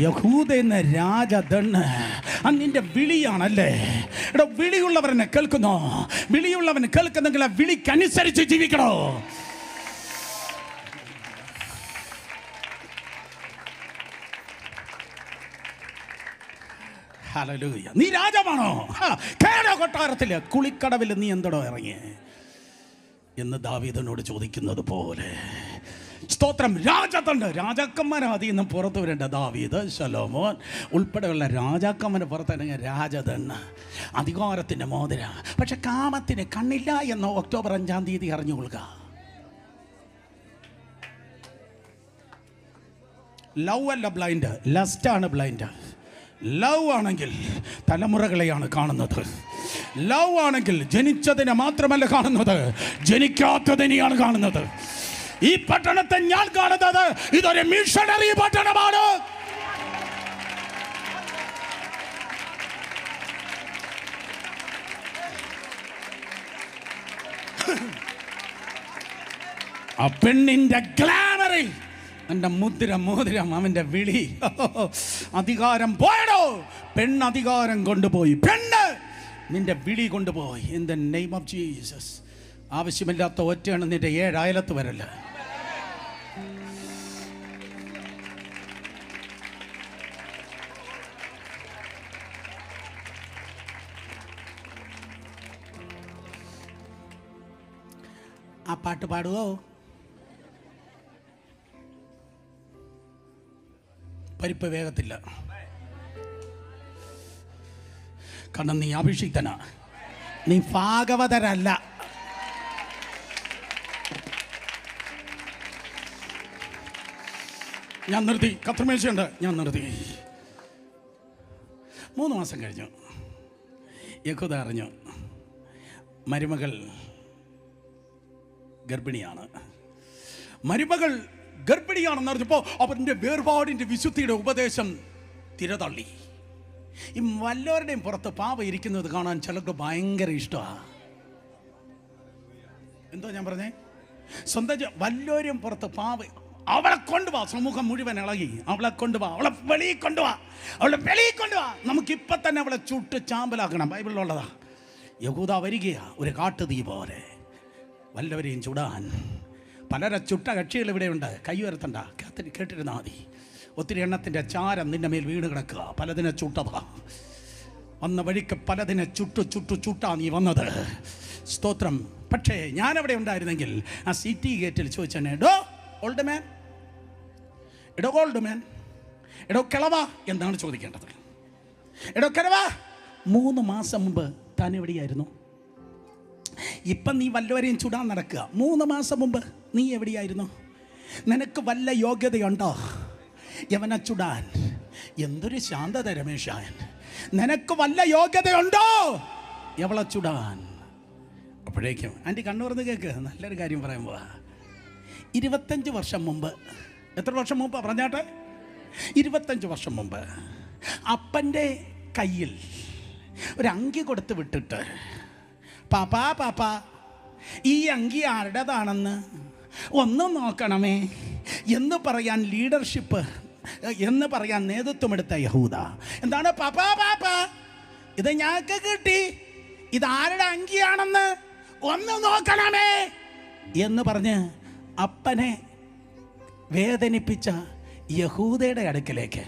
യഹൂദെന്ന രാജദണ്ണ് നിന്റെ വിളിയാണല്ലേ? എടാ, വിളിയുള്ളവരെന്നെ കേൾക്കുന്നോ? വിളിയുള്ളവന് കേൾക്കുന്നെങ്കിൽ ആ വിളിക്കനുസരിച്ച് ജീവിക്കണോ? ഹല്ലേലൂയ. നീ രാജാവാണോ? കേടോ കൊട്ടാരത്തില് കുളിക്കടവിൽ നീ എന്തോടോ ഇറങ്ങിയേ എന്ന് ദാവീദിനോട് ചോദിക്കുന്നത് പോലെ സ്തോത്രം. രാജത്തുണ്ട്, രാജാക്കന്മാർ അതിൽ നിന്ന് പുറത്തു വരേണ്ട. ദാവീദ്, ശലോമോൻ ഉൾപ്പെടെയുള്ള രാജാക്കന്മാർ പുറത്തിറങ്ങിയ രാജതണ്ണ്, അധികാരത്തിൻ്റെ മോതിര. പക്ഷെ കാമത്തിന് കണ്ണില്ല എന്ന് ഒക്ടോബർ 5-ാം തീയതി അറിഞ്ഞുകൊള്ളുക. ലവ് അല്ല ബ്ലൈൻഡ്, ലസ്റ്റാണ് ബ്ലൈൻഡ്. ലവ് ആണെങ്കിൽ തലമുറകളെയാണ് കാണുന്നത്. ലവ് ആണെങ്കിൽ ജനിച്ചതിനെ മാത്രമല്ല കാണുന്നത്, ജനിക്കാത്തതിനെയാണ് കാണുന്നത്. ഈ പട്ടണത്തെ ഞാൻ കാണുന്നത് ഇതൊരു മിഷണറി പട്ടണമാണ്. ആ പെണ്ണിന്റെ ഗ്ലാമറിൽ എൻ്റെ മോതിരം, അവൻ്റെ വിളി. അധികാരം പോയടോ, പെണ്ണധികാരം കൊണ്ടുപോയി, പെണ്ണ് നിന്റെ വിളി കൊണ്ടുപോയി. In the name of Jesus. ആവശ്യമില്ലാത്ത ഒറ്റയാണ് നിന്റെ 7 അയലത്ത് വരല്ല. ആ പാട്ട് പാടുവോ? പരിപ്പ് വേഗത്തില്ല. കാരണം നീ അഭിഷിക്തനാ, നീ ഭാഗവതരല്ല. ഞാൻ നിർത്തി, കത്രമേശയുണ്ട്, ഞാൻ നിർത്തി. 3 മാസം കഴിഞ്ഞു. യഹൂദ അറിഞ്ഞു മരുമകൾ ഗർഭിണിയാണ്. മരുമകൾ ഗർഭിണിയാണെന്ന് അറിഞ്ഞപ്പോൾ അവൻ്റെ വേർപാടിൻ്റെ വിശുദ്ധിയുടെ ഉപദേശം തിരതള്ളി. ഈ വല്ലവരുടെയും പുറത്ത് പാപ ഇരിക്കുന്നത് കാണാൻ ചിലർക്ക് ഭയങ്കര ഇഷ്ടമാണ്. എന്തോ ഞാൻ പറഞ്ഞേ? സ്വന്തം വല്ലവരും പുറത്ത് പാപ, അവളെ കൊണ്ടുപോവാ. സമൂഹം മുഴുവൻ ഇളകി, അവളെ കൊണ്ടുപോവാ, അവളെ വെളിയിൽ കൊണ്ടുപോവാ, അവളെ വെളിയിൽ കൊണ്ടുപോവാ. നമുക്കിപ്പം തന്നെ അവളെ ചുട്ട് ചാമ്പലാക്കണം. ബൈബിളിലുള്ളതാ. യഹൂദ വരികയാ ഒരു കാട്ടുതീ പോലെ വല്ലവരെയും ചുടാൻ. പലരെ ചുട്ട കക്ഷികൾ ഇവിടെയുണ്ട്. കൈ ഉയർത്തണ്ട, കേട്ടിരുന്നാൽ മതി. ഒത്തിരി എണ്ണത്തിൻ്റെ ചാരം നിന്റെ മേൽ വീണ് കിടക്കുക. പലതിനെ ചുട്ടതാ. വന്ന വഴിക്ക് പലതിനെ ചുട്ടാ നീ വന്നത്. സ്തോത്രം. പക്ഷേ ഞാനവിടെ ഉണ്ടായിരുന്നെങ്കിൽ ആ സിറ്റി ഗേറ്റിൽ ചോദിച്ചെന്നെ, എടോ ഓൾഡ് മാൻ, എടോ ഓൾഡ് മാൻ, എടോ കിളവാ എന്നാണ് ചോദിക്കേണ്ടത്. എടോ കിളവാ, 3 മാസം മുമ്പ് താൻ എവിടെയായിരുന്നു? ഇപ്പം നീ വല്ലവരെയും ചുടാൻ നടക്കുക. 3 മാസം മുമ്പ് നീ എവിടെയായിരുന്നു? നിനക്ക് വല്ല യോഗ്യതയുണ്ടോ യവനെ ചുടാൻ? എന്തൊരു ശാന്തത രമേശായൻ. നിനക്ക് വല്ല യോഗ്യതയുണ്ടോ എവളെ ചുടാൻ? അപ്പോഴേക്കും ആൻറ്റി കണ്ണുറന്ന് കേൾക്ക്, നല്ലൊരു കാര്യം പറയാൻ പോവാ. 25 വർഷം മുമ്പ്, എത്ര വർഷം മുമ്പ് പറഞ്ഞാട്ടെ? 25 വർഷം മുമ്പ് അപ്പൻ്റെ കയ്യിൽ ഒരു അങ്കി കൊടുത്ത് വിട്ടിട്ട്, പാപ്പാ ഈ അങ്കി ആരുടേതാണെന്ന് ഒന്ന് നോക്കണമേ എന്ന് പറയാൻ ലീഡർഷിപ്പ്, എന്ന് പറയാൻ നേതൃത്വമെടുത്ത യഹൂദ എന്താണ്, പാപ്പാ ഇത് ഞങ്ങൾക്ക് കിട്ടി, ഇതാരുടെ അങ്കിയാണെന്ന് ഒന്ന് നോക്കണമേ എന്ന് പറഞ്ഞ് അപ്പനെ വേദനിപ്പിച്ച യഹൂദയുടെ അടുക്കലേക്ക്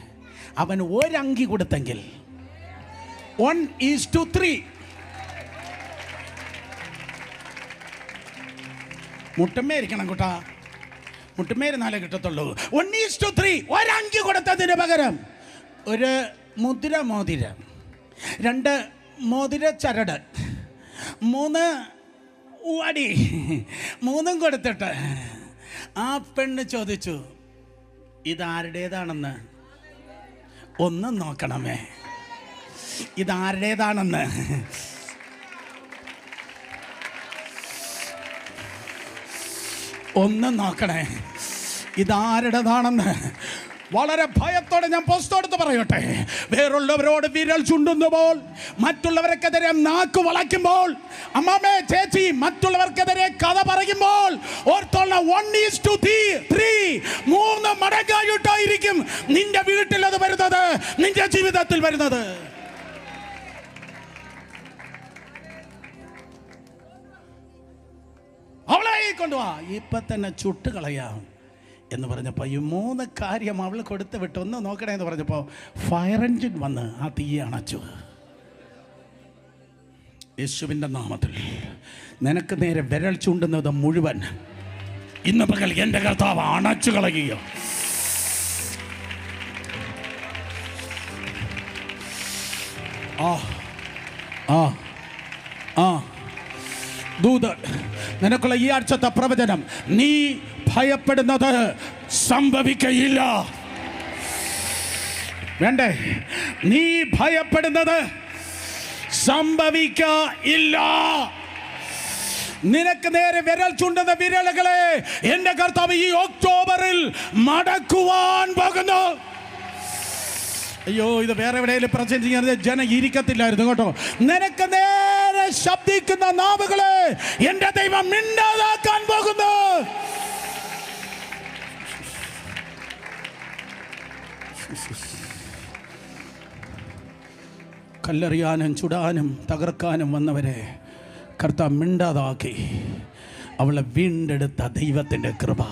അവൻ ഒരങ്കി കൊടുത്തെങ്കിൽ 1:3 മുട്ടമ്മേരിക്കണം കൂട്ടാ, മുട്ടമ്മേരുന്നാലേ കിട്ടത്തുള്ളൂ. 1:3 ഒരങ്കി കൊടുത്തതിന് പകരം ഒരു മോതിരം, 2 മോതിര ചരട്, 3 വടി, 3 കൊടുത്തിട്ട് ആ പെണ്ണ് ചോദിച്ചു, ഇതാരുടേതാണെന്ന് ഒന്ന് നോക്കണമേ, ഇതാരുടേതാണെന്ന്. ഒന്ന് നോക്കണേ, ഇതാരുടേതാണെന്ന്. വളരെ ഭയത്തോടെ ഞാൻ പോസ്റ്റോടുത്ത് പറയട്ടെ, വേറുള്ളവരോട് വിരൽ ചുണ്ടുമ്പോൾ, മറ്റുള്ളവർക്കെതിരെ നാക്ക് വളയ്ക്കുമ്പോൾ, അമ്മാമേ ചേച്ചി മറ്റുള്ളവർക്കെതിരെ കഥ പറയുമ്പോൾ ഓർത്തോള 1:3 3 മടങ്ങായിട്ടായിരിക്കും നിന്റെ വീട്ടിൽ അത് വരുന്നത്, നിന്റെ ജീവിതത്തിൽ വരുന്നത്. അവളെ കൊണ്ടുപോവാ, ഇപ്പൊ തന്നെ ചുട്ടുകളയാം എന്ന് പറഞ്ഞപ്പോൾ ഈ 3 കാര്യം അവൾ കൊടുത്ത് വിട്ട് ഒന്ന് നോക്കണേ എന്ന് പറഞ്ഞപ്പോൾ ഫയർ എൻജിൻ വന്ന് ആ തീ അണച്ചു. യേശുവിൻ്റെ നാമത്തിൽ നിനക്ക് നേരെ വിരൽ ചൂണ്ടുന്നത് മുഴുവൻ ഇന്ന് പകൽ എൻ്റെ കർത്താവ് അണച്ചു കളയുക. ദൂത് നിനക്കുള്ള ഈ ആഴ്ചത്തെ പ്രവചനം, നീ ഭയപ്പെടുന്നത് സംഭവിക്കയില്ല. വേണ്ടേ? നീ ഭയപ്പെടുന്നത് സംഭവിക്കയില്ല. നിനക്ക് നേരെ വിരൽ ചൂണ്ടുന്ന വിരലുകളെ എൻ്റെ കർത്താവ് ഈ ഒക്ടോബറിൽ മടക്കുവാൻ പോകുന്നു. അയ്യോ, ഇത് വേറെ എവിടെയെങ്കിലും പ്രസന്റ് ചെയ്യുന്നത് ജനം ഇരിക്കത്തില്ലായിരുന്നു കേട്ടോ. നിനക്ക് നേരെ ശബ്ദിക്കുന്ന നാവുകളെ എൻ്റെ ദൈവം മിണ്ടാതാക്കാൻ പോകുന്നു. കല്ലെറിയാനും ചുടാനും തകർക്കാനും വന്നവരെ കർത്താവ് മിണ്ടാതാക്കി. അവളെ വീണ്ടെടുത്ത ദൈവത്തിൻ്റെ കൃപ.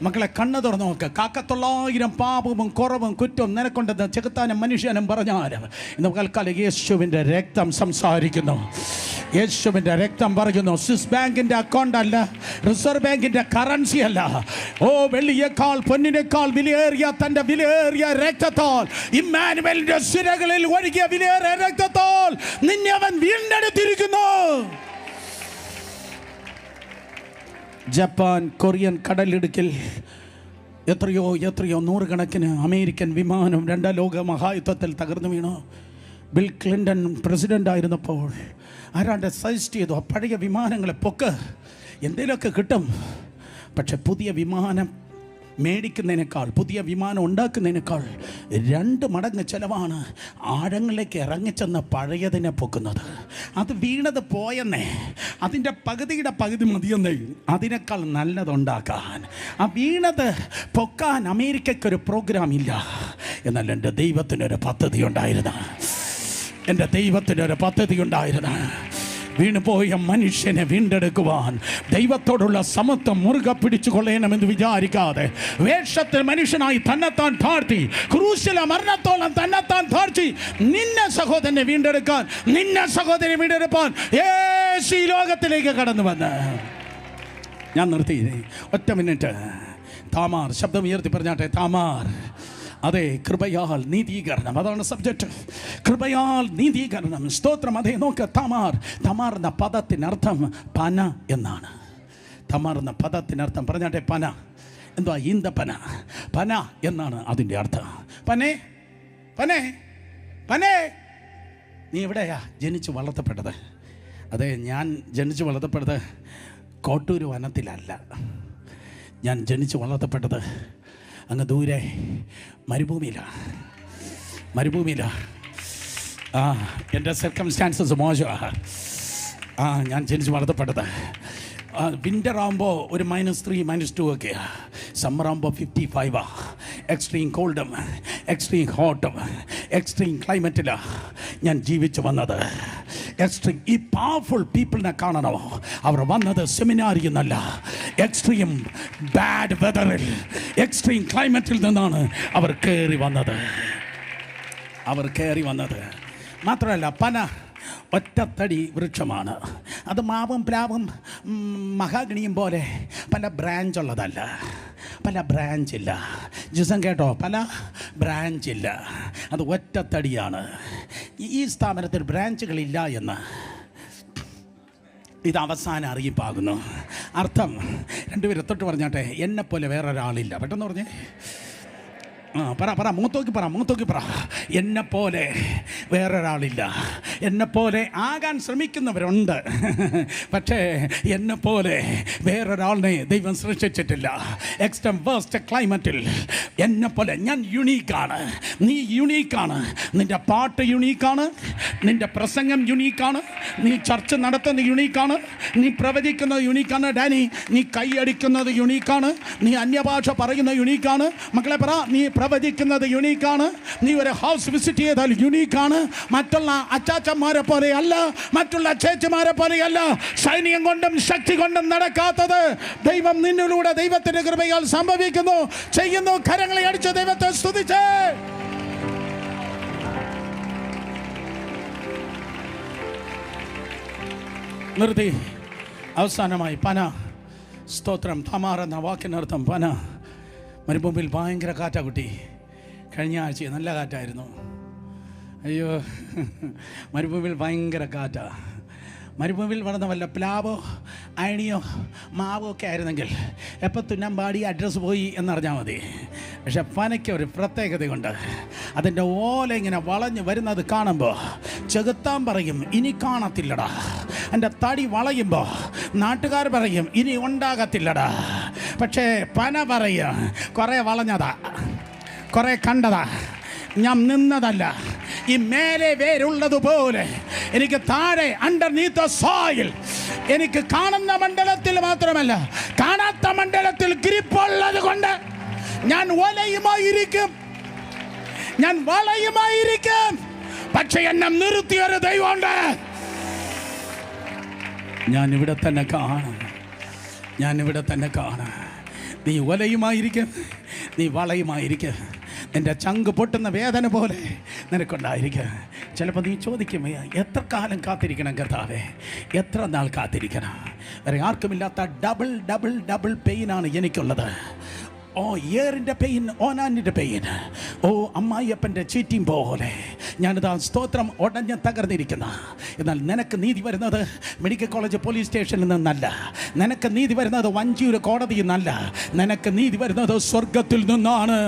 മക്കളെ, കണ്ണ് തുറന്നു നോക്ക്. 1,900 പാപവും കുറവും കുറ്റവും നിനക്കൊണ്ടെന്ന് ചെകുത്താനും മനുഷ്യനും പറഞ്ഞാലും ഇന്ന് തൽക്കാലം യേശുവിൻ്റെ രക്തം സംസാരിക്കുന്നു. യേശുവിൻ്റെ രക്തം പറയുന്നു. സ്വിസ് ബാങ്കിൻ്റെ അക്കൗണ്ട് അല്ല, റിസർവ് ബാങ്കിൻ്റെ കറൻസി അല്ല. വെള്ളിയേക്കാൾ പൊന്നിനേക്കാൾ വിലയേറിയ തൻ്റെ വിലയേറിയ രക്തത്താൽ, ഇമ്മാനുവേലിൻ്റെ സിരകളിൽ ഒഴുകിയ വിലയേറിയ രക്തത്താൽ നിന്നെ അവൻ വീണ്ടെടുത്തിരിക്കുന്നു. ജപ്പാൻ കൊറിയൻ കടലിടുക്കിൽ എത്രയോ നൂറുകണക്കിന് അമേരിക്കൻ വിമാനം 2ാം ലോക മഹായുദ്ധത്തിൽ തകർന്നു വീണു. ബിൽ ക്ലിൻ്റൺ പ്രസിഡൻ്റ് ആയിരുന്നപ്പോൾ ആരാണ്ട് സജസ്റ്റ് ചെയ്തു, പഴയ വിമാനങ്ങളെ പൊക്ക്, എന്തെങ്കിലുമൊക്കെ കിട്ടും. പക്ഷെ പുതിയ വിമാനം മേടിക്കുന്നതിനേക്കാൾ, പുതിയ വിമാനം ഉണ്ടാക്കുന്നതിനേക്കാൾ 2 മടങ്ങ് ചിലവാണ് ആഴങ്ങളിലേക്ക് ഇറങ്ങിച്ചെന്ന് പഴയതിനെ പൊക്കുന്നത്. അത് വീണത് പോയെന്നേ, അതിൻ്റെ പകുതിയുടെ പകുതി മതിയെന്നേ, അതിനേക്കാൾ നല്ലതുണ്ടാക്കാൻ. ആ വീണത് പൊക്കാൻ അമേരിക്കയ്ക്കൊരു പ്രോഗ്രാം ഇല്ല. എന്നാൽ എൻ്റെ ദൈവത്തിനൊരു പദ്ധതി ഉണ്ടായിരുന്നു. എൻ്റെ ദൈവത്തിനൊരു പദ്ധതി ഉണ്ടായിരുന്നു. വീണുപോയ മനുഷ്യനെ വീണ്ടെടുക്കുവാൻ ദൈവത്തോടുള്ള സമത്വം മുറുകെ പിടിച്ചു കൊള്ളണമെന്ന് വിചാരിക്കാതെ വേഷത്തിൽ മനുഷ്യനായി തന്നെത്താൻ താഴ്ത്തി, ക്രൂശിലെ മരണത്തോളം തന്നെത്താൻ താഴ്ത്തി നിന്നെ സഹോദരനെ വീണ്ടെടുക്കാൻ, നിന്നെ സഹോദരനെ വീണ്ടെടുപ്പാൻ യേശു ഈ ലോകത്തിലേക്ക് കടന്നു വന്ന്. ഞാൻ നിർത്തി, ഒറ്റ മിനിറ്റ്. താമാർ, ശബ്ദം ഉയർത്തി പറഞ്ഞാട്ടെ. താമാർ, അതെ, കൃപയാൽ നീതീകരണം, അതാണ് സബ്ജക്റ്റ്. കൃപയാൽ നീതീകരണം, സ്തോത്രം. അതെ, നോക്ക്, തമാർ എന്ന പദത്തിനർത്ഥം പന എന്നാണ്. തമാർ എന്ന പദത്തിനർത്ഥം പറഞ്ഞാട്ടെ, പന. എന്തുവാ? ഈന്തപ്പന. പന എന്നാണ് അതിൻ്റെ അർത്ഥം. പനേ പനേ പനേ. നീ എവിടെയാ ജനിച്ച് വളർത്തപ്പെട്ടത്? അതെ, ഞാൻ ജനിച്ച് വളർത്തപ്പെട്ടത് കോട്ടൂർ വനത്തിലല്ല. ഞാൻ ജനിച്ച് വളർത്തപ്പെട്ടത് അങ്ങ് ദൂരെ മരുഭൂമിയിലാണ്. എൻ്റെ സർക്കംസ്റ്റാൻസസ് മോശമാണ്. ഞാൻ ജനിച്ച് വളർത്തപ്പെട്ടത് വിൻ്റർ ആകുമ്പോൾ ഒരു -3, -2 ഒക്കെയാണ്. സമ്മർ ആകുമ്പോൾ 55. എക്സ്ട്രീം കോൾഡും എക്സ്ട്രീം ഹോട്ടും എക്സ്ട്രീം ക്ലൈമറ്റിലാണ് ഞാൻ ജീവിച്ചു വന്നത്. ഈ പവർഫുൾ പീപ്പിളിനെ കാണണോ? അവർ വന്നത് സെമിനാരിൽ നിന്നല്ല, എക്സ്ട്രീം ബാഡ് വെതറിൽ, എക്സ്ട്രീം ക്ലൈമറ്റിൽ നിന്നാണ് അവർ കയറി വന്നത്. മാത്രമല്ല, പന ഒറ്റത്തടി വൃക്ഷമാണ്. അത് മാവും പ്ലാവും മഹാഗണിയും പോലെ പല ബ്രാഞ്ചുള്ളതല്ല, പല ബ്രാഞ്ചില്ല. ജിസം കേട്ടോ, പല ബ്രാഞ്ചില്ല, അത് ഒറ്റത്തടിയാണ്. ഈ സ്ഥാപനത്തിൽ ബ്രാഞ്ചുകളില്ല എന്ന് ഇത് അവസാനം അറിയിപ്പാകുന്നു. അർത്ഥം 2 പേര് തൊട്ട് പറഞ്ഞാട്ടെ, എന്നെപ്പോലെ വേറൊരാളില്ല. പെട്ടെന്ന് പറഞ്ഞേ. പറ, മൂത്തോക്കി പറ. എന്നെപ്പോലെ വേറൊരാളില്ല. എന്നെപ്പോലെ ആകാൻ ശ്രമിക്കുന്നവരുണ്ട്, പക്ഷേ എന്നെപ്പോലെ വേറൊരാളിനെ ദൈവം സൃഷ്ടിച്ചിട്ടില്ല. എക്സ്ട്രീം വേസ്റ്റ് ക്ലൈമറ്റിൽ എന്നെപ്പോലെ ഞാൻ യുണീക്കാണ്. നീ യുണീക്കാണ്. നിൻ്റെ പാട്ട് യുണീക്കാണ്, നിൻ്റെ പ്രസംഗം യുണീക്കാണ്, നീ ചർച്ച നടത്തുന്നത് യുണീക്കാണ്, നീ പ്രവചിക്കുന്നത് യുണീക്കാണ്. ഡാനി, നീ കൈയടിക്കുന്നത് യുണീക്കാണ്, നീ അന്യഭാഷ പറയുന്നത് യുണീക്കാണ്. മക്കളെ പറ, നീ പ്രവചിക്കുന്നത് യുണീക്കാണ്, നീ ഒരു ഹൗസ് വിസിറ്റ് ചെയ്താൽ യുണീക്കാണ്. മറ്റുള്ള അച്ചാച്ചന്മാരെ പോലെയല്ല, മറ്റുള്ള ചേച്ചിമാരെ പോലെയല്ല. സൈന്യം കൊണ്ടും ശക്തി കൊണ്ടും നടക്കാത്തത് ദൈവം നിന്നിലൂടെ ദൈവത്തിന്റെ കൃപയാൽ സംഭവിക്കുന്നു, ചെയ്യുന്നു. കരങ്ങളെ അടിച്ച് ദൈവത്തെ സ്തുതിച്ചേ. നിർത്തി. അവസാനമായി പന സ്തോത്രം. തമാർ എന്ന വാക്കിനർത്ഥം പന. മരുഭൂമിയിൽ ഭയങ്കര കാറ്റാ കുട്ടി. കഴിഞ്ഞ ആഴ്ച നല്ല കാറ്റായിരുന്നു. അയ്യോ, മരുഭൂമിയിൽ ഭയങ്കര കാറ്റാ. മരുഭൂമിയിൽ വളർന്ന വല്ല പ്ലാവോ അയണിയോ മാവോ ഒക്കെ ആയിരുന്നെങ്കിൽ എപ്പോൾ തുന്നമ്പാടി അഡ്രസ്സ് പോയി എന്നറിഞ്ഞാൽ മതി. പക്ഷെ പനയ്ക്ക് ഒരു പ്രത്യേകതയുണ്ട്. അതിൻ്റെ ഓല ഇങ്ങനെ വളഞ്ഞ് വരുന്നത് കാണുമ്പോൾ ചെകുത്താൻ പറയും ഇനി കാണത്തില്ലടാ. എൻ്റെ തടി വളയുമ്പോൾ നാട്ടുകാർ പറയും ഇനി ഉണ്ടാകത്തില്ലടാ. പക്ഷേ പന പറയും കുറേ വളഞ്ഞതാ, കുറേ കണ്ടതാ, ഞാൻ നിന്നതല്ല. ഈ മേലെ വേരുള്ളതുപോലെ എനിക്ക് താഴെ അണ്ടർനീത്ത് സോയിൽ, എനിക്ക് കാണുന്ന മണ്ഡലത്തിൽ മാത്രമല്ല കാണാത്ത മണ്ഡലത്തിൽ ഗ്രിപ്പുള്ളത് കൊണ്ട് ഞാൻ വലയുമായിരിക്കും, ഞാൻ വളയുമായിരിക്കും. പക്ഷെ എന്നെ നിർത്തിയൊരു ദൈവമുണ്ട്. ഞാൻ ഇവിടെ തന്നെ കാണും, ഞാൻ ഇവിടെ തന്നെ കാണും. നീ വലയുമായിരിക്കും, നീ വളയുമായിരിക്കും. നിൻ്റെ ചങ്ക് പൊട്ടുന്ന വേദന പോലെ നിനക്കുണ്ടായിരിക്കുക. ചിലപ്പോൾ നീ ചോദിക്കും, എത്ര കാലം കാത്തിരിക്കണം കർത്താവേ, എത്ര നാൾ കാത്തിരിക്കണം? വേറെ ആർക്കുമില്ലാത്ത ഡബിൾ ഡബിൾ ഡബിൾ പെയിനാണ് എനിക്കുള്ളത്. ഓ ഏറിൻ്റെ പെയിൻ, ഓനാനിൻ്റെ പെയിൻ, ഓ അമ്മായിയപ്പൻ്റെ ചീറ്റിയും പോലെ ഞാനിതാ സ്തോത്രം ഉടഞ്ഞ് തകർന്നിരിക്കുന്ന. എന്നാൽ നിനക്ക് നീതി വരുന്നത് മെഡിക്കൽ കോളേജ് പോലീസ് സ്റ്റേഷനിൽ നിന്നല്ല, നിനക്ക് നീതി വരുന്നത് വഞ്ചിയൂർ കോടതിയിൽ നിന്നല്ല, നിനക്ക് നീതി വരുന്നത് സ്വർഗത്തിൽ നിന്നാണ്.